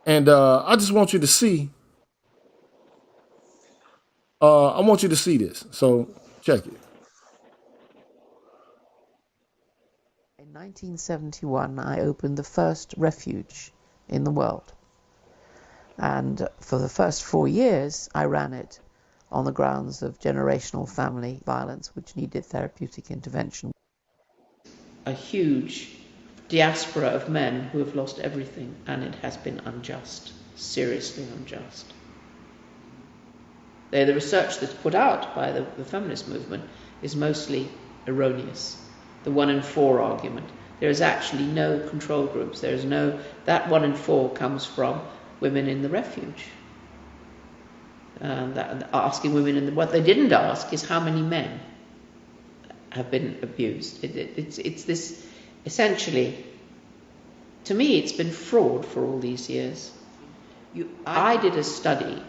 And I just want you to see. I want you to see this. So check it. In 1971, I opened the first refuge in the world. And for the first 4 years, I ran it on the grounds of generational family violence, which needed therapeutic intervention. A huge diaspora of men who have lost everything, and it has been unjust, seriously unjust. The research that's put out by the feminist movement is mostly erroneous. The 1 in 4 argument. There is actually no control groups. There is no, that 1 in 4 comes from women in the refuge. Asking women what they didn't ask is how many men have been abused. It's this, essentially, to me it's been fraud for all these years. I did a study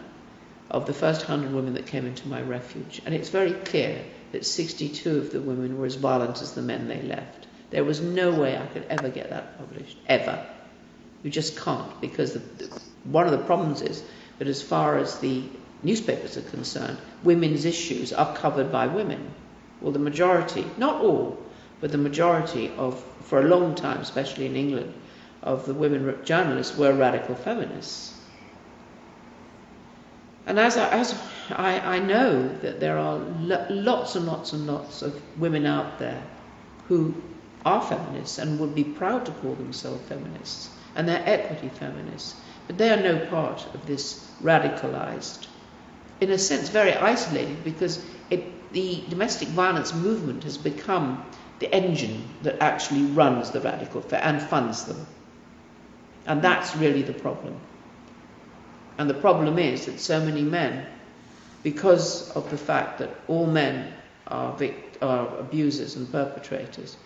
of the first 100 women that came into my refuge, and it's very clear that 62 of the women were as violent as the men they left. There was no way I could ever get that published, ever. You just can't, because one of the problems is that as far as the newspapers are concerned, women's issues are covered by women. Well, the majority, not all, but the majority of, for a long time, especially in England, of the women journalists were radical feminists. And as I know that there are lots and lots and lots of women out there who are feminists and would be proud to call themselves feminists, and they're equity feminists, but they are no part of this radicalized, in a sense very isolated, because the domestic violence movement has become the engine that actually runs the radical and funds them. And that's really the problem. And the problem is that so many men, because of the fact that all men are abusers and perpetrators,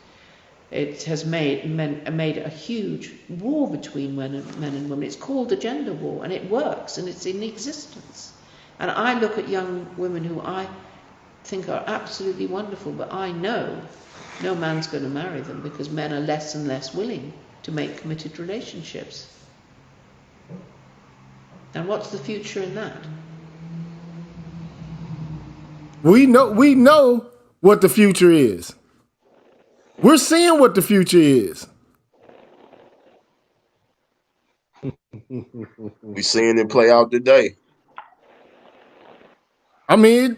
it has made a huge war between men and women. It's called the gender war, and it works, and it's in existence. And I look at young women who I think are absolutely wonderful, but I know no man's going to marry them because men are less and less willing to make committed relationships. And what's the future in that? We know what the future is. We're seeing what the future is. We seeing it play out today. I mean,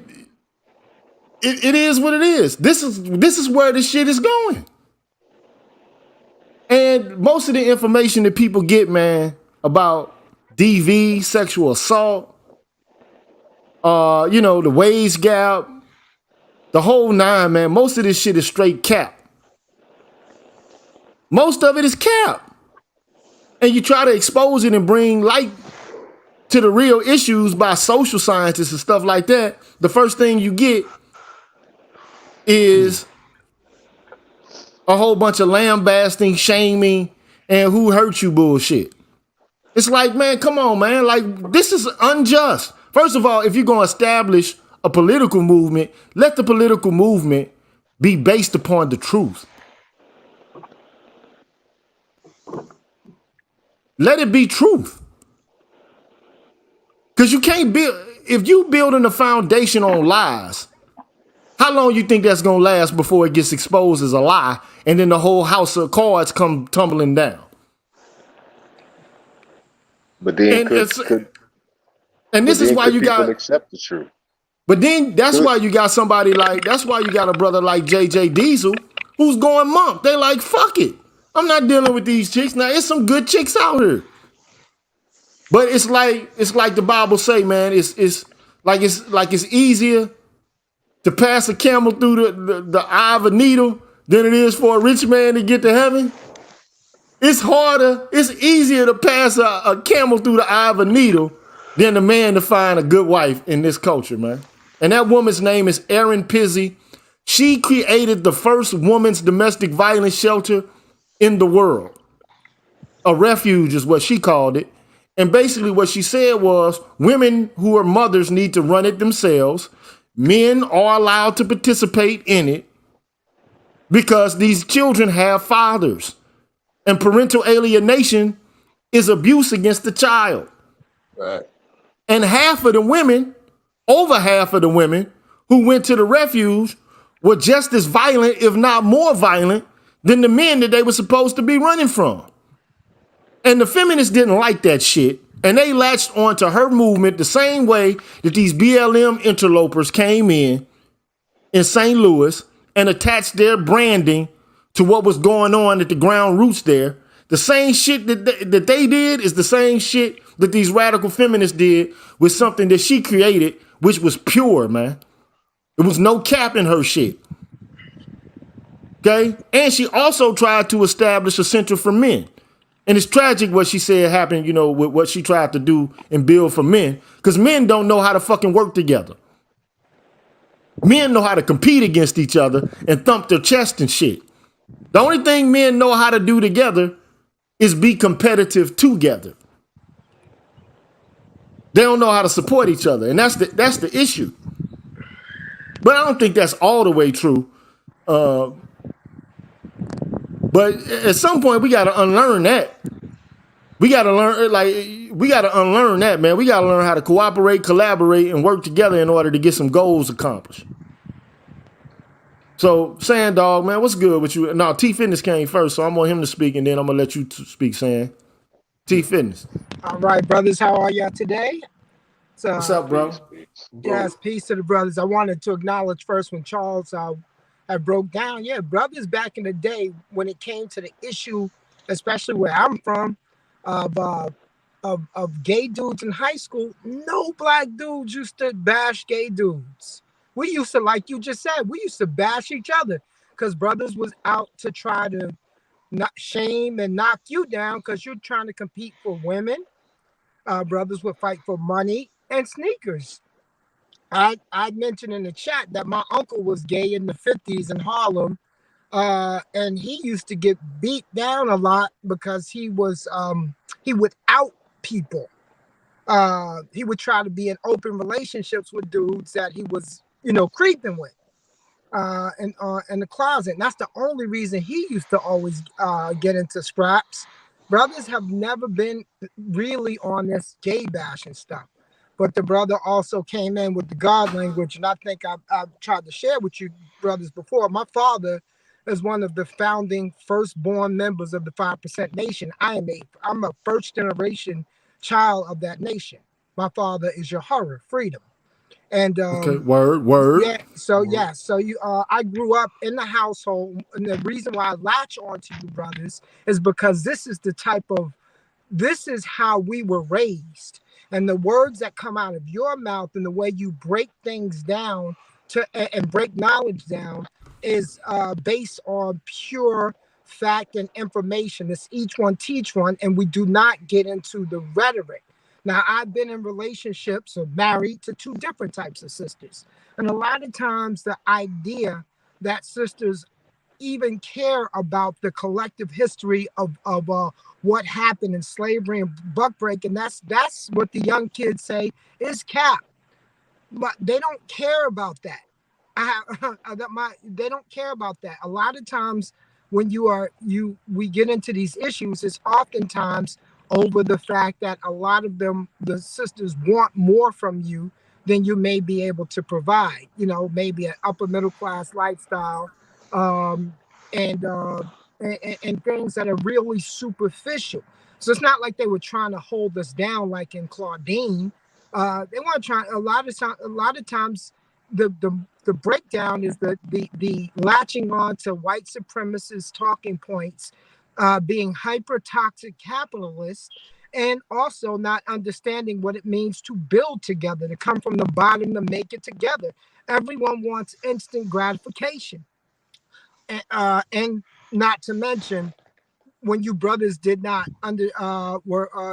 it is what it is. This is where this shit is going. And most of the information that people get, man, about DV, sexual assault, the wage gap, the whole nine, man, most of this shit is straight cap. Most of it is cap. And you try to expose it and bring light to the real issues by social scientists and stuff like that. The first thing you get is a whole bunch of lambasting, shaming, and who hurt you bullshit. It's like, man, come on, man. Like, this is unjust. First of all, if you're going to establish a political movement, let the political movement be based upon the truth. Let it be truth. Because you can't build, if you building a foundation on lies, how long you think that's going to last before it gets exposed as a lie and then the whole house of cards come tumbling down? But then this is why you got accept the truth. But then that's why you got somebody like, that's why you got a brother like JJ Diesel who's going monk. They like, fuck it. I'm not dealing with these chicks. Now, it's some good chicks out here. But it's like the Bible say, man, it's easier to pass a camel through the eye of a needle than it is for a rich man to get to heaven. It's harder, it's easier to pass a camel through the eye of a needle than a man to find a good wife in this culture, man. And that woman's name is Erin Pizzi. She created the first women's domestic violence shelter in the world. A refuge is what she called it. And basically what she said was women who are mothers need to run it themselves. Men are allowed to participate in it because these children have fathers. And parental alienation is abuse against the child. Right. And over half of the women who went to the refuge were just as violent, if not more violent, than the men that they were supposed to be running from. And the feminists didn't like that shit And they latched onto her movement the same way that these BLM interlopers came in St. Louis and attached their branding to what was going on at the ground roots there. The same shit that they did is the same shit that these radical feminists did with something that she created, which was pure, man. There was no cap in her shit. Okay? And she also tried to establish a center for men. And it's tragic what she said happened, with what she tried to do and build for men, because men don't know how to fucking work together. Men know how to compete against each other and thump their chest and shit. The only thing men know how to do together is be competitive together. They don't know how to support each other, and that's the issue. But I don't think that's all the way true. But at some point, we got to unlearn that. We got to unlearn that, man. We got to learn how to cooperate, collaborate, and work together in order to get some goals accomplished. So, Sand Dog, man, what's good with you? No, T Fitness came first, so I'm on him to speak, and then I'm gonna let you speak, Sand. T Fitness. All right, brothers, how are y'all today? What's up, bro? Yes, peace to the brothers. I wanted to acknowledge first when Charles I broke down. Yeah, brothers back in the day when it came to the issue, especially where I'm from, of gay dudes in high school. No black dudes used to bash gay dudes. We used to, like you just said, we used to bash each other because brothers was out to try to not shame and knock you down because you're trying to compete for women. Brothers would fight for money and sneakers. I mentioned in the chat that my uncle was gay in the 50s in Harlem, and he used to get beat down a lot because he would out people. He would try to be in open relationships with dudes that he was, creeping with in the closet. And that's the only reason he used to always get into scraps. Brothers have never been really on this gay bashing stuff. But the brother also came in with the God language, and I think I've tried to share with you brothers before. My father is one of the founding firstborn members of the 5% Nation. I'm a first generation child of that nation. My father is your horror, freedom. And okay, word. Yeah, so yeah, so I grew up in the household, and the reason why I latch on to you brothers is because this is how we were raised. And the words that come out of your mouth and the way you break things down and break knowledge down is based on pure fact and information. It's each one teach one, and we do not get into the rhetoric. Now, I've been in relationships or married to two different types of sisters. And a lot of times the idea that sisters even care about the collective history of what happened in slavery and buck breaking, that's what the young kids say is cap. But they don't care about that. They don't care about that. A lot of times when we get into these issues, it's oftentimes over the fact that a lot of them, the sisters, want more from you than you may be able to provide. Maybe an upper middle class lifestyle, and things that are really superficial. So it's not like they were trying to hold us down like in Claudine. They weren't trying. A lot of times, the breakdown is the latching on to white supremacist talking points, being hyper toxic capitalists, and also not understanding what it means to build together, to come from the bottom to make it together. Everyone wants instant gratification, and not to mention when you brothers did not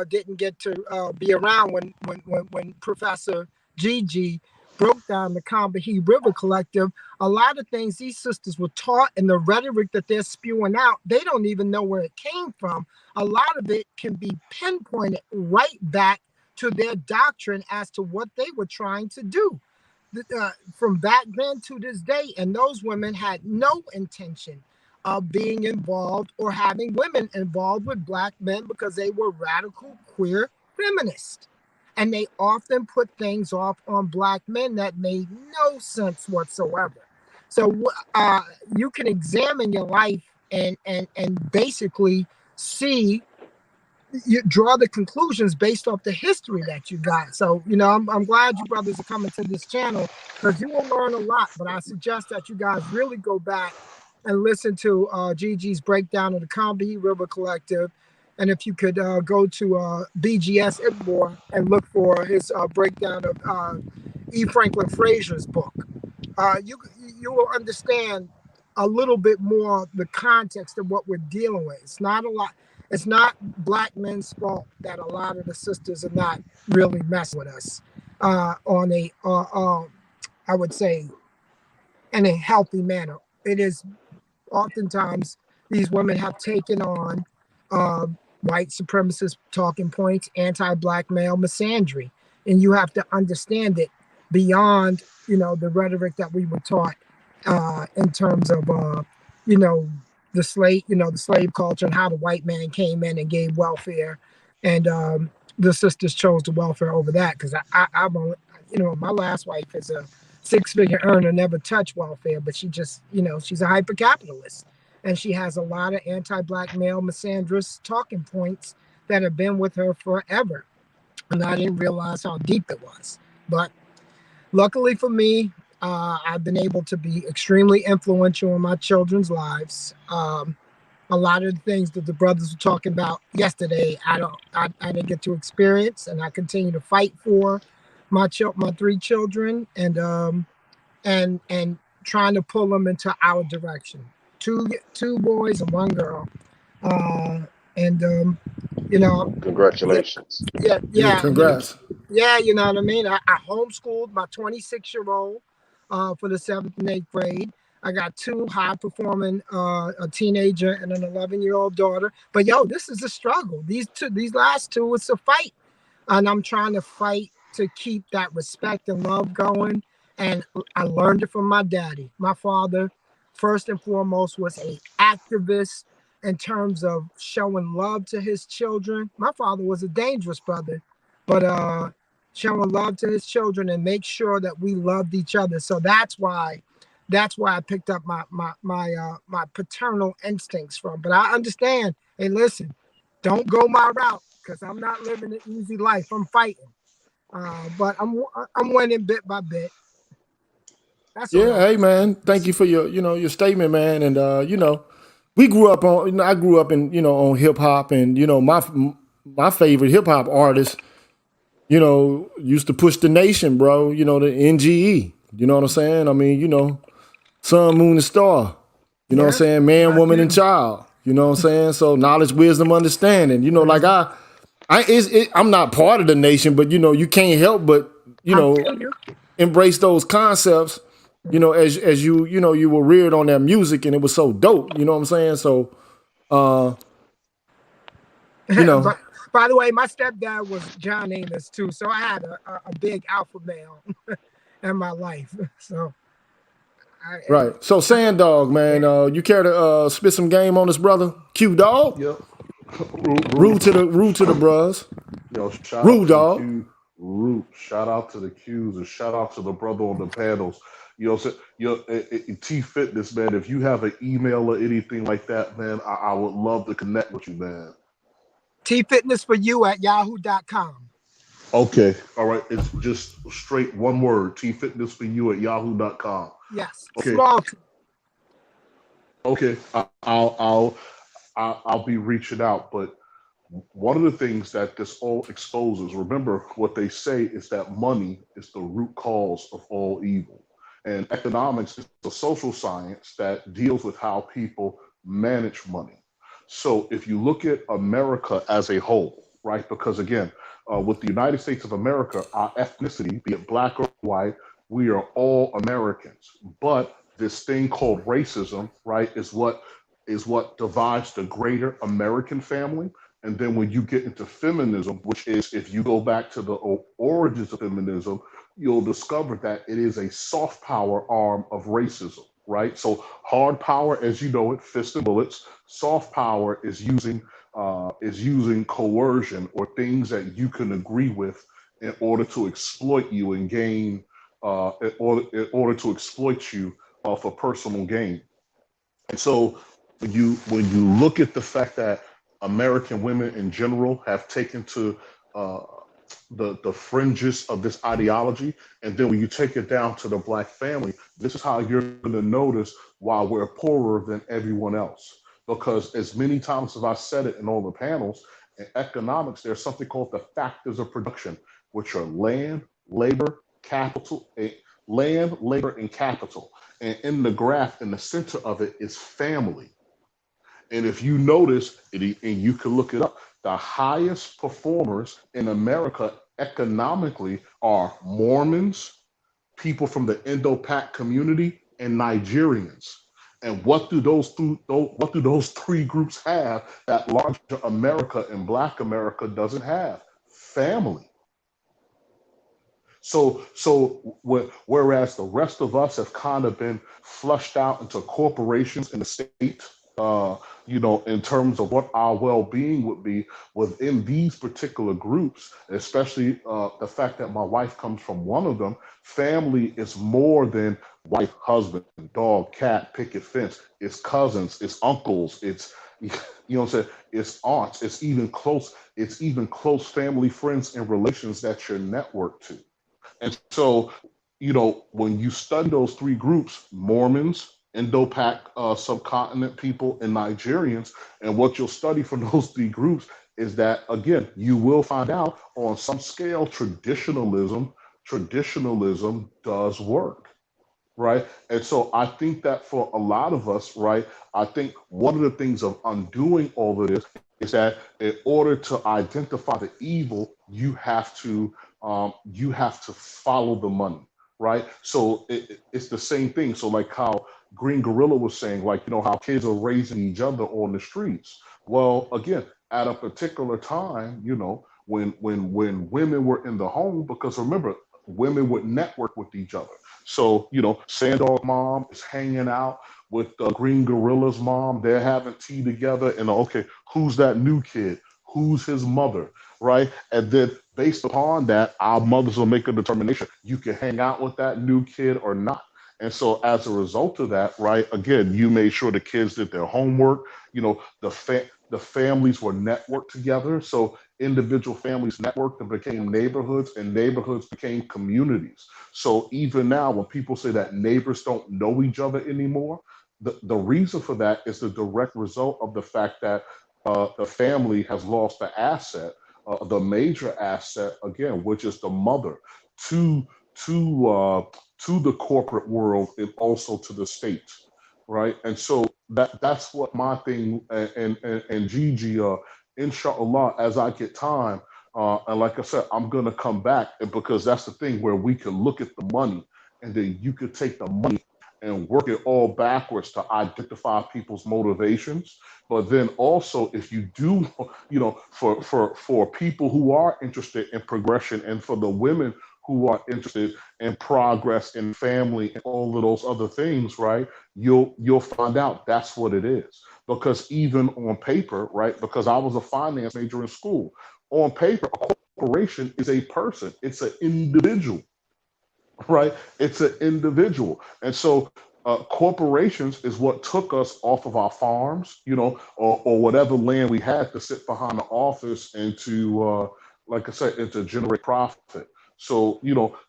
didn't get to be around when Professor Gigi broke down the Combahee River Collective. A lot of things these sisters were taught and the rhetoric that they're spewing out, they don't even know where it came from. A lot of it can be pinpointed right back to their doctrine as to what they were trying to do from back then to this day. And those women had no intention of being involved or having women involved with black men because they were radical queer feminists. And they often put things off on black men that made no sense whatsoever. So you can examine your life and basically see you draw the conclusions based off the history that you got. So, I'm glad you brothers are coming to this channel because you will learn a lot. But I suggest that you guys really go back and listen to Gigi's breakdown of the Combahee River Collective. And if you could go to BGS Ibmore and look for his breakdown of E. Franklin Frazier's book, you will understand a little bit more the context of what we're dealing with. It's not a lot. It's not black men's fault that a lot of the sisters are not really messing with us on a, I would say, in a healthy manner. It is oftentimes these women have taken on white supremacist talking points, anti-black male misandry, and you have to understand it beyond the rhetoric that we were taught in terms of the slave culture and how the white man came in and gave welfare, and the sisters chose the welfare over that because I'm only, my last wife is a six-figure earner, never touched welfare, but she just she's a hyper capitalist, and she has a lot of anti-black male misandrous talking points that have been with her forever, and I didn't realize how deep it was. But luckily for me, I've been able to be extremely influential in my children's lives. A lot of the things that the brothers were talking about yesterday, I didn't get to experience, and I continue to fight for my three children, and trying to pull them into our direction. Two boys and one girl, and Congratulations. yeah. Congrats. Yeah, you know what I mean? I homeschooled my 26-year-old for the 7th and 8th grade. I got two high-performing, a teenager and an 11-year-old daughter. But, this is a struggle. These last two, it's a fight. And I'm trying to fight to keep that respect and love going. And I learned it from my daddy. My father, first and foremost, was an activist in terms of showing love to his children. My father was a dangerous brother, but showing love to his children and make sure that we loved each other. So that's why I picked up my paternal instincts from. But I understand. Hey, listen, don't go my route because I'm not living an easy life. I'm fighting, but I'm winning bit by bit. That's all. Hey man, thank you for your statement, man. And we grew up on I grew up in on hip hop, and my favorite hip hop artist, used to push the nation, bro. The NGE. You know what I'm saying? I mean, sun, moon, and star. You know what I'm saying? Man, woman, and child. You know what I'm saying? So knowledge, wisdom, understanding. Like I'm not part of the nation, but you can't help but embrace those concepts. As you were reared on that music, and it was so dope. You know what I'm saying? So, By the way, my stepdad was John Amos too, so I had a big alpha male in my life. So, right. So, Sand Dog, man, you care to spit some game on this brother? Q Dog. Yep. Rude to the bros. Yo, shout Rude out to dog. the Q. Root. Shout out to the Qs and shout out to the brother on the panels. T Fitness, man. If you have an email or anything like that, man, I would love to connect with you, man. tfitnessforyou@yahoo.com. Okay, all right. It's just straight one word. tfitnessforyou@yahoo.com. Yes. Okay. Small. Okay. I'll be reaching out, but one of the things that this all exposes, remember what they say is that money is the root cause of all evil. And economics is a social science that deals with how people manage money. So if you look at America as a whole, right? Because again, with the United States of America, our ethnicity, be it black or white, we are all Americans. But this thing called racism, right, is what divides the greater American family. And then when you get into feminism, which is, if you go back to the origins of feminism, you'll discover that it is a soft power arm of racism, right? So hard power, as you know it, fists and bullets. Soft power is using coercion or things that you can agree with in order to exploit you and gain, in order to exploit you for personal gain. And so when you look at the fact that American women in general have taken to uh, the fringes of this ideology. And then when you take it down to the black family, this is how you're going to notice why we're poorer than everyone else. Because as many times as I said it in all the panels, in economics, there's something called the factors of production, which are land, labor, capital, land, labor, and capital. And in the graph, in the center of it is family. And if you notice, and you can look it up, the highest performers in America economically are Mormons, people from the Indo-Pak community, and Nigerians. And what do those three groups have that larger America and Black America doesn't have? Family. Whereas the rest of us have kind of been flushed out into corporations in the state, in terms of what our well-being would be within these particular groups, especially the fact that my wife comes from one of them. Family is more than wife, husband, dog, cat, picket fence. It's cousins, it's uncles, it's you know what I'm saying, it's aunts, it's even close family, friends, and relations that you're networked to. And so, when you study those three groups, Mormons, Indo-Pak subcontinent people, and Nigerians, and what you'll study from those three groups is that, again, you will find out on some scale, traditionalism does work, right? And so I think that for a lot of us, right, I think one of the things of undoing all of this is that in order to identify the evil, you have to follow the money, right? So it's the same thing. So like how Green Gorilla was saying, like, how kids are raising each other on the streets. Well, again, at a particular time, when women were in the home, because remember, women would network with each other. So, Sandog mom is hanging out with Green Gorilla's mom. They're having tea together, and okay, who's that new kid? Who's his mother? Right? And then based upon that, our mothers will make a determination. You can hang out with that new kid or not. And so as a result of that, right, again, you made sure the kids did their homework. The families were networked together. So individual families networked and became neighborhoods, and neighborhoods became communities. So even now, when people say that neighbors don't know each other anymore, the reason for that is the direct result of the fact that the family has lost the major asset, again, which is the mother, to the corporate world and also to the state, right? And so that's what my thing, and Gigi, inshallah, as I get time, and like I said, I'm gonna come back, because that's the thing where we can look at the money, and then you could take the money and work it all backwards to identify people's motivations. But then also, if you do, for people who are interested in progression, and for the women who are interested in progress in family and all of those other things, right? You'll find out that's what it is. Because even on paper, right? Because I was a finance major in school. On paper, a corporation is a person. It's an individual, right? It's an individual. And so corporations is what took us off of our farms, or whatever land we had to sit behind the office and to, like I said, and to generate profit. So,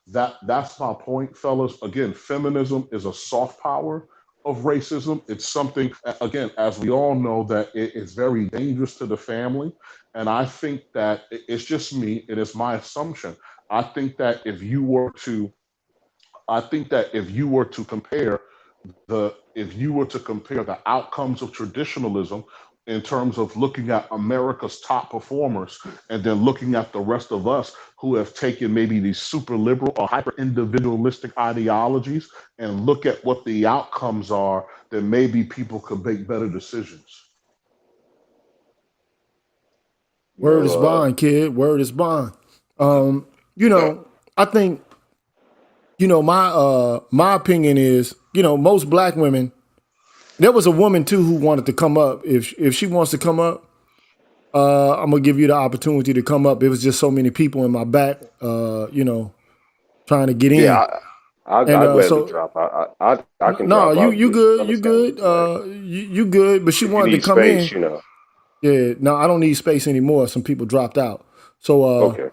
that's my point, fellas. Again, feminism is a soft power of racism. It's something, again, as we all know, that it is very dangerous to the family. And I think that it's just me, it is my assumption. I think that if you were to compare the outcomes of traditionalism in terms of looking at America's top performers, and then looking at the rest of us who have taken maybe these super liberal or hyper individualistic ideologies, and look at what the outcomes are, then maybe people could make better decisions. Word is bond, kid. Word is bond. I think, my opinion is, most black women. There was a woman too who wanted to come up. If she wants to come up, I'm gonna give you the opportunity to come up. It was just so many people in my back, trying to get in. Yeah, I'll gladly so drop. I can no, drop. you I'll just good, you understand what good, you're saying. you good. But she If you wanted to need come space, in. Yeah, no, I don't need space anymore. Some people dropped out. So Okay.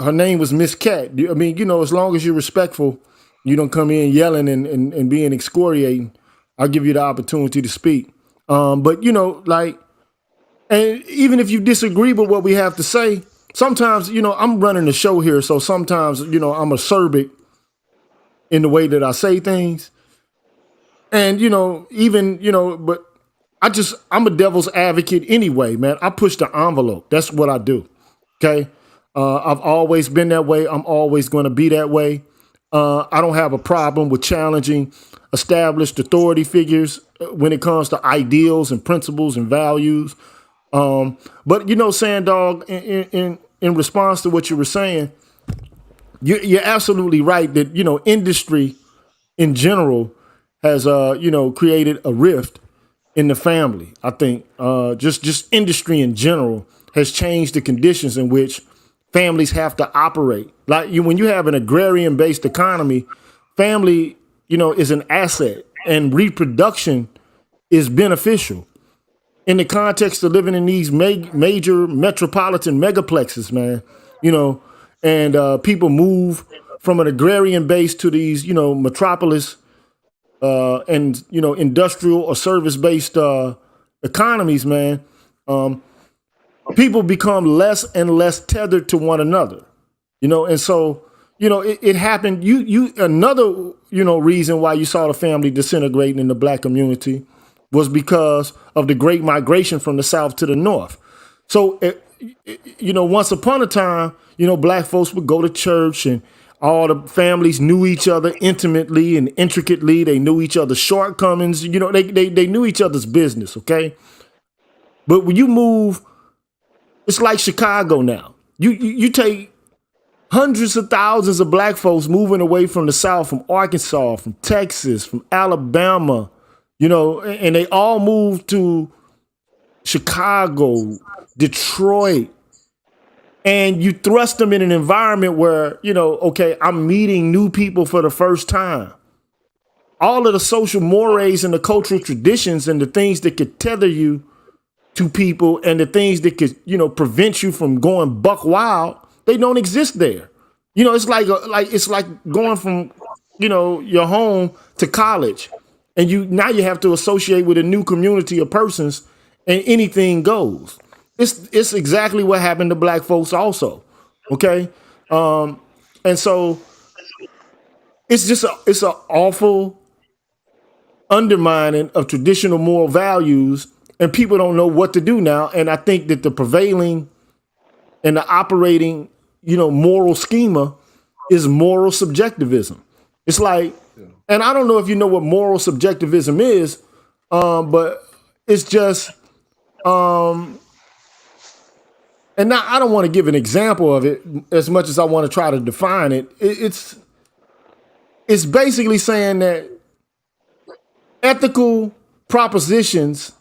her name was Miss Cat. I mean, you know, as long as you're respectful, you don't come in yelling and being excoriating, I'll give you the opportunity to speak. But, you know, like, and even if you disagree with what we have to say, sometimes, you know, I'm running the show here. So sometimes, you know, I'm acerbic in the way that I say things. And, you know, even, you know, but I'm a devil's advocate anyway, man. I push the envelope. That's what I do. Okay. I've always been that way. I'm always going to be that way. I don't have a problem with challenging established authority figures when it comes to ideals and principles and values. But you know, Sandog, in response to what you were saying, you're absolutely right that, you know, industry in general has you know, created a rift in the family. I think just industry in general has changed the conditions in which families have to operate. Like when you have an agrarian based economy, family, you know, is an asset and reproduction is beneficial in the context of living in these major metropolitan megaplexes, man. You know, and people move from an agrarian base to these, you know, metropolis and, you know, industrial or service based economies, man. People become less and less tethered to one another, you know, and so, you know, it happened. Another, you know, reason why you saw the family disintegrating in the black community was because of the great migration from the South to the North. So, you know, once upon a time, you know, black folks would go to church and all the families knew each other intimately and intricately. They knew each other's shortcomings. You know, they knew each other's business. Okay. But when you move, it's like Chicago now. You take hundreds of thousands of black folks moving away from the South, from Arkansas, from Texas, from Alabama, you know, and they all moved to Chicago, Detroit, and you thrust them in an environment where, you know, okay, I'm meeting new people for the first time. All of the social mores and the cultural traditions and the things that could tether you to people and the things that could, you know, prevent you from going buck wild, they don't exist there. You know, it's like going from, you know, your home to college, and you have to associate with a new community of persons, and anything goes. It's exactly what happened to black folks also. Okay, and so it's an awful undermining of traditional moral values, and people don't know what to do now. And I think that the prevailing and the operating, you know, moral schema is moral subjectivism. It's like, and I don't know if you know what moral subjectivism is, but it's just, and now I don't want to give an example of it as much as I want to try to define it. It's basically saying that ethical propositions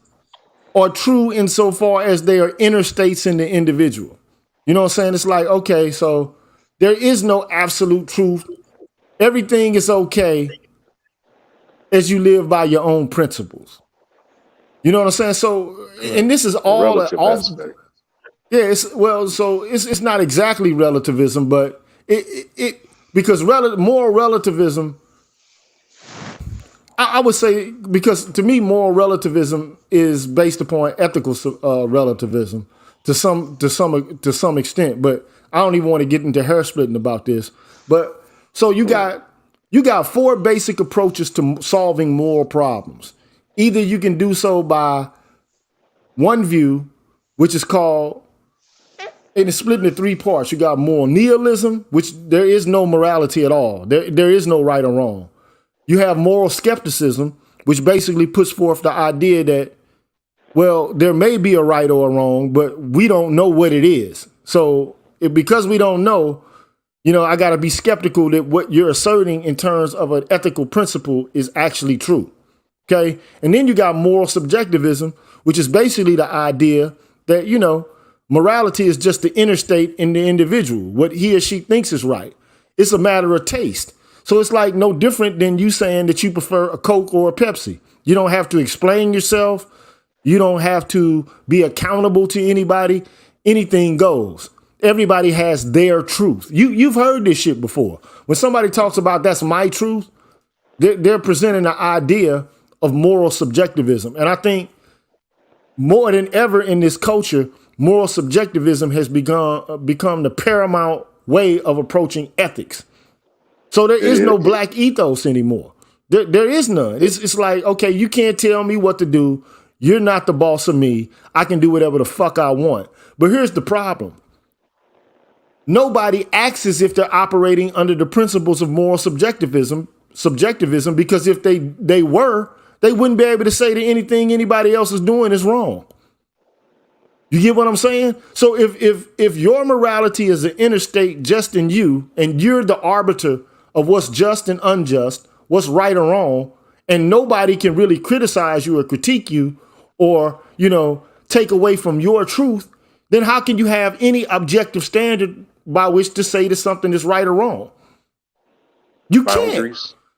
are true insofar as they are interstates in the individual. You know what I'm saying? It's like, okay, so there is no absolute truth. Everything is okay as you live by your own principles. You know what I'm saying? So, and this is all relative aspect. Yeah, it's not exactly relativism, but it because moral relativism, I would say, because to me, moral relativism is based upon ethical relativism to some extent. But I don't even want to get into hair splitting about this. But so you got four basic approaches to solving moral problems. Either you can do so by one view, which is called, and it's split into three parts. You got moral nihilism, which there is no morality at all. There is no right or wrong. You have moral skepticism, which basically puts forth the idea that, well, there may be a right or a wrong, but we don't know what it is. So because we don't know, you know, I got to be skeptical that what you're asserting in terms of an ethical principle is actually true. Okay. And then you got moral subjectivism, which is basically the idea that, you know, morality is just the interstate in the individual, what he or she thinks is right. It's a matter of taste. So it's like no different than you saying that you prefer a Coke or a Pepsi. You don't have to explain yourself. You don't have to be accountable to anybody. Anything goes. Everybody has their truth. You've heard this shit before. When somebody talks about that's my truth, they're presenting the idea of moral subjectivism. And I think more than ever in this culture, moral subjectivism has become the paramount way of approaching ethics. So there is no black ethos anymore. There is none. It's like, okay, you can't tell me what to do. You're not the boss of me. I can do whatever the fuck I want. But here's the problem. Nobody acts as if they're operating under the principles of moral subjectivism, because if they were, they wouldn't be able to say that anything anybody else is doing is wrong. You get what I'm saying? So if your morality is an interstate just in you, and you're the arbiter of what's just and unjust, what's right or wrong, and nobody can really criticize you or critique you or, take away from your truth, then how can you have any objective standard by which to say that something is right or wrong? You can't.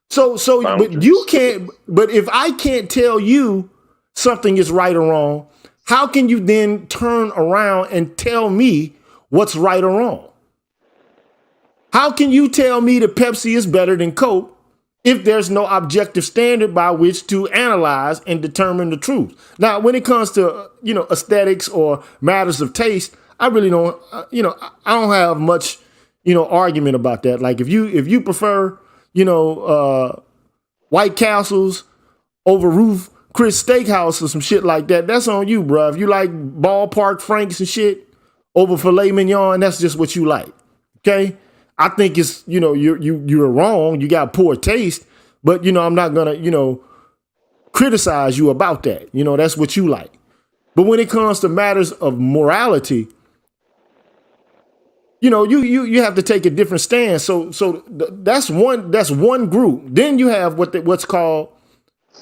So but you can't, but if I can't tell you something is right or wrong, how can you then turn around and tell me what's right or wrong? How can you tell me that Pepsi is better than Coke if there's no objective standard by which to analyze and determine the truth? Now, when it comes to, aesthetics or matters of taste, I really don't, I don't have much, argument about that. Like if you prefer, White Castles over Ruth Chris Steakhouse or some shit like that, that's on you, bro. If you like ballpark Franks and shit over filet mignon, that's just what you like. Okay? I think it's, you're wrong. You got poor taste, but I'm not gonna, criticize you about that. That's what you like. But when it comes to matters of morality, you have to take a different stance. So that's one group. Then you have what's called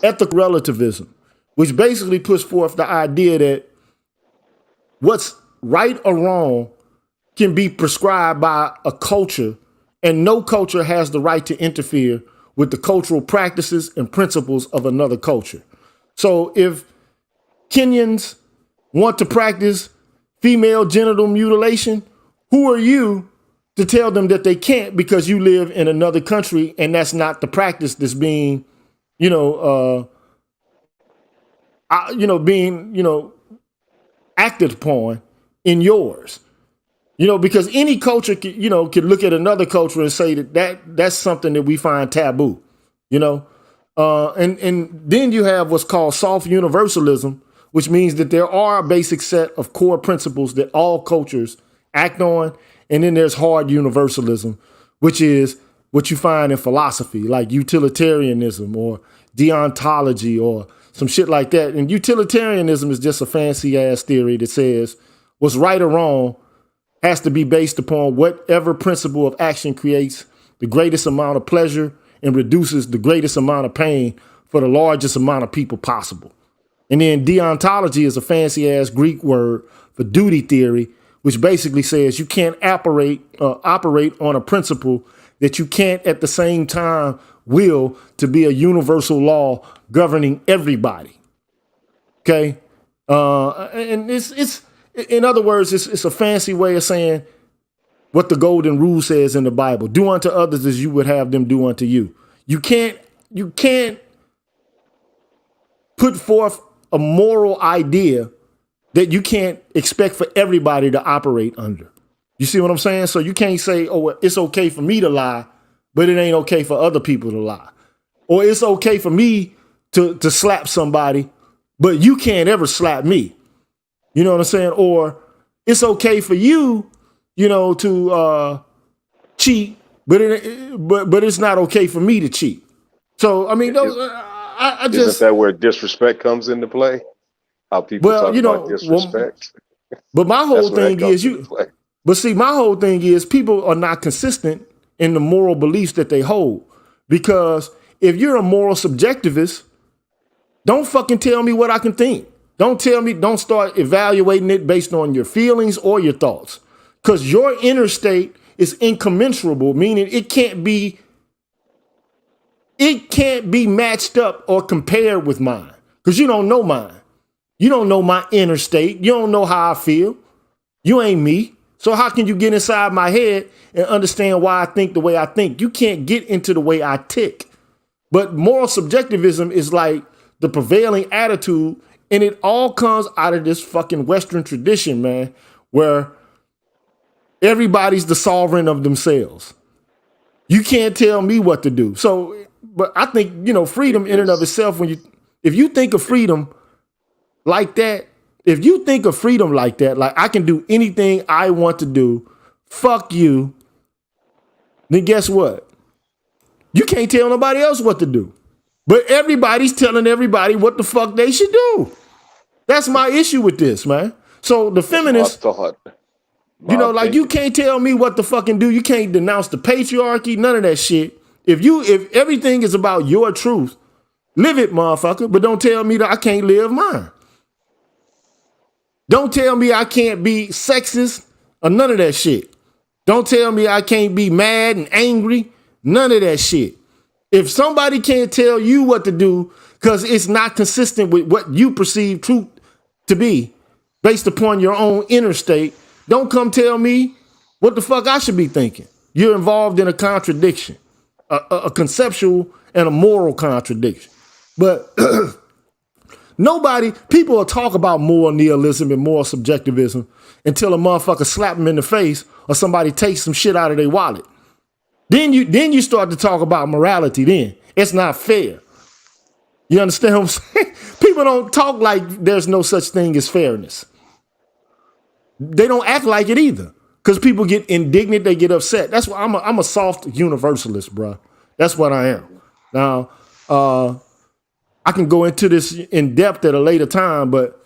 ethical relativism, which basically puts forth the idea that what's right or wrong can be prescribed by a culture, and no culture has the right to interfere with the cultural practices and principles of another culture. So if Kenyans want to practice female genital mutilation, who are you to tell them that they can't because you live in another country and that's not the practice that's being, acted upon in yours? Because any culture could look at another culture and say that's something that we find taboo, and then you have what's called soft universalism, which means that there are a basic set of core principles that all cultures act on. And then there's hard universalism, which is what you find in philosophy, like utilitarianism or deontology or some shit like that. And utilitarianism is just a fancy ass theory that says what's right or wrong has to be based upon whatever principle of action creates the greatest amount of pleasure and reduces the greatest amount of pain for the largest amount of people possible. And then deontology is a fancy ass Greek word for duty theory, which basically says you can't operate on a principle that you can't at the same time will to be a universal law governing everybody. Okay, and it's in other words, it's a fancy way of saying what the golden rule says in the Bible: do unto others as you would have them do unto you. You can't put forth a moral idea that you can't expect for everybody to operate under. You see what I'm saying? So you can't say, oh, it's okay for me to lie, but it ain't okay for other people to lie. Or it's okay for me to slap somebody, but you can't ever slap me. You know what I'm saying? Or it's okay for you, to cheat, but it's not okay for me to cheat. So, I mean, I just... Isn't that where disrespect comes into play? How people talk about disrespect? But my whole thing is my whole thing is people are not consistent in the moral beliefs that they hold. Because if you're a moral subjectivist, don't fucking tell me what I can think. Don't start evaluating it based on your feelings or your thoughts. Because your inner state is incommensurable, meaning it can't be matched up or compared with mine. Because you don't know mine. You don't know my inner state. You don't know how I feel. You ain't me. So how can you get inside my head and understand why I think the way I think? You can't get into the way I tick. But moral subjectivism is like the prevailing attitude, and it all comes out of this fucking Western tradition, man, where everybody's the sovereign of themselves. You can't tell me what to do. So, but I think, freedom in and of itself, if you think of freedom like that, like I can do anything I want to do, fuck you, then guess what? You can't tell nobody else what to do. But everybody's telling everybody what the fuck they should do. That's my issue with this, man. So the feminists, you can't tell me what to fucking do. You can't denounce the patriarchy, none of that shit. If everything is about your truth, live it, motherfucker. But don't tell me that I can't live mine. Don't tell me I can't be sexist or none of that shit. Don't tell me I can't be mad and angry. None of that shit. If somebody can't tell you what to do because it's not consistent with what you perceive truth to be based upon your own inner state, don't come tell me what the fuck I should be thinking. You're involved in a contradiction, a conceptual and a moral contradiction. But people will talk about moral nihilism and moral subjectivism until a motherfucker slap them in the face or somebody takes some shit out of their wallet. Then you start to talk about morality. Then it's not fair. You understand what I'm saying? People don't talk like there's no such thing as fairness. They don't act like it either, because people get indignant. They get upset. That's why I'm a soft universalist, bro. That's what I am. Now, I can go into this in depth at a later time, but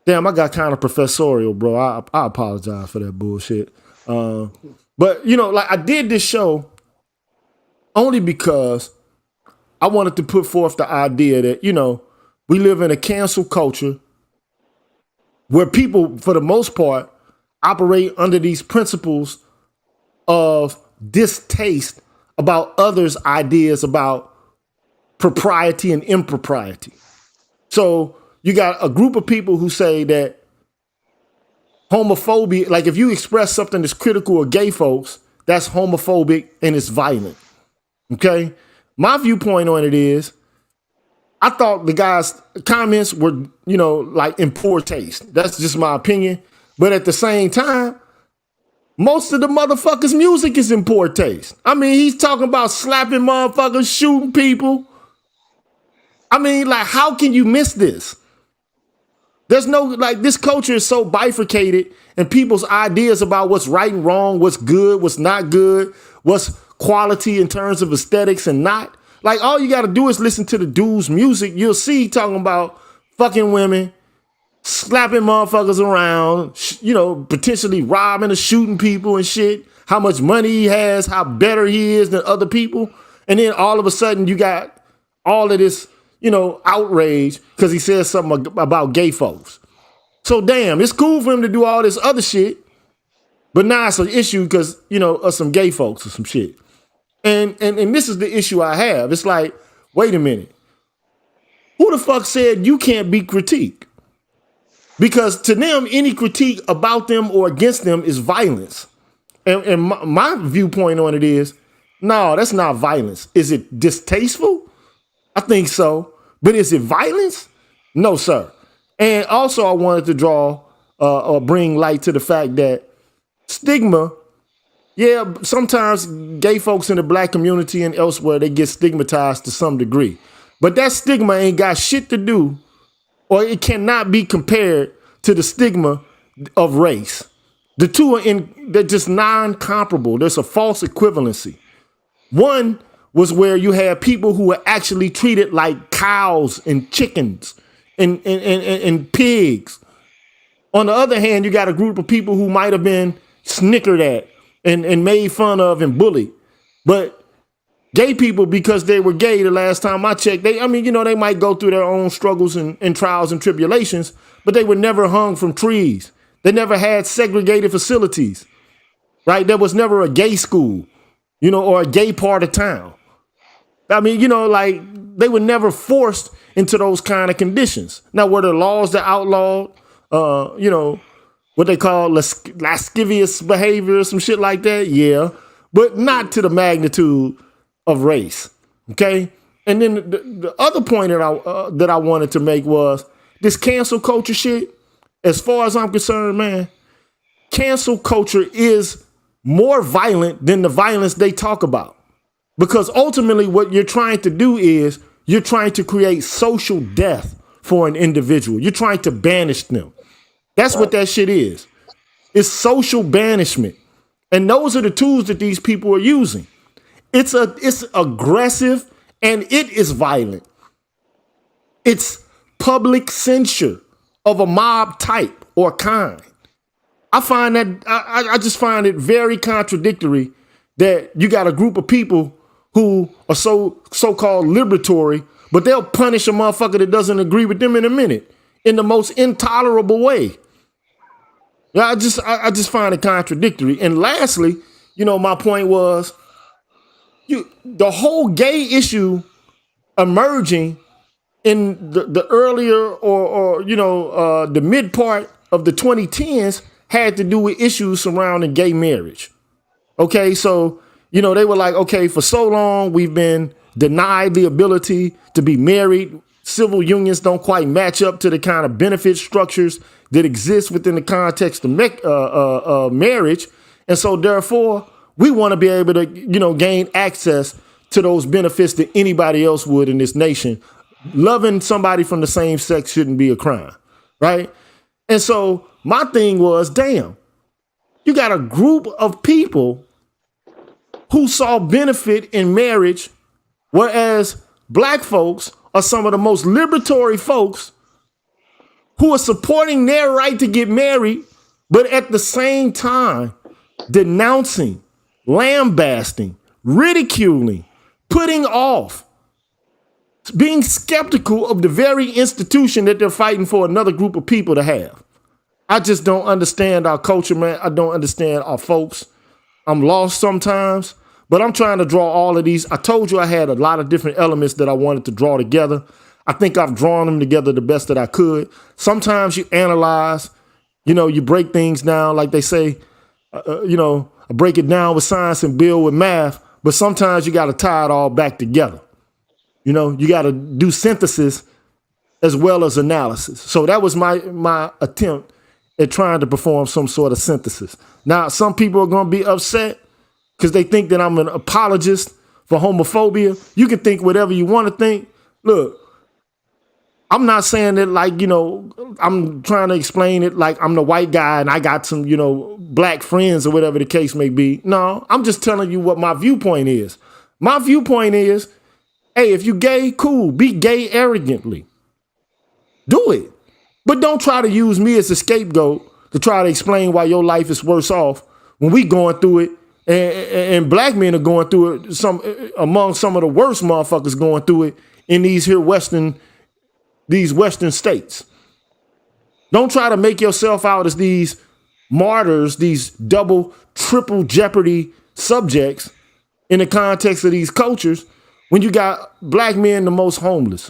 damn, I got kind of professorial, bro. I apologize for that bullshit. But, I did this show only because I wanted to put forth the idea that, we live in a cancel culture where people, for the most part, operate under these principles of distaste about others' ideas about propriety and impropriety. So you got a group of people who say that homophobia, like if you express something that's critical of gay folks, that's homophobic and it's violent. Okay? My viewpoint on it is, I thought the guy's comments were, in poor taste. That's just my opinion. But at the same time, most of the motherfuckers' music is in poor taste. I mean, he's talking about slapping motherfuckers, shooting people. I mean, how can you miss this? There's no, this culture is so bifurcated, and people's ideas about what's right and wrong, what's good, what's not good, what's quality in terms of aesthetics and not. All you got to do is listen to the dude's music. You'll see he talking about fucking women, slapping motherfuckers around, potentially robbing or shooting people and shit, how much money he has, how better he is than other people. And then all of a sudden you got all of this, outrage because he says something about gay folks. So damn, it's cool for him to do all this other shit, but now it's an issue because, of some gay folks or some shit. And this is the issue I have. It's like, wait a minute. Who the fuck said you can't be critiqued? Because to them, any critique about them or against them is violence. And my viewpoint on it is, no, that's not violence. Is it distasteful? I think so. But is it violence? No, sir. And also I wanted to draw or bring light to the fact that stigma, yeah, sometimes gay folks in the black community and elsewhere, they get stigmatized to some degree. But that stigma ain't got shit to do, or it cannot be compared to the stigma of race. The two they're just non-comparable. There's a false equivalency. One was where you had people who were actually treated like cows and chickens and pigs. On the other hand, you got a group of people who might have been snickered at and made fun of and bullied. But gay people, because they were gay the last time I checked, they might go through their own struggles and trials and tribulations, but they were never hung from trees. They never had segregated facilities, right? There was never a gay school, or a gay part of town. I mean, they were never forced into those kind of conditions. Now, were there laws that outlawed, what they call lascivious behavior, some shit like that? Yeah, but not to the magnitude of race. Okay, and then the other point that I wanted to make was this cancel culture shit. As far as I'm concerned, man, cancel culture is more violent than the violence they talk about. Because ultimately what you're trying to do is you're trying to create social death for an individual. You're trying to banish them. That's what that shit is. It's social banishment. And those are the tools that these people are using. It's aggressive and it is violent. It's public censure of a mob type or kind. I find that I just find it very contradictory that you got a group of people who are so-called liberatory, but they'll punish a motherfucker that doesn't agree with them in a minute in the most intolerable way. Yeah, I just find it contradictory. And lastly, my point was the whole gay issue emerging in the earlier or the mid part of the 2010s had to do with issues surrounding gay marriage. Okay, so they were like, okay, for so long we've been denied the ability to be married. Civil unions don't quite match up to the kind of benefit structures that exist within the context of marriage, and so therefore we want to be able to gain access to those benefits that anybody else would in this nation. Loving somebody from the same sex shouldn't be a crime, right? And so my thing was, damn, you got a group of people who saw benefit in marriage, whereas black folks are some of the most liberatory folks who are supporting their right to get married, but at the same time denouncing, lambasting, ridiculing, putting off, being skeptical of the very institution that they're fighting for another group of people to have. I just don't understand our culture, man. I don't understand our folks. I'm lost sometimes, but I'm trying to draw all of these. I told you I had a lot of different elements that I wanted to draw together. I think I've drawn them together the best that I could. Sometimes you analyze, you break things down, like they say, I break it down with science and build with math, but sometimes you got to tie it all back together. You got to do synthesis as well as analysis. So that was my attempt at trying to perform some sort of synthesis. Now, some people are going to be upset because they think that I'm an apologist for homophobia. You can think whatever you want to think. Look, I'm not saying that like, I'm trying to explain it like I'm the white guy and I got some, black friends or whatever the case may be. No, I'm just telling you what my viewpoint is. My viewpoint is, hey, if you gay, cool. Be gay arrogantly. Do it. But don't try to use me as a scapegoat to try to explain why your life is worse off when we going through it and black men are going through it among some of the worst motherfuckers going through it in these western states. Don't try to make yourself out as these martyrs, these double, triple jeopardy subjects in the context of these cultures when you got black men the most homeless.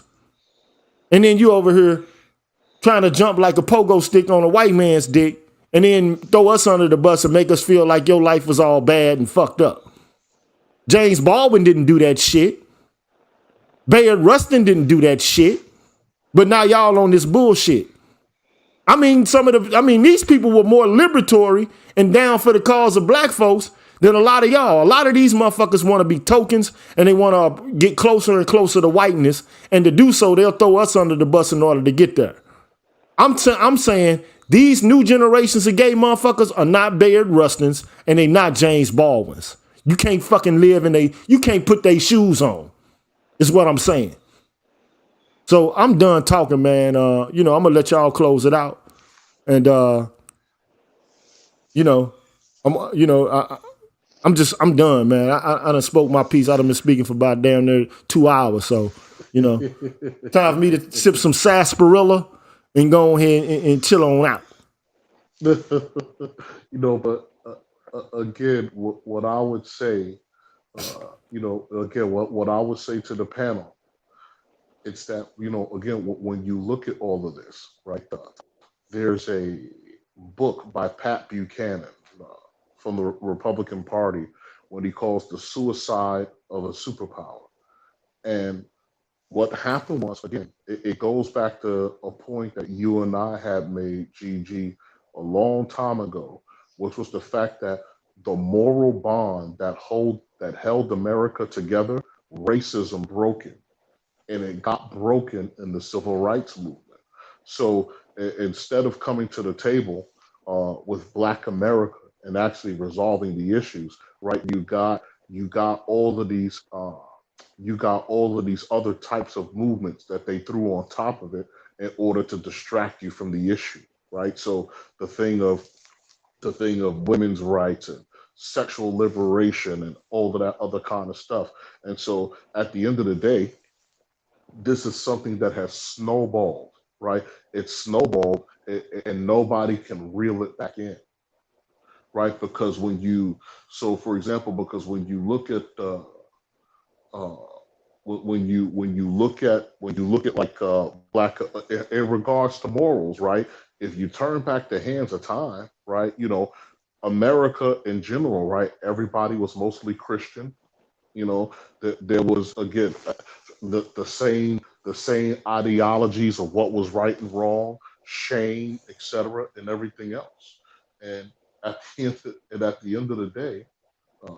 And then you over here trying to jump like a pogo stick on a white man's dick and then throw us under the bus and make us feel like your life was all bad and fucked up. James Baldwin didn't do that shit. Bayard Rustin didn't do that shit. But now y'all on this bullshit. These people were more liberatory and down for the cause of black folks than a lot of y'all. A lot of these motherfuckers want to be tokens and they want to get closer and closer to whiteness. And to do so, they'll throw us under the bus in order to get there. I'm saying these new generations of gay motherfuckers are not Bayard Rustins and they not James Baldwins. You can't fucking live you can't put their shoes on, is what I'm saying. So I'm done talking, man. I'm gonna let y'all close it out. And I'm done, man. I done spoke my piece. I done been speaking for about damn near 2 hours. So, time for me to sip some sarsaparilla and go ahead and chill on out. But again, what I would say, what I would say to the panel, it's that, again, when you look at all of this, right? There's a book by Pat Buchanan uh, from the Republican Party when he calls the suicide of a superpower. And what happened was, again, it goes back to a point that you and I had made, GG, a long time ago, which was the fact that the moral bond that held America together, racism broken, and it got broken in the civil rights movement. So instead of coming to the table with Black America and actually resolving the issues, right? You got all of these. You got all of these other types of movements that they threw on top of it in order to distract you from the issue, right? So the thing of women's rights and sexual liberation and all of that other kind of stuff. And so at the end of the day, this is something that has snowballed, right? It's snowballed, and nobody can reel it back in, right? Because for example, because when you look at uh, when you look at like black in regards to morals, right? If you turn back the hands of time, right? America in general, right? Everybody was mostly Christian. There was, again, the same ideologies of what was right and wrong, shame, etc., and everything else. And at the end of the day, uh,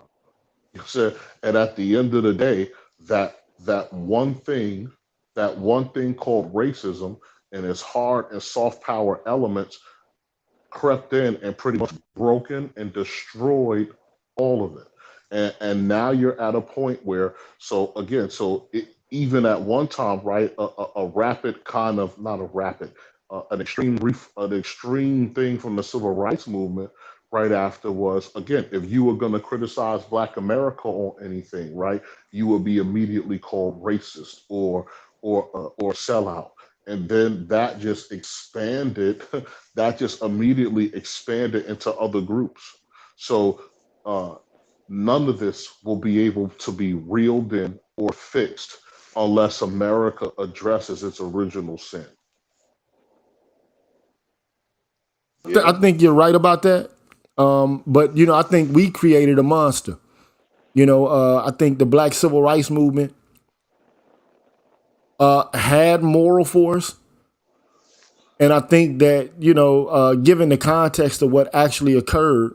you said, and at the end of the day, that that one thing, that one thing called racism and its hard and soft power elements crept in and pretty much broken and destroyed all of it. And now you're at a point where, so again, even at one time, right, a rapid kind of, not a rapid, an extreme thing from the civil rights movement right after was, again, if you were going to criticize Black America on anything, right, you would be immediately called racist or sellout. And then that just expanded, that just immediately expanded into other groups. So uh, none of this will be able to be reeled in or fixed unless America addresses its original sin. I think you're right about that. But I think we created a monster. I think the Black Civil Rights Movement had moral force, and I think that given the context of what actually occurred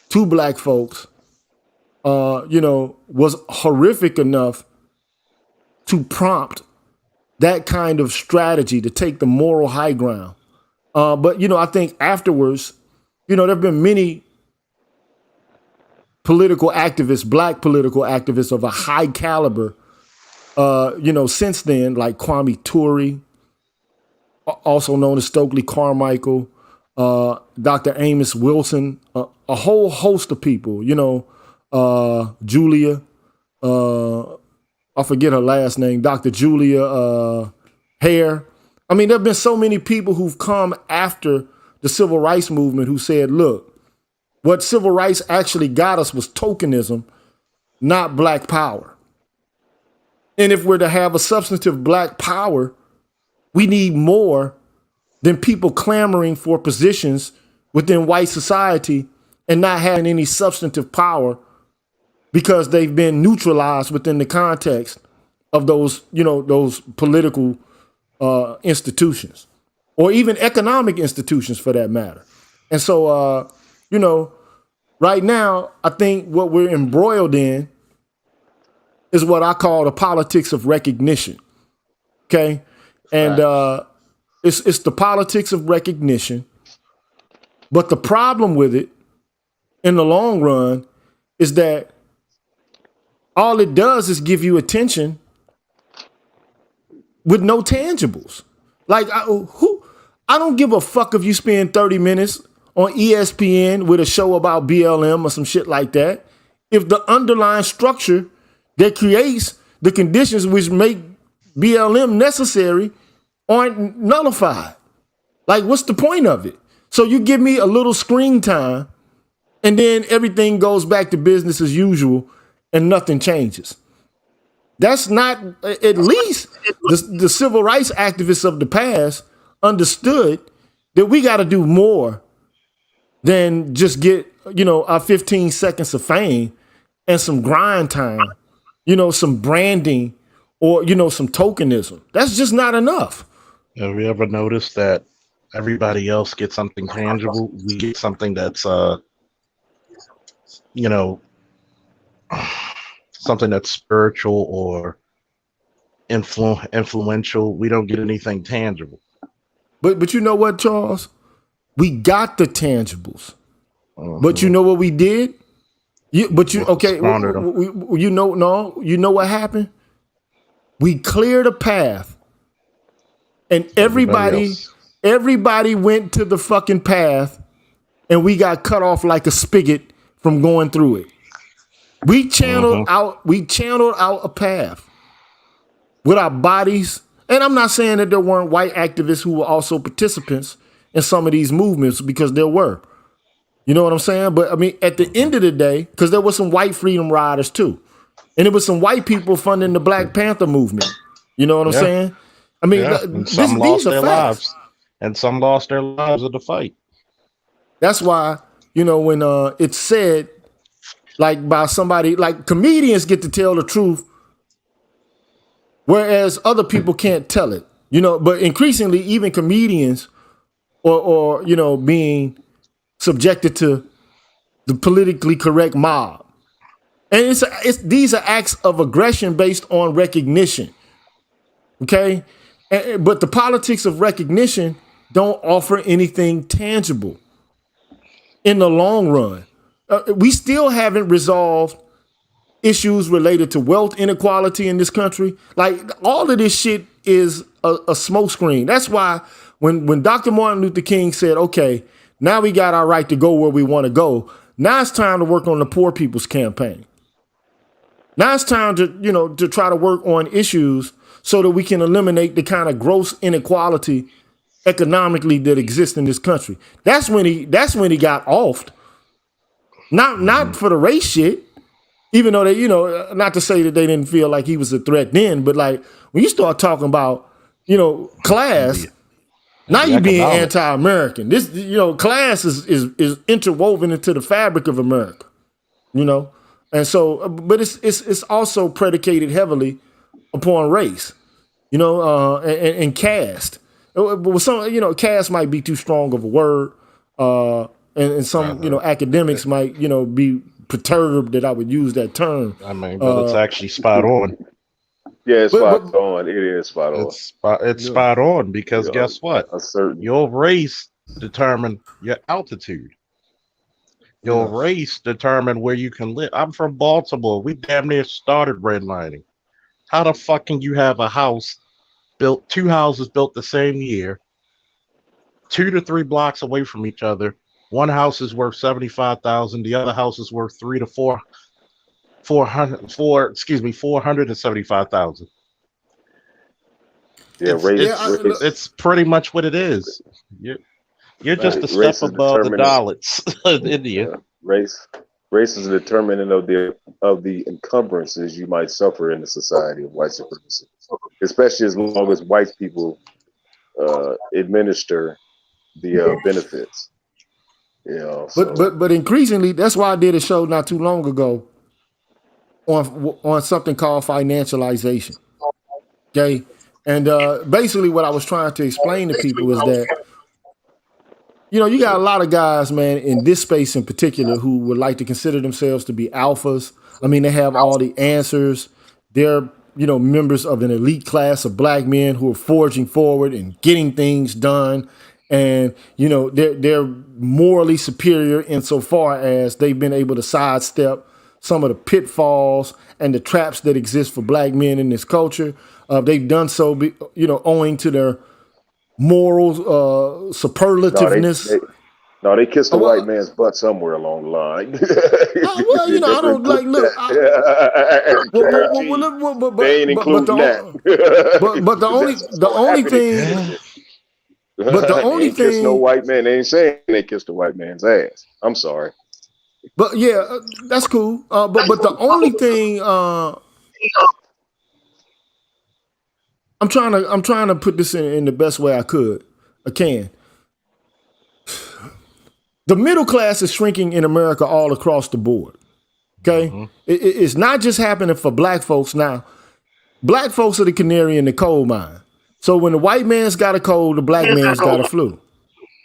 to Black folks, was horrific enough to prompt that kind of strategy to take the moral high ground. But I think afterwards, there have been many political activists, Black political activists of a high caliber, since then, like Kwame Ture, also known as Stokely Carmichael, Dr. Amos Wilson, a whole host of people, Julia, I forget her last name, Dr. Julia Hare. I mean, there have been so many people who've come after the civil rights movement who said, look, what civil rights actually got us was tokenism, not Black power. And if we're to have a substantive Black power, we need more than people clamoring for positions within white society and not having any substantive power because they've been neutralized within the context of those political institutions, or even economic institutions for that matter. And so, right now, I think what we're embroiled in is what I call the politics of recognition. Okay. And it's the politics of recognition. But the problem with it in the long run is that all it does is give you attention with no tangibles. Like, I don't give a fuck if you spend 30 minutes on ESPN with a show about BLM or some shit like that, if the underlying structure that creates the conditions which make BLM necessary aren't nullified. Like, what's the point of it? So you give me a little screen time and then everything goes back to business as usual and nothing changes. That's not, at least the civil rights activists of the past understood that we got to do more than just get, our 15 seconds of fame and some grind time, some branding or, some tokenism. That's just not enough. Have you ever noticed that everybody else gets something tangible? We get something that's, something that's spiritual or influential. We don't get anything tangible. But you know what, Charles? We got the tangibles. But you know what we did? You know what happened? We cleared a path, and everybody went to the fucking path, and we got cut off like a spigot from going through it. We channeled out a path with our bodies. And I'm not saying that there weren't white activists who were also participants in some of these movements, because there were. You know what I'm saying? But I mean, at the end of the day, because there were some white freedom riders too. And it was some white people funding the Black Panther movement. You know what I'm saying? I mean, some lost their lives. And some lost their lives in the fight. That's why, when it's said, like by somebody, like comedians get to tell the truth, whereas other people can't tell it. But increasingly, even comedians or being subjected to the politically correct mob. And these are acts of aggression based on recognition. Okay? But the politics of recognition don't offer anything tangible in the long run. We still haven't resolved issues related to wealth inequality in this country. Like, all of this shit is a smokescreen. That's why when Dr. Martin Luther King said, okay, now we got our right to go where we want to go, now it's time to work on the poor people's campaign. Now it's time to try to work on issues so that we can eliminate the kind of gross inequality economically that exists in this country. That's when he got offed. Not for the race shit. Even though they, not to say that they didn't feel like he was a threat then, but like when you start talking about, class, now you're being anti-American. This, class is interwoven into the fabric of America, and so, but it's also predicated heavily upon race, and caste. But some, caste might be too strong of a word, and some, academics might, be perturbed that I would use that term. I mean, but it's actually spot on. Yeah, it's spot on. It is spot on. It's spot on because guess what? Your race determine your altitude. Your race determine where you can live. I'm from Baltimore. We damn near started redlining. How the fuck can you have a house built, two houses built the same year, 2 to 3 blocks away from each other? One house is worth $75,000. The other house is worth $475,000. Yeah, it's pretty much what it is. You're just a step above the Dalits in India. Race is a determinant of the encumbrances you might suffer in the society of white supremacy, especially as long as white people administer the benefits. But increasingly, that's why I did a show not too long ago on something called financialization. Okay, and basically what I was trying to explain to people is that you got a lot of guys, man, in this space in particular who would like to consider themselves to be alphas. I mean, they have all the answers. They're members of an elite class of black men who are forging forward and getting things done. And, they're morally superior insofar as they've been able to sidestep some of the pitfalls and the traps that exist for black men in this culture. They've done so, owing to their moral superlativeness. No, they kissed a white man's butt somewhere along the line. I don't like, look. They ain't including that. But the only thing... But the only thing, kissed no white man. They ain't saying they kissed a white man's ass. I'm sorry. But yeah, that's cool. But the only thing I'm trying to put this in the best way I can. The middle class is shrinking in America all across the board. Okay, it's not just happening for black folks now. Black folks are the canary in the coal mine. So when the white man's got a cold, the black man's got a flu.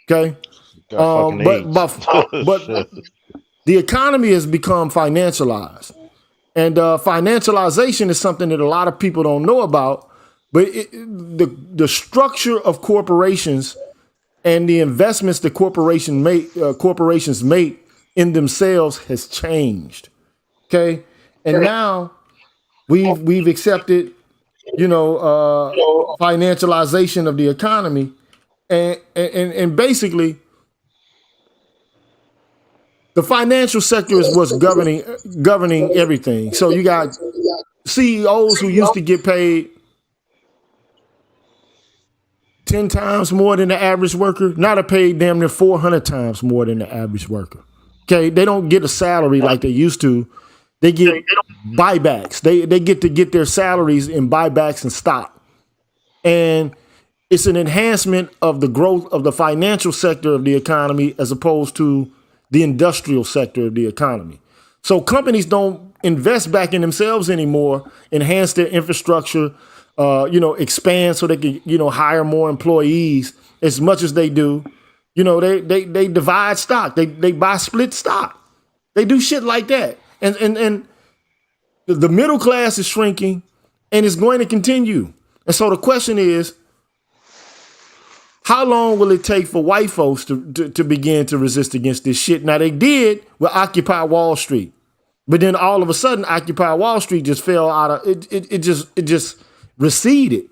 Okay, Got fucking AIDS. but the economy has become financialized, and financialization is something that a lot of people don't know about. But the structure of corporations and the investments that corporations make in themselves has changed. Okay, and now we've accepted, financialization of the economy, and basically the financial sector is what's governing everything. So you got CEOs who used to get paid 10 times more than the average worker. Now they're paid damn near 400 times more than the average worker. Okay, they don't get a salary like they used to. They get buybacks. They get to get their salaries in buybacks and stock. And it's an enhancement of the growth of the financial sector of the economy as opposed to the industrial sector of the economy. So companies don't invest back in themselves anymore, enhance their infrastructure, expand so they can, hire more employees as much as they do. They divide stock. They buy split stock. They do shit like that. And the middle class is shrinking and it's going to continue. And so the question is, how long will it take for white folks to begin to resist against this shit? Now they did with Occupy Wall Street, but then all of a sudden Occupy Wall Street just fell out of it. It just receded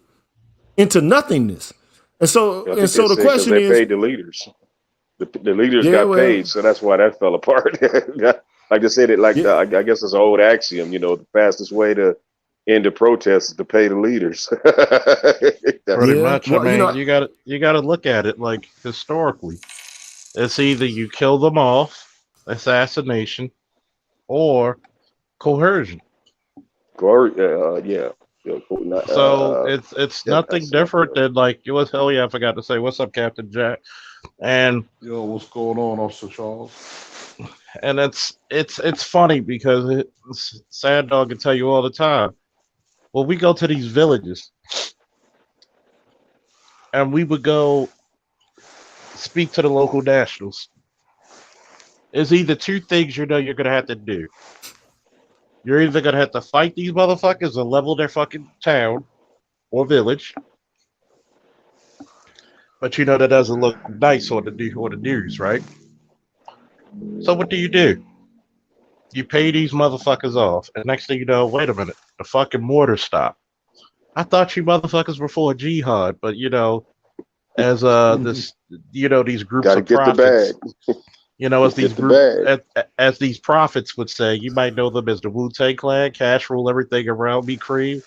into nothingness. And so the question they is, paid the leaders. The leaders got paid, so that's why that fell apart. Like I said, I guess it's an old axiom. The fastest way to end a protest is to pay the leaders. Pretty much. Well, I mean, you got to look at it like historically. It's either you kill them off, assassination, or coercion. Yeah. So it's nothing different than like I forgot to say what's up, Captain Jack. And what's going on, Officer Charles? And it's funny because Sad Dog can tell you all the time. Well, we go to these villages, and we would go speak to the local nationals. There's either two things you're going to have to do. You're either going to have to fight these motherfuckers and level their fucking town or village. But that doesn't look nice on the news, right? So what do? You pay these motherfuckers off, and next thing you know, wait a minute, the fucking mortar stopped. I thought you motherfuckers were for a jihad, but as these groups of prophets, as these prophets would say, you might know them as the Wu-Tang Clan, cash rule everything around me, cream.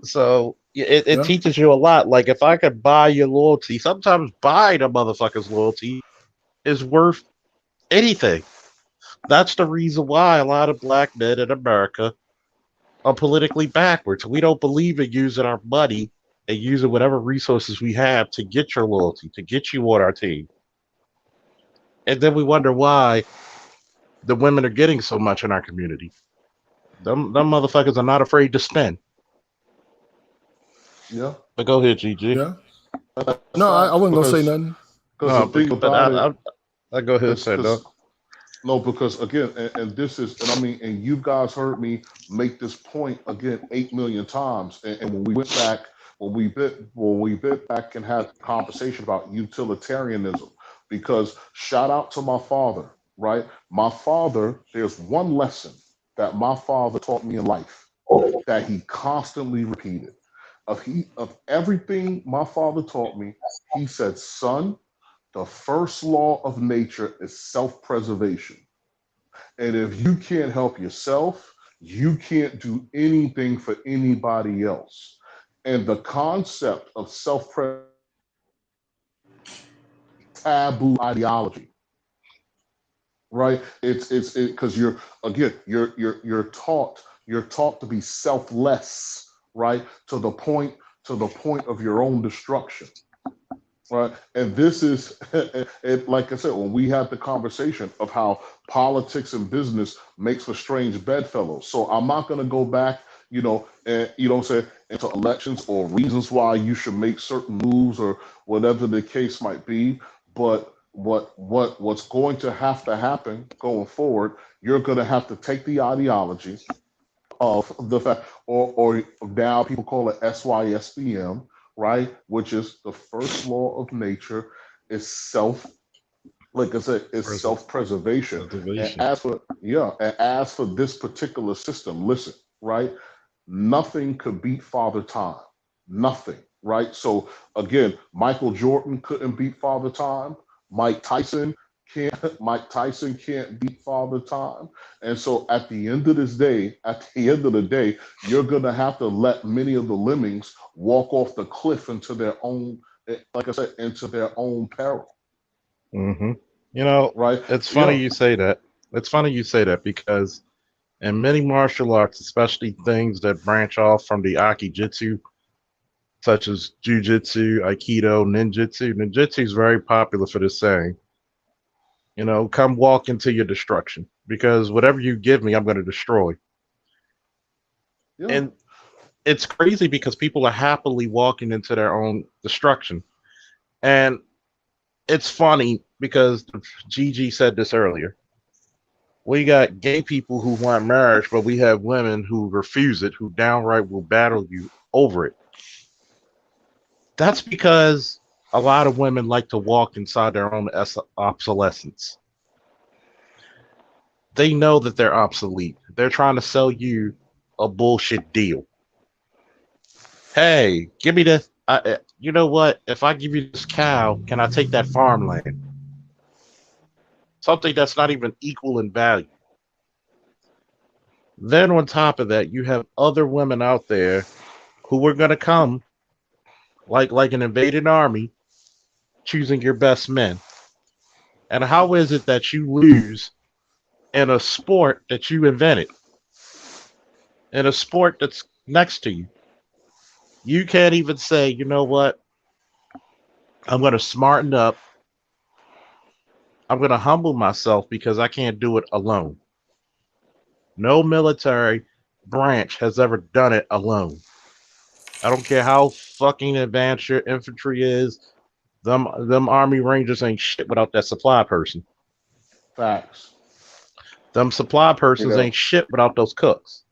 So it teaches you a lot. Like if I could buy your loyalty, sometimes buying a motherfucker's loyalty is worth anything. That's the reason why a lot of black men in America are politically backwards. We don't believe in using our money and using whatever resources we have to get your loyalty, to get you on our team. And then we wonder why the women are getting so much in our community. Them motherfuckers are not afraid to spend. Yeah. But go ahead, GG. Yeah. No, I wasn't going to say nothing. Because the thing about I go ahead and say no. No, because again, and this is, and I mean, and you guys heard me make this point again 8 million times. And when we went back, when we bit back and had a conversation about utilitarianism, because shout out to my father, right? My father, there's one lesson that my father taught me in life that he constantly repeated. Of everything my father taught me, he said, son, the first law of nature is self-preservation. And if you can't help yourself, you can't do anything for anybody else. And the concept of self-preservation taboo ideology, right? It's because you're taught to be selfless, right? To the point of your own destruction. Right. And this is, like I said, when we had the conversation of how politics and business makes for strange bedfellows. So I'm not going to go back, and say into elections or reasons why you should make certain moves or whatever the case might be. But what's going to have to happen going forward, you're going to have to take the ideology of the fact, or now people call it SYSBM, right? Which is the first law of nature is like I said, is self-preservation. And Preservation. as for this particular system, listen, right? Nothing could beat Father Time. Nothing, right? So again, Michael Jordan couldn't beat Father Time. Mike Tyson Mike Tyson can't beat Father Time. And so at the end of the day, you're gonna have to let many of the lemmings walk off the cliff into their own, like I said, into their own peril. Hmm. You know, Right? it's funny Yeah. you say that. It's funny you say that because in many martial arts, especially things that branch off from the Akijitsu, such as Jujitsu, Aikido, Ninjutsu. Ninjutsu is very popular for this saying, come walk into your destruction because whatever you give me, I'm going to destroy. Yeah. And it's crazy because people are happily walking into their own destruction. And it's funny because Gigi said this earlier. We got gay people who want marriage, but we have women who refuse it, who downright will battle you over it. That's because a lot of women like to walk inside their own obsolescence. They know that they're obsolete. They're trying to sell you a bullshit deal. Hey, give me this. You know what? If I give you this cow, can I take that farmland? Something that's not even equal in value. Then on top of that, you have other women out there who are going to come like an invading army, choosing your best men. And how is it that you lose in a sport that you invented, in a sport that's next to you? You can't even say, you know what? I'm going to smarten up. I'm going to humble myself because I can't do it alone. No military branch has ever done it alone. I don't care how fucking advanced your infantry is. Them army rangers ain't shit without that supply person. Facts. Them supply You persons know, ain't shit without those cooks.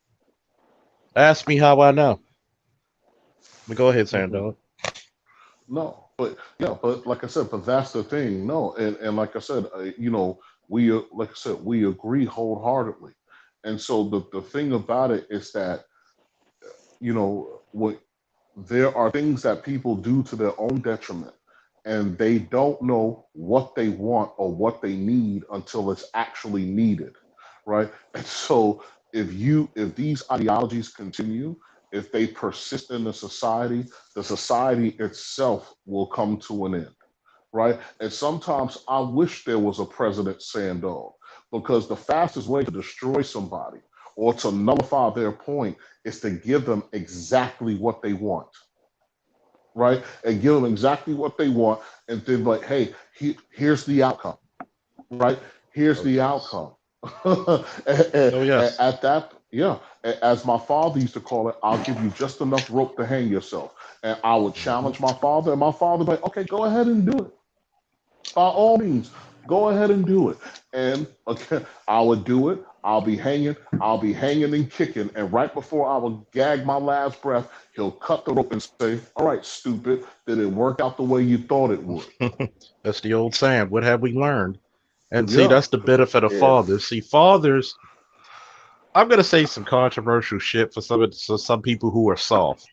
Ask me how I know. But go ahead, Hmm. Sandon. No, but yeah, but like I said, but that's the thing. No, and like I said, we like I said, we agree wholeheartedly. And so the thing about it is that what there are things that people do to their own detriment, and they don't know what they want or what they need until it's actually needed, right? And so if these ideologies continue, if they persist in the society itself will come to an end, right? And sometimes I wish there was a President Sandog, because the fastest way to destroy somebody or to nullify their point is to give them exactly what they want, right? And give them exactly what they want, and then like, hey, here's the outcome, right? Here's Oh the yes. outcome. And Oh yes. at that, yeah, as my father used to call it, I'll give you just enough rope to hang yourself. And I would Hmm. challenge my father, and my father would be like, okay, go ahead and do it. By all means, go ahead and do it. And again, I would do it. I'll be hanging and kicking. And right before I would gag my last breath, he'll cut the rope and say, all right, stupid, did it work out the way you thought it would? That's the old saying. What have we learned? And see, Yeah, that's the benefit of yeah. fathers. See, fathers. I'm gonna say some controversial shit for some people who are soft.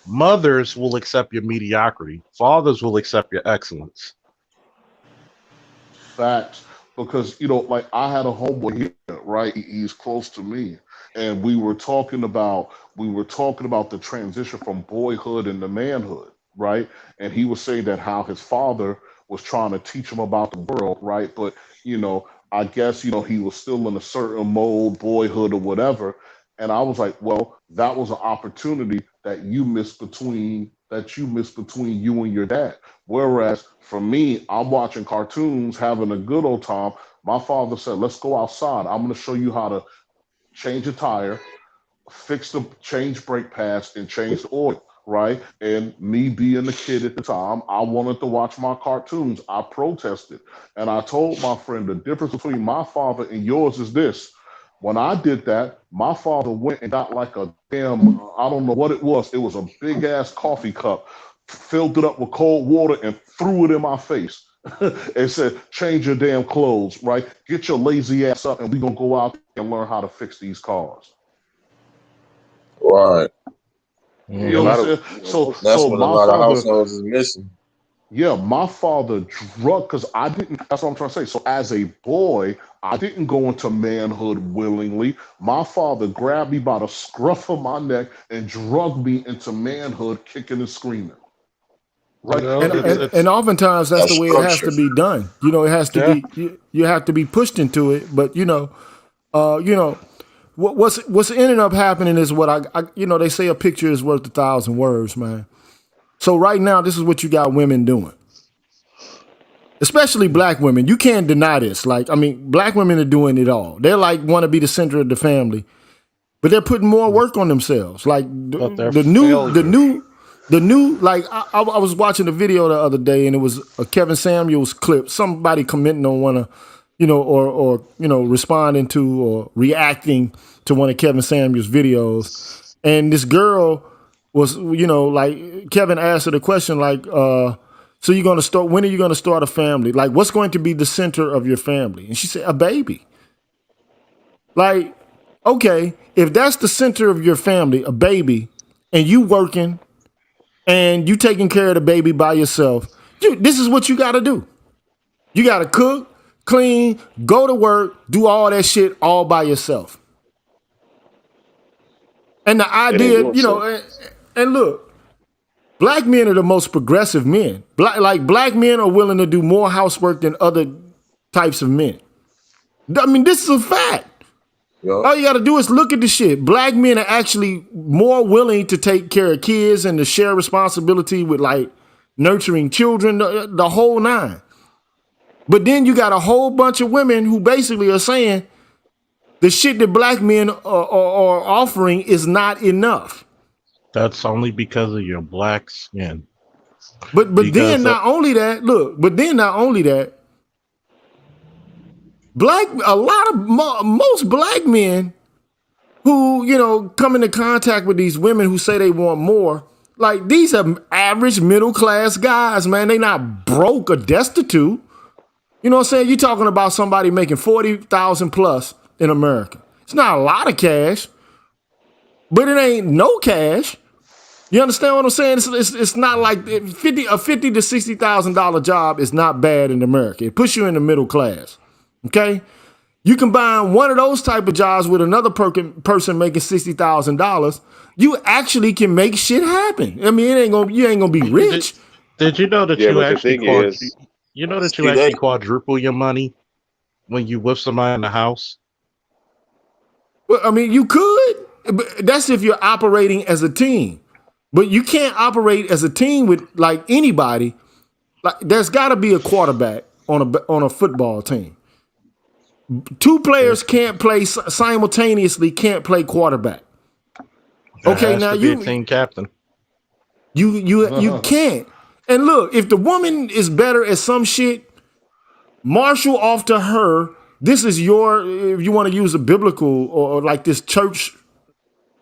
Mothers will accept your mediocrity. Fathers will accept your excellence. facts. Because, like I had a homeboy here, right? He's close to me. And we were talking about the transition from boyhood into manhood, right? And he was saying that how his father was trying to teach him about the world, right? But, I guess, he was still in a certain mode, boyhood or whatever. And I was like, well, that was an opportunity that you missed between you and your dad. Whereas for me, I'm watching cartoons, having a good old time. My father said, let's go outside. I'm going to show you how to change a tire, change brake pads, and change the oil, right? And me being the kid at the time, I wanted to watch my cartoons. I protested. And I told my friend the difference between my father and yours is this. When I did that, my father went and got like a damn, I don't know what it was. It was a big ass coffee cup, filled it up with cold water and threw it in my face. And said, change your damn clothes, right? Get your lazy ass up and we're going to go out and learn how to fix these cars. Right. You know what I'm saying? That's So what a my lot of father, households is missing. yeah, my father because I didn't, that's what I'm trying to say. So as a boy, I didn't go into manhood willingly. My father grabbed me by the scruff of my neck and drug me into manhood, kicking and screaming. Right. You know, and oftentimes that's the way it has to be done. You know, it has to be, you have to be pushed into it. But, what's ending up happening is what I they say a picture is worth 1,000 words, man. So right now, this is what you got women doing. Especially black women. You can't deny this. Like, I mean, black women are doing it all. They're like, want to be the center of the family, but they're putting more work on themselves. Like the new, like I was watching a video the other day and it was a Kevin Samuels clip, somebody commenting on one of, or responding to or reacting to one of Kevin Samuels' videos. And this girl was, like Kevin asked her the question like, so you're going to start, when are you going to start a family? Like, what's going to be the center of your family? And she said, a baby. Like, okay, if that's the center of your family, a baby, and you working and you taking care of the baby by yourself, this is what you got to do. You got to cook, clean, go to work, do all that shit all by yourself. And the idea, and look, black men are the most progressive men. Black men are willing to do more housework than other types of men. I mean, this is a fact. Yep. All you got to do is look at the shit. Black men are actually more willing to take care of kids and to share responsibility with like nurturing children, the whole nine. But then you got a whole bunch of women who basically are saying the shit that black men are offering is not enough. That's only because of your black skin. But then not only that, most black men who, come into contact with these women who say they want more, like these are average middle class guys, man. They not broke or destitute. You know what I'm saying? You're talking about somebody making 40,000 plus in America. It's not a lot of cash, but it ain't no cash. You understand what I'm saying? It's not like a $50,000 to $60,000 job is not bad in America. It puts you in the middle class. Okay, you combine one of those type of jobs with another person making $60,000, you actually can make shit happen. I mean, you ain't gonna be rich. Did you know that you actually quadruple your money when you with somebody in the house? Well, I mean, you could, but that's if you're operating as a team. But you can't operate as a team with like anybody. Like, there's got to be a quarterback on a football team. Two players can't play simultaneously. Can't play quarterback. Okay, now you be a team captain. You can't. And look, if the woman is better at some shit, marshal off to her. This is if you want to use a biblical or like this church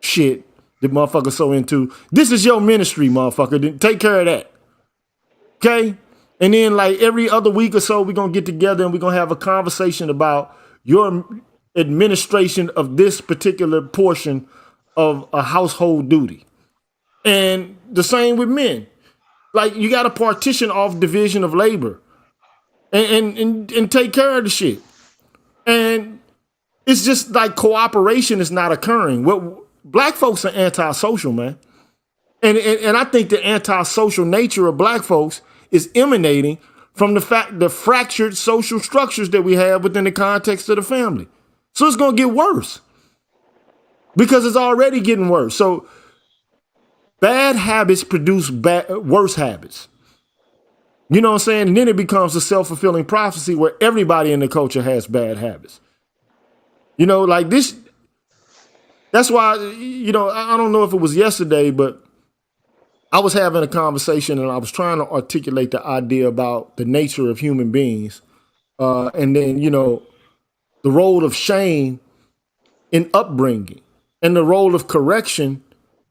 shit that motherfuckers so into. This is your ministry, motherfucker. Then take care of that. Okay? And then like every other week or so, we're going to get together and we're going to have a conversation about your administration of this particular portion of a household duty. And the same with men. Like you got to partition off division of labor and take care of the shit. And it's just like cooperation is not occurring. Black folks are antisocial, man. And I think the antisocial nature of black folks is emanating from the fractured social structures that we have within the context of the family. So it's going to get worse. because it's already getting worse. So bad habits produce worse habits. You know what I'm saying? And then it becomes a self-fulfilling prophecy where everybody in the culture has bad habits. You know, like this. That's why, you know, I don't know if it was yesterday, but I was having a conversation and I was trying to articulate the idea about the nature of human beings. And then, you know, the role of shame in upbringing and the role of correction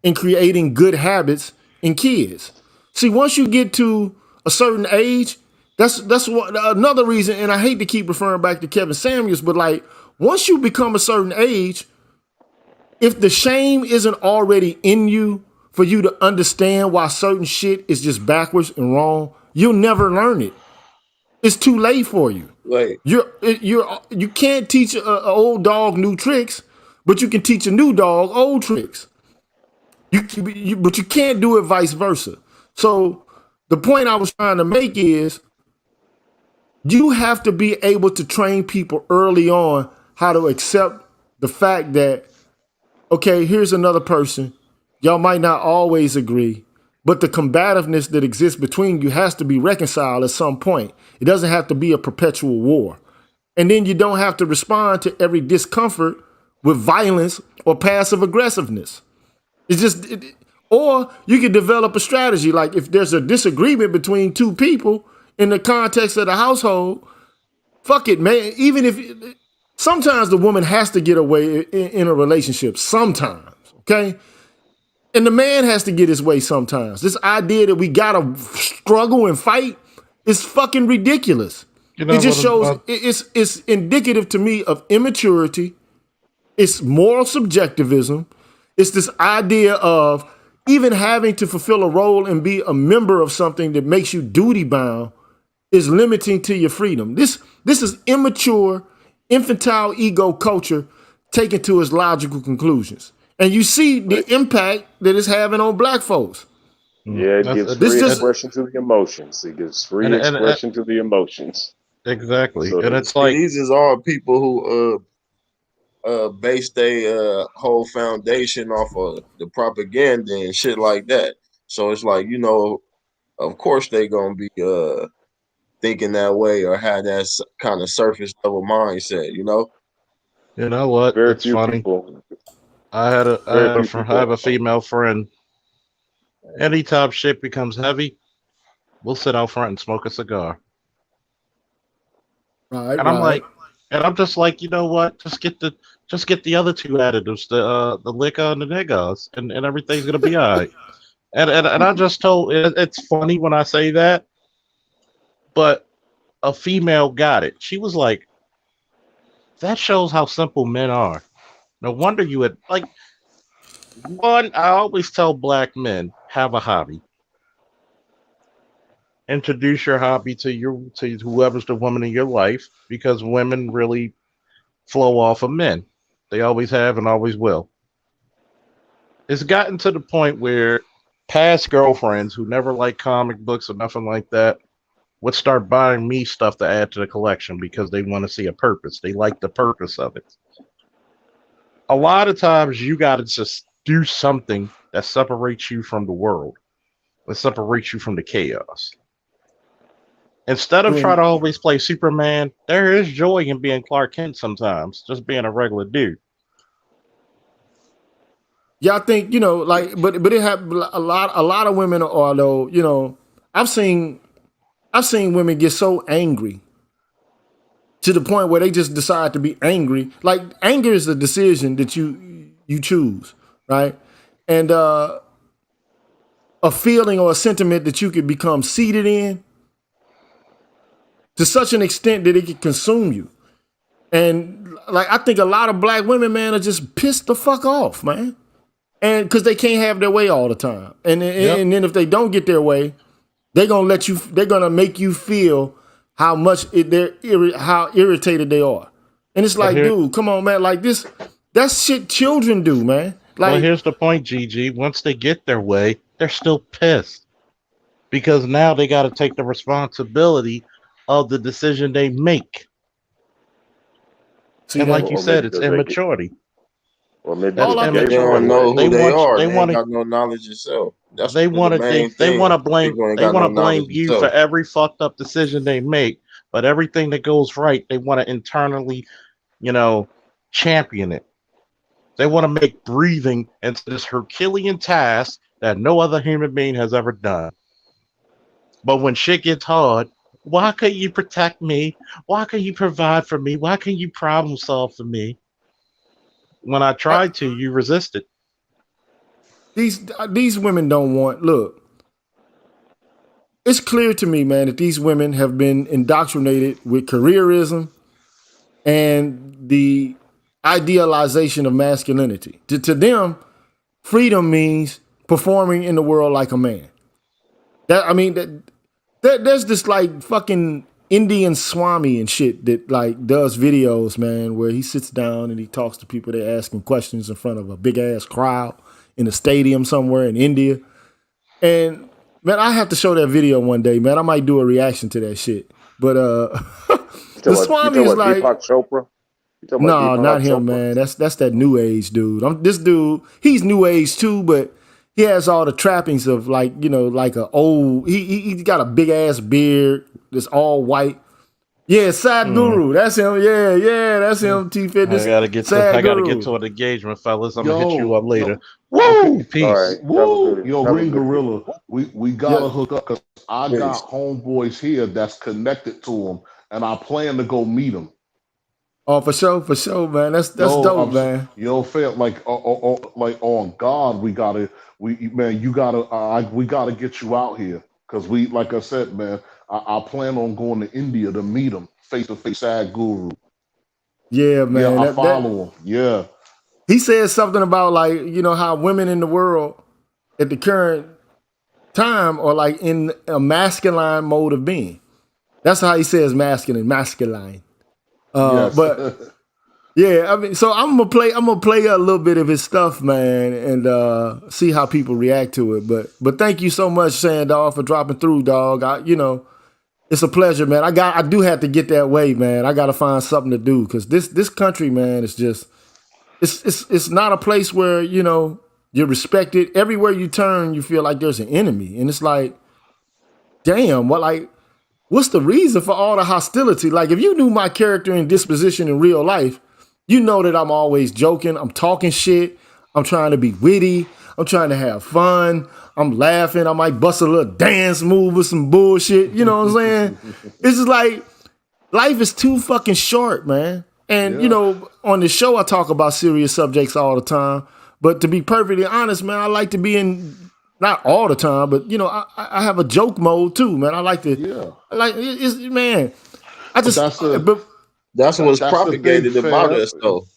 in creating good habits in kids. See, once you get to a certain age, that's what, another reason, and I hate to keep referring back to Kevin Samuels, but like once you become a certain age, if the shame isn't already in you for you to understand why certain shit is just backwards and wrong, you'll never learn it. It's too late for you. Like, You can't teach an old dog new tricks, but you can teach a new dog old tricks. But you can't do it vice versa. So the point I was trying to make is you have to be able to train people early on how to accept the fact that, okay, here's another person. Y'all might not always agree, but the combativeness that exists between you has to be reconciled at some point. It doesn't have to be a perpetual war. And then you don't have to respond to every discomfort with violence or passive aggressiveness. It's just, or you can develop a strategy. Like if there's a disagreement between two people in the context of the household, fuck it, man. Even if sometimes the woman has to get away in a relationship, sometimes, okay? And the man has to get his way sometimes. This idea that we gotta struggle and fight is fucking ridiculous. You know, it just shows it's indicative to me of immaturity. It's moral subjectivism. It's this idea of even having to fulfill a role and be a member of something that makes you duty bound is limiting to your freedom. This is immature, infantile ego culture taken to its logical conclusions. And you see the impact that it's having on black folks. Yeah, it gives free expression to the emotions. It gives free expression to the emotions. Exactly. So and it's like these is all people who base their whole foundation off of the propaganda and shit like that. So it's like, you know, of course they gonna be thinking that way or have that kind of surface level mindset, you know. You know what? Very It's few funny. people. I have a female friend. Anytime shit becomes heavy, we'll sit out front and smoke a cigar. Right, and I'm like, and I'm just like, you know what? Just get the other two additives, the liquor and the niggas, and everything's gonna be all right. And I just told it's funny when I say that, but a female got it. She was like, that shows how simple men are. No wonder you had like one. I always tell black men, have a hobby. Introduce your hobby to whoever's the woman in your life, because women really flow off of men. They always have and always will. It's gotten to the point where past girlfriends who never liked comic books or nothing like that would start buying me stuff to add to the collection because they want to see a purpose. They like the purpose of it. A lot of times you got to just do something that separates you from the world, that separates you from the chaos. Instead of trying to always play Superman, there is joy in being Clark Kent sometimes, just being a regular dude. Yeah, I think, you know, like, but it have a lot of women are though, you know, I've seen women get so angry to the point where they just decide to be angry. Like anger is a decision that you choose, right? And a feeling or a sentiment that you could become seated in to such an extent that it can consume you. And like I think a lot of black women, man, are just pissed the fuck off, man. And because they can't have their way all the time. And then if they don't get their way, they're gonna make you feel how much how irritated they are. And it's like, dude, come on, man. Like that's shit children do, man. Like, well, here's the point, GG. Once they get their way, they're still pissed. Because now they got to take the responsibility of the decision they make. And like you said, it's immaturity. Or maybe That's the If gay they immature. don't part know wasn't They who hitting. they want you, are, they they ain't want to got no knowledge themselves. That's they want the to main they want thing. to blame People ain't they got want no to blame knowledge you for themselves. every fucked up decision they make, but everything that goes right, they want to internally, you know, champion it. They want to make breathing into this Herculean task that no other human being has ever done. But when shit gets hard, why can't you protect me? Why can't you provide for me? Why can't you problem solve for me? When I tried to, you resisted. These women don't want. Look, it's clear to me, man, that these women have been indoctrinated with careerism and the idealization of masculinity. To them, freedom means performing in the world like a man. That I mean, there's this like fucking Indian Swami and shit that like does videos, man, where he sits down and he talks to people. They asking questions in front of a big ass crowd in a stadium somewhere in India. And man, I have to show that video one day, man. I might do a reaction to that shit. But the You Swami talking is about like, Deepak Chopra? You talking about no, Deepak not him, Chopra? man. That's that new age dude. This dude, he's new age too, but he has all the trappings of like, like a old. He got a big ass beard that's all white. Yeah, Sad Hmm. Guru. That's him. Yeah, that's him. T Fitness. I Sad gotta get Guru. to an engagement, fellas. I'm gonna hit you Yo, up later. yo, okay. Woo! All Peace. right. Have a Woo! good Yo, have a Green good day. Gorilla, we Yeah. gotta hook up because I Peace. got homeboys here that's connected to him, and I plan to go meet him. Oh, for sure, man. That's Yo, dope, man. yo, fam, like on God, man, you gotta, we gotta get you out here because like I said, man, I plan on going to India to meet him face to face, Sad Guru. Yeah, Yeah, man. I That follow him. Yeah, he said something about like how women in the world at the current time are like in a masculine mode of being. That's how he says masculine. yes, But yeah, I mean, so I'm gonna play a little bit of his stuff, man, and see how people react to it. But thank you so much, Sandal, for dropping through, dog. It's a pleasure, man. I do have to get that way, man. I got to find something to do because this country, man, is just it's not a place where you're respected. Everywhere you turn, you feel like there's an enemy, and it's like, damn, what's the reason for all the hostility? Like, if you knew my character and disposition in real life, you know that I'm always joking. I'm talking shit. I'm trying to be witty. I'm trying to have fun. I'm laughing. I might bust a little dance move with some bullshit. You know what I'm saying? It's just like life is too fucking short, man. And yeah, on the show I talk about serious subjects all the time. But to be perfectly honest, man, I like to be in not all the time, but I have a joke mode too, man. yeah. It's man. I But just but That's what's that's the thing, propagated about fam. us, though.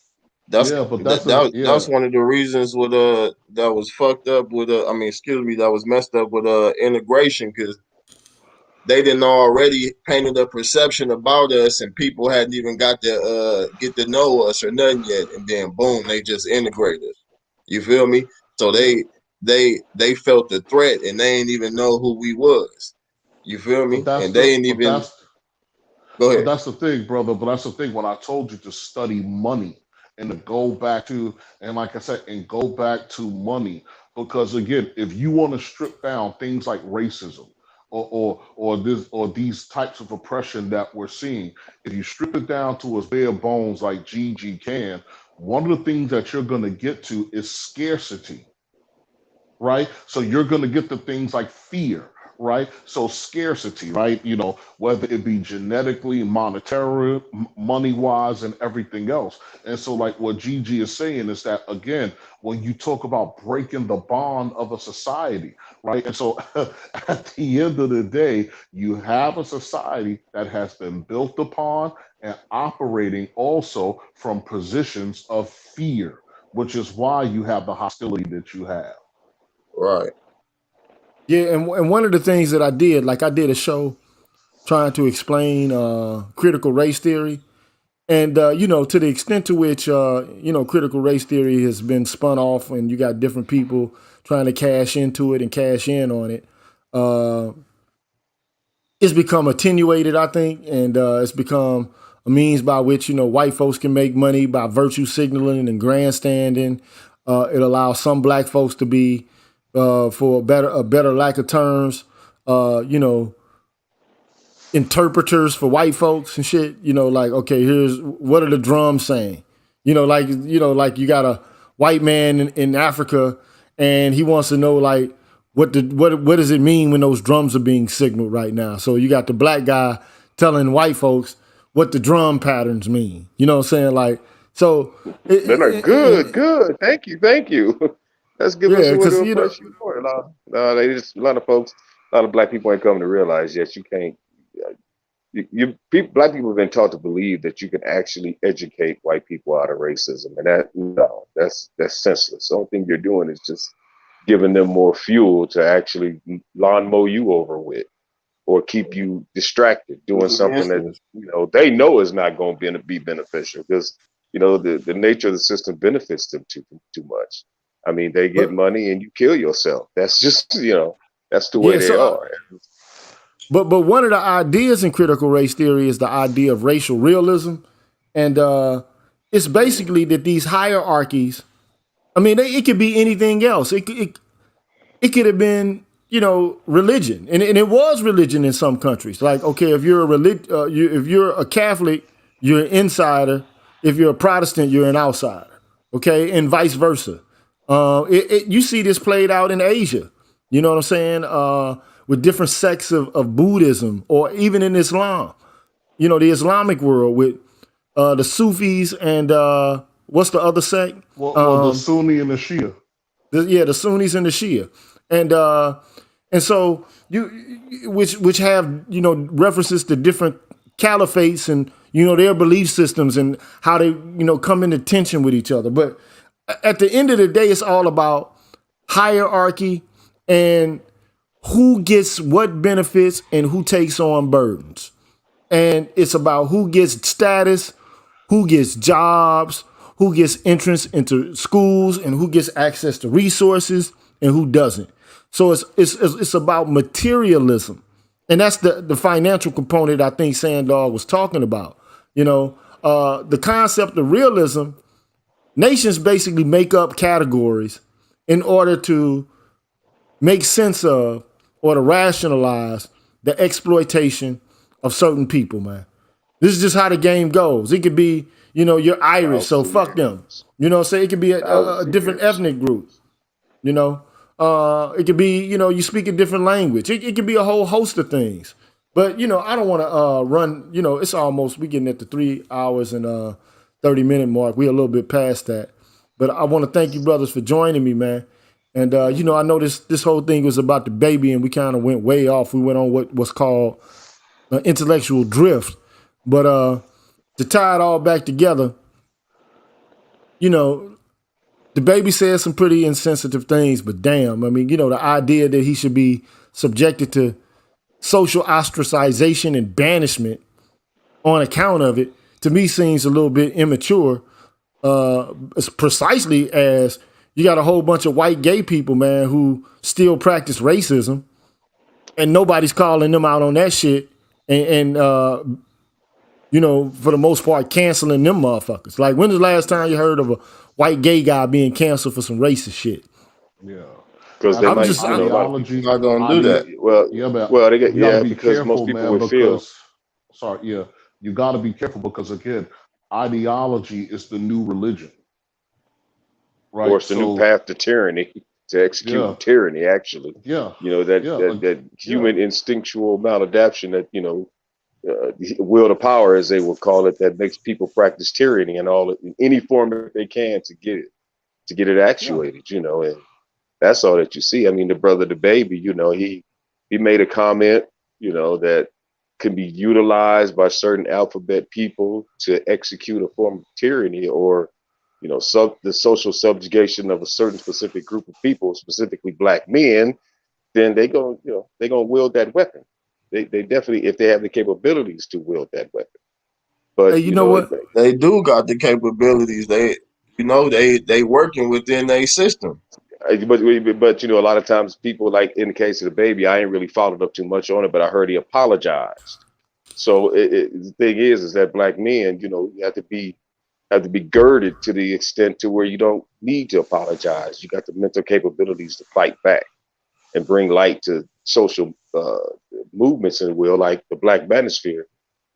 Yeah, but That's one of the reasons with that was fucked up with I mean, excuse me, that was messed up with integration because they didn't already painted a perception about us, and people hadn't even got to get to know us or nothing yet, and then boom, they just integrated. You feel me? So yeah. they felt the threat, and they ain't even know who we was. You feel But me? that's And they the ain't but even that's go But ahead. that's the thing, brother. But that's the thing. When I told you to study money and to go back to, and like I said, and go back to money, because again, if you want to strip down things like racism or these types of oppression that we're seeing, if you strip it down to its bare bones, like Gigi can, one of the things that you're going to get to is scarcity, right? So you're going to get the things like fear, right? So scarcity, right? Whether it be genetically, monetary, money wise, and everything else. And so, like what Gigi is saying is that, again, when you talk about breaking the bond of a society, right? And so at the end of the day, you have a society that has been built upon and operating also from positions of fear, which is why you have the hostility that you have. Right. yeah, and one of the things that I did, like I did a show trying to explain critical race theory. And to the extent to which critical race theory has been spun off, and you got different people trying to cash into it and cash in on it, uh, it's become attenuated, I think, and it's become a means by which, white folks can make money by virtue signaling and grandstanding. It allows some black folks to be, for a better lack of terms, interpreters for white folks and shit. Like, okay, here's what are the drums saying? Like you got a white man in Africa, and he wants to know like what does it mean when those drums are being signaled right now? So you got the black guy telling white folks what the drum patterns mean. You know what I'm saying? Like, so They're good. Thank you. Let's give us a little impression more. No, they just a lot of black people ain't coming to realize yet you can't. Black people have been taught to believe that you can actually educate white people out of racism, and that's senseless. The only thing you're doing is just giving them more fuel to actually lawnmow you over with, or keep you distracted doing something that they know is not going to be beneficial, because the nature of the system benefits them too much. I mean, they get money and you kill yourself. That's just that's the way they are. But one of the ideas in critical race theory is the idea of racial realism, and it's basically that these hierarchies. I mean, it could be anything else. It could have been religion, and it was religion in some countries. Like, okay, if you're if you're a Catholic, you're an insider. If you're a Protestant, you're an outsider. Okay, and vice versa. You see this played out in Asia. You know what I'm saying? With different sects of Buddhism, or even in Islam. The Islamic world with the Sufis and what's the other sect? The Sunni and the Shia. The Sunnis and the Shia, and so which have references to different caliphates and their belief systems and how they come into tension with each other. But at the end of the day, it's all about hierarchy and who gets what benefits and who takes on burdens. And it's about who gets status, who gets jobs, who gets entrance into schools, and who gets access to resources and who doesn't. So it's about materialism. And that's the financial component I think Sandog was talking about. The concept of realism, nations basically make up categories in order to make sense of or to rationalize the exploitation of certain people, man. This is just how the game goes. It could be, you're Irish, so fuck them. You know what I'm saying? It could be a different ethnic group. It could be, you speak a different language. It could be a whole host of things. But, I don't want to run, it's almost, we getting at the 3 hours and 30-minute mark. We're a little bit past that. But I want to thank you brothers for joining me, man. And, I know this whole thing was about the baby, and we kind of went way off. We went on what's called intellectual drift. But to tie it all back together, the baby said some pretty insensitive things, but damn, I mean, the idea that he should be subjected to social ostracization and banishment on account of it, to me seems a little bit immature. It's precisely as you got a whole bunch of white gay people, man, who still practice racism, and nobody's calling them out on that shit, and for the most part, canceling them motherfuckers. Like, when was the last time you heard of a white gay guy being canceled for some racist shit? Yeah, because they might, ideology not gonna do that. Because most people would feel. Sorry, yeah, you got to be careful because again, ideology is the new religion, right? Or it's the new path to tyranny, to execute tyranny. Actually, that human instinctual maladaptation that will to power, as they will call it, that makes people practice tyranny and all in any form that they can to get it actuated. And that's all that you see. I mean, the brother, the baby, he made a comment, that can be utilized by certain alphabet people to execute a form of tyranny, or the social subjugation of a certain specific group of people, specifically black men. Then they're gonna wield that weapon. They definitely, if they have the capabilities to wield that weapon. But hey, you know what? They do got the capabilities. They working within their system. But a lot of times people, like in the case of the baby, I ain't really followed up too much on it, but I heard he apologized So the thing is that black men, you have to be girded to the extent to where you don't need to apologize. You got the mental capabilities to fight back and bring light to social movements and will, like the Black Manosphere,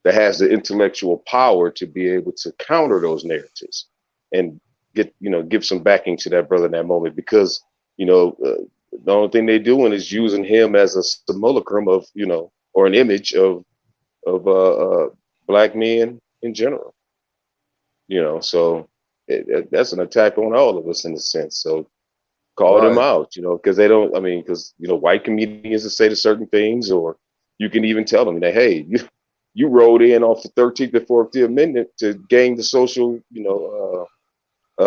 that has the intellectual power to be able to counter those narratives and give some backing to that brother in that moment, because the only thing they're doing is using him as a simulacrum of or an image of black men in general. So that's an attack on all of us in a sense. So call them Right. out, because they don't. I mean, because white comedians that say to certain things, or you can even tell them that, hey, you rode in off the 13th and 14th Amendment to gain the social,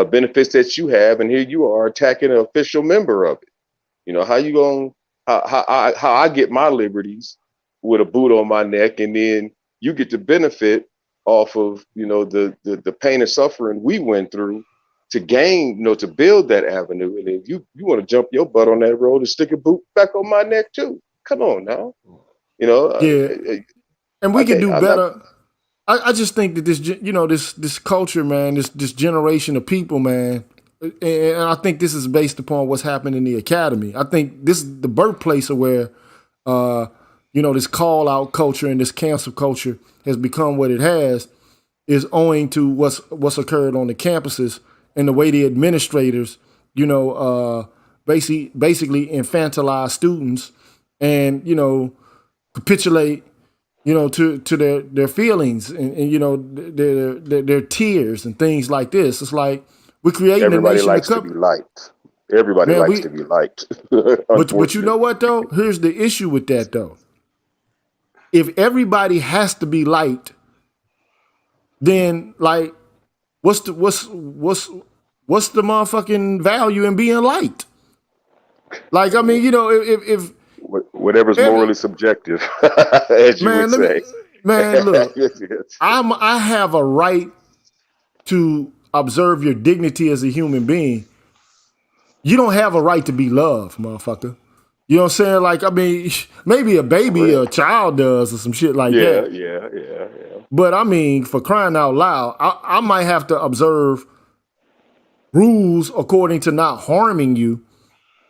benefits that you have, and here you are attacking an official member of it. How you going? How I get my liberties with a boot on my neck, and then you get the benefit off of the pain and suffering we went through to gain, to build that avenue. And if you want to jump your butt on that road and stick a boot back on my neck too, come on now. Yeah, and we could do I'm not. better. I just think that this culture, man, this generation of people, man, and I think this is based upon what's happened in the academy. I think this is the birthplace of where this call out culture and this cancel culture has become what it has, is owing to what's occurred on the campuses and the way the administrators, basically infantilize students and capitulate to their feelings and their tears and things like this. It's like we're creating a Everybody nation of likes to be liked. Everybody man. likes to be liked. But you know Unfortunately. what though? Here's the issue with that though. If everybody has to be liked, then like what's the motherfucking value in being liked? Like I mean, if Whatever's every morally subjective, as you would man, say. look, I have a right to observe your dignity as a human being. You don't have a right to be loved, motherfucker. You know what I'm saying? Like, I mean, maybe a baby or a child does or some shit like Yeah, that. yeah, yeah, yeah. But I mean, for crying out loud, I might have to observe rules according to not harming you.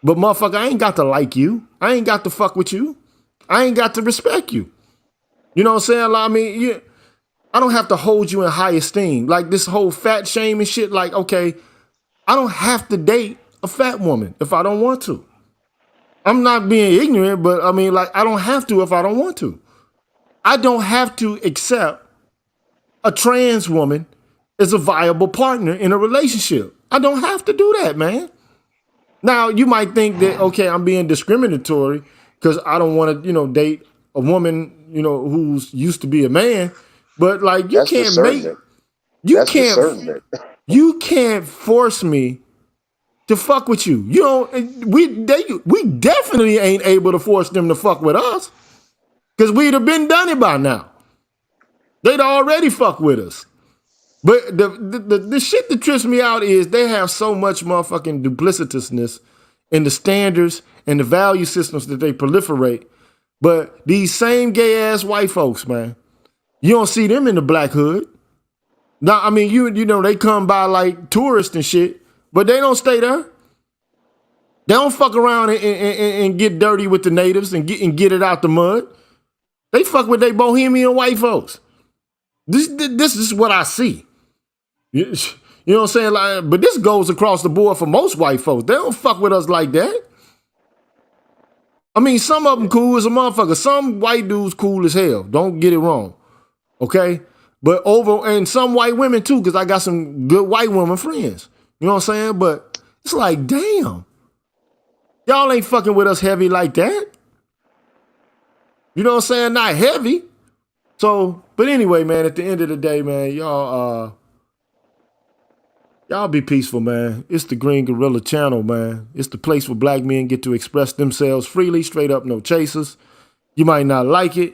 But motherfucker, I ain't got to like you. I ain't got to fuck with you. I ain't got to respect you. You know what I'm saying? Like, I mean, I don't have to hold you in high esteem. Like this whole fat shaming shit. Like, okay, I don't have to date a fat woman if I don't want to. I'm not being ignorant, but I mean, like, I don't have to if I don't want to. I don't have to accept a trans woman as a viable partner in a relationship. I don't have to do that, man. Now, you might think that, okay, I'm being discriminatory because I don't want to, date a woman, who's used to be a man. But like, That's discernment. you That's can't, discernment. you can't force me to fuck with you. We definitely ain't able to force them to fuck with us because we'd have been done it by now. They'd already fuck with us. But the shit that trips me out is they have so much motherfucking duplicitousness in the standards and the value systems that they proliferate. But these same gay ass white folks, man, you don't see them in the black hood. Now, I mean, they come by like tourists and shit, but they don't stay there. They don't fuck around and get dirty with the natives and get it out the mud. They fuck with they bohemian white folks. This is what I see. You know what I'm saying? Like, but this goes across the board for most white folks. They don't fuck with us like that. I mean, some of them cool as a motherfucker. Some white dudes cool as hell. Don't get it wrong. Okay? But and some white women too, because I got some good white women friends. You know what I'm saying? But it's like, damn. Y'all ain't fucking with us heavy like that. You know what I'm saying? Not heavy. So, but anyway, man, at the end of the day, man, y'all be peaceful, man. It's the Green Gorilla channel, man. It's the place where black men get to express themselves freely, straight up, no chasers. You might not like it.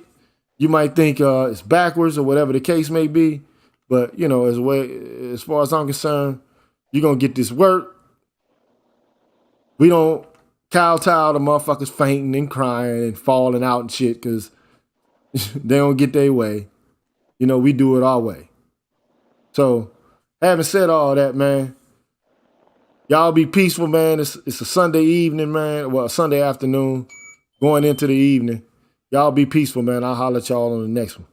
You might think it's backwards or whatever the case may be. But, as far as I'm concerned, you're going to get this work. We don't kowtow to motherfuckers fainting and crying and falling out and shit because They don't get their way. You know, we do it our way. So, having said all that, man, y'all be peaceful, man. It's a Sunday evening, man. Well, Sunday afternoon, going into the evening. Y'all be peaceful, man. I'll holler at y'all on the next one.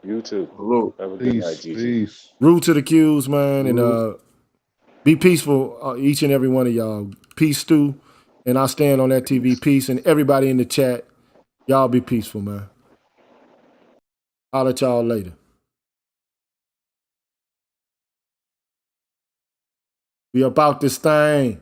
You too. Salute. Have a good night, Peace, GG. peace. Rude to the Qs, man, and Rude. be peaceful, each and every one of y'all. Peace, Stu, and I stand on that TV. Peace, and everybody in the chat. Y'all be peaceful, man. Holler at y'all later. We about this thing.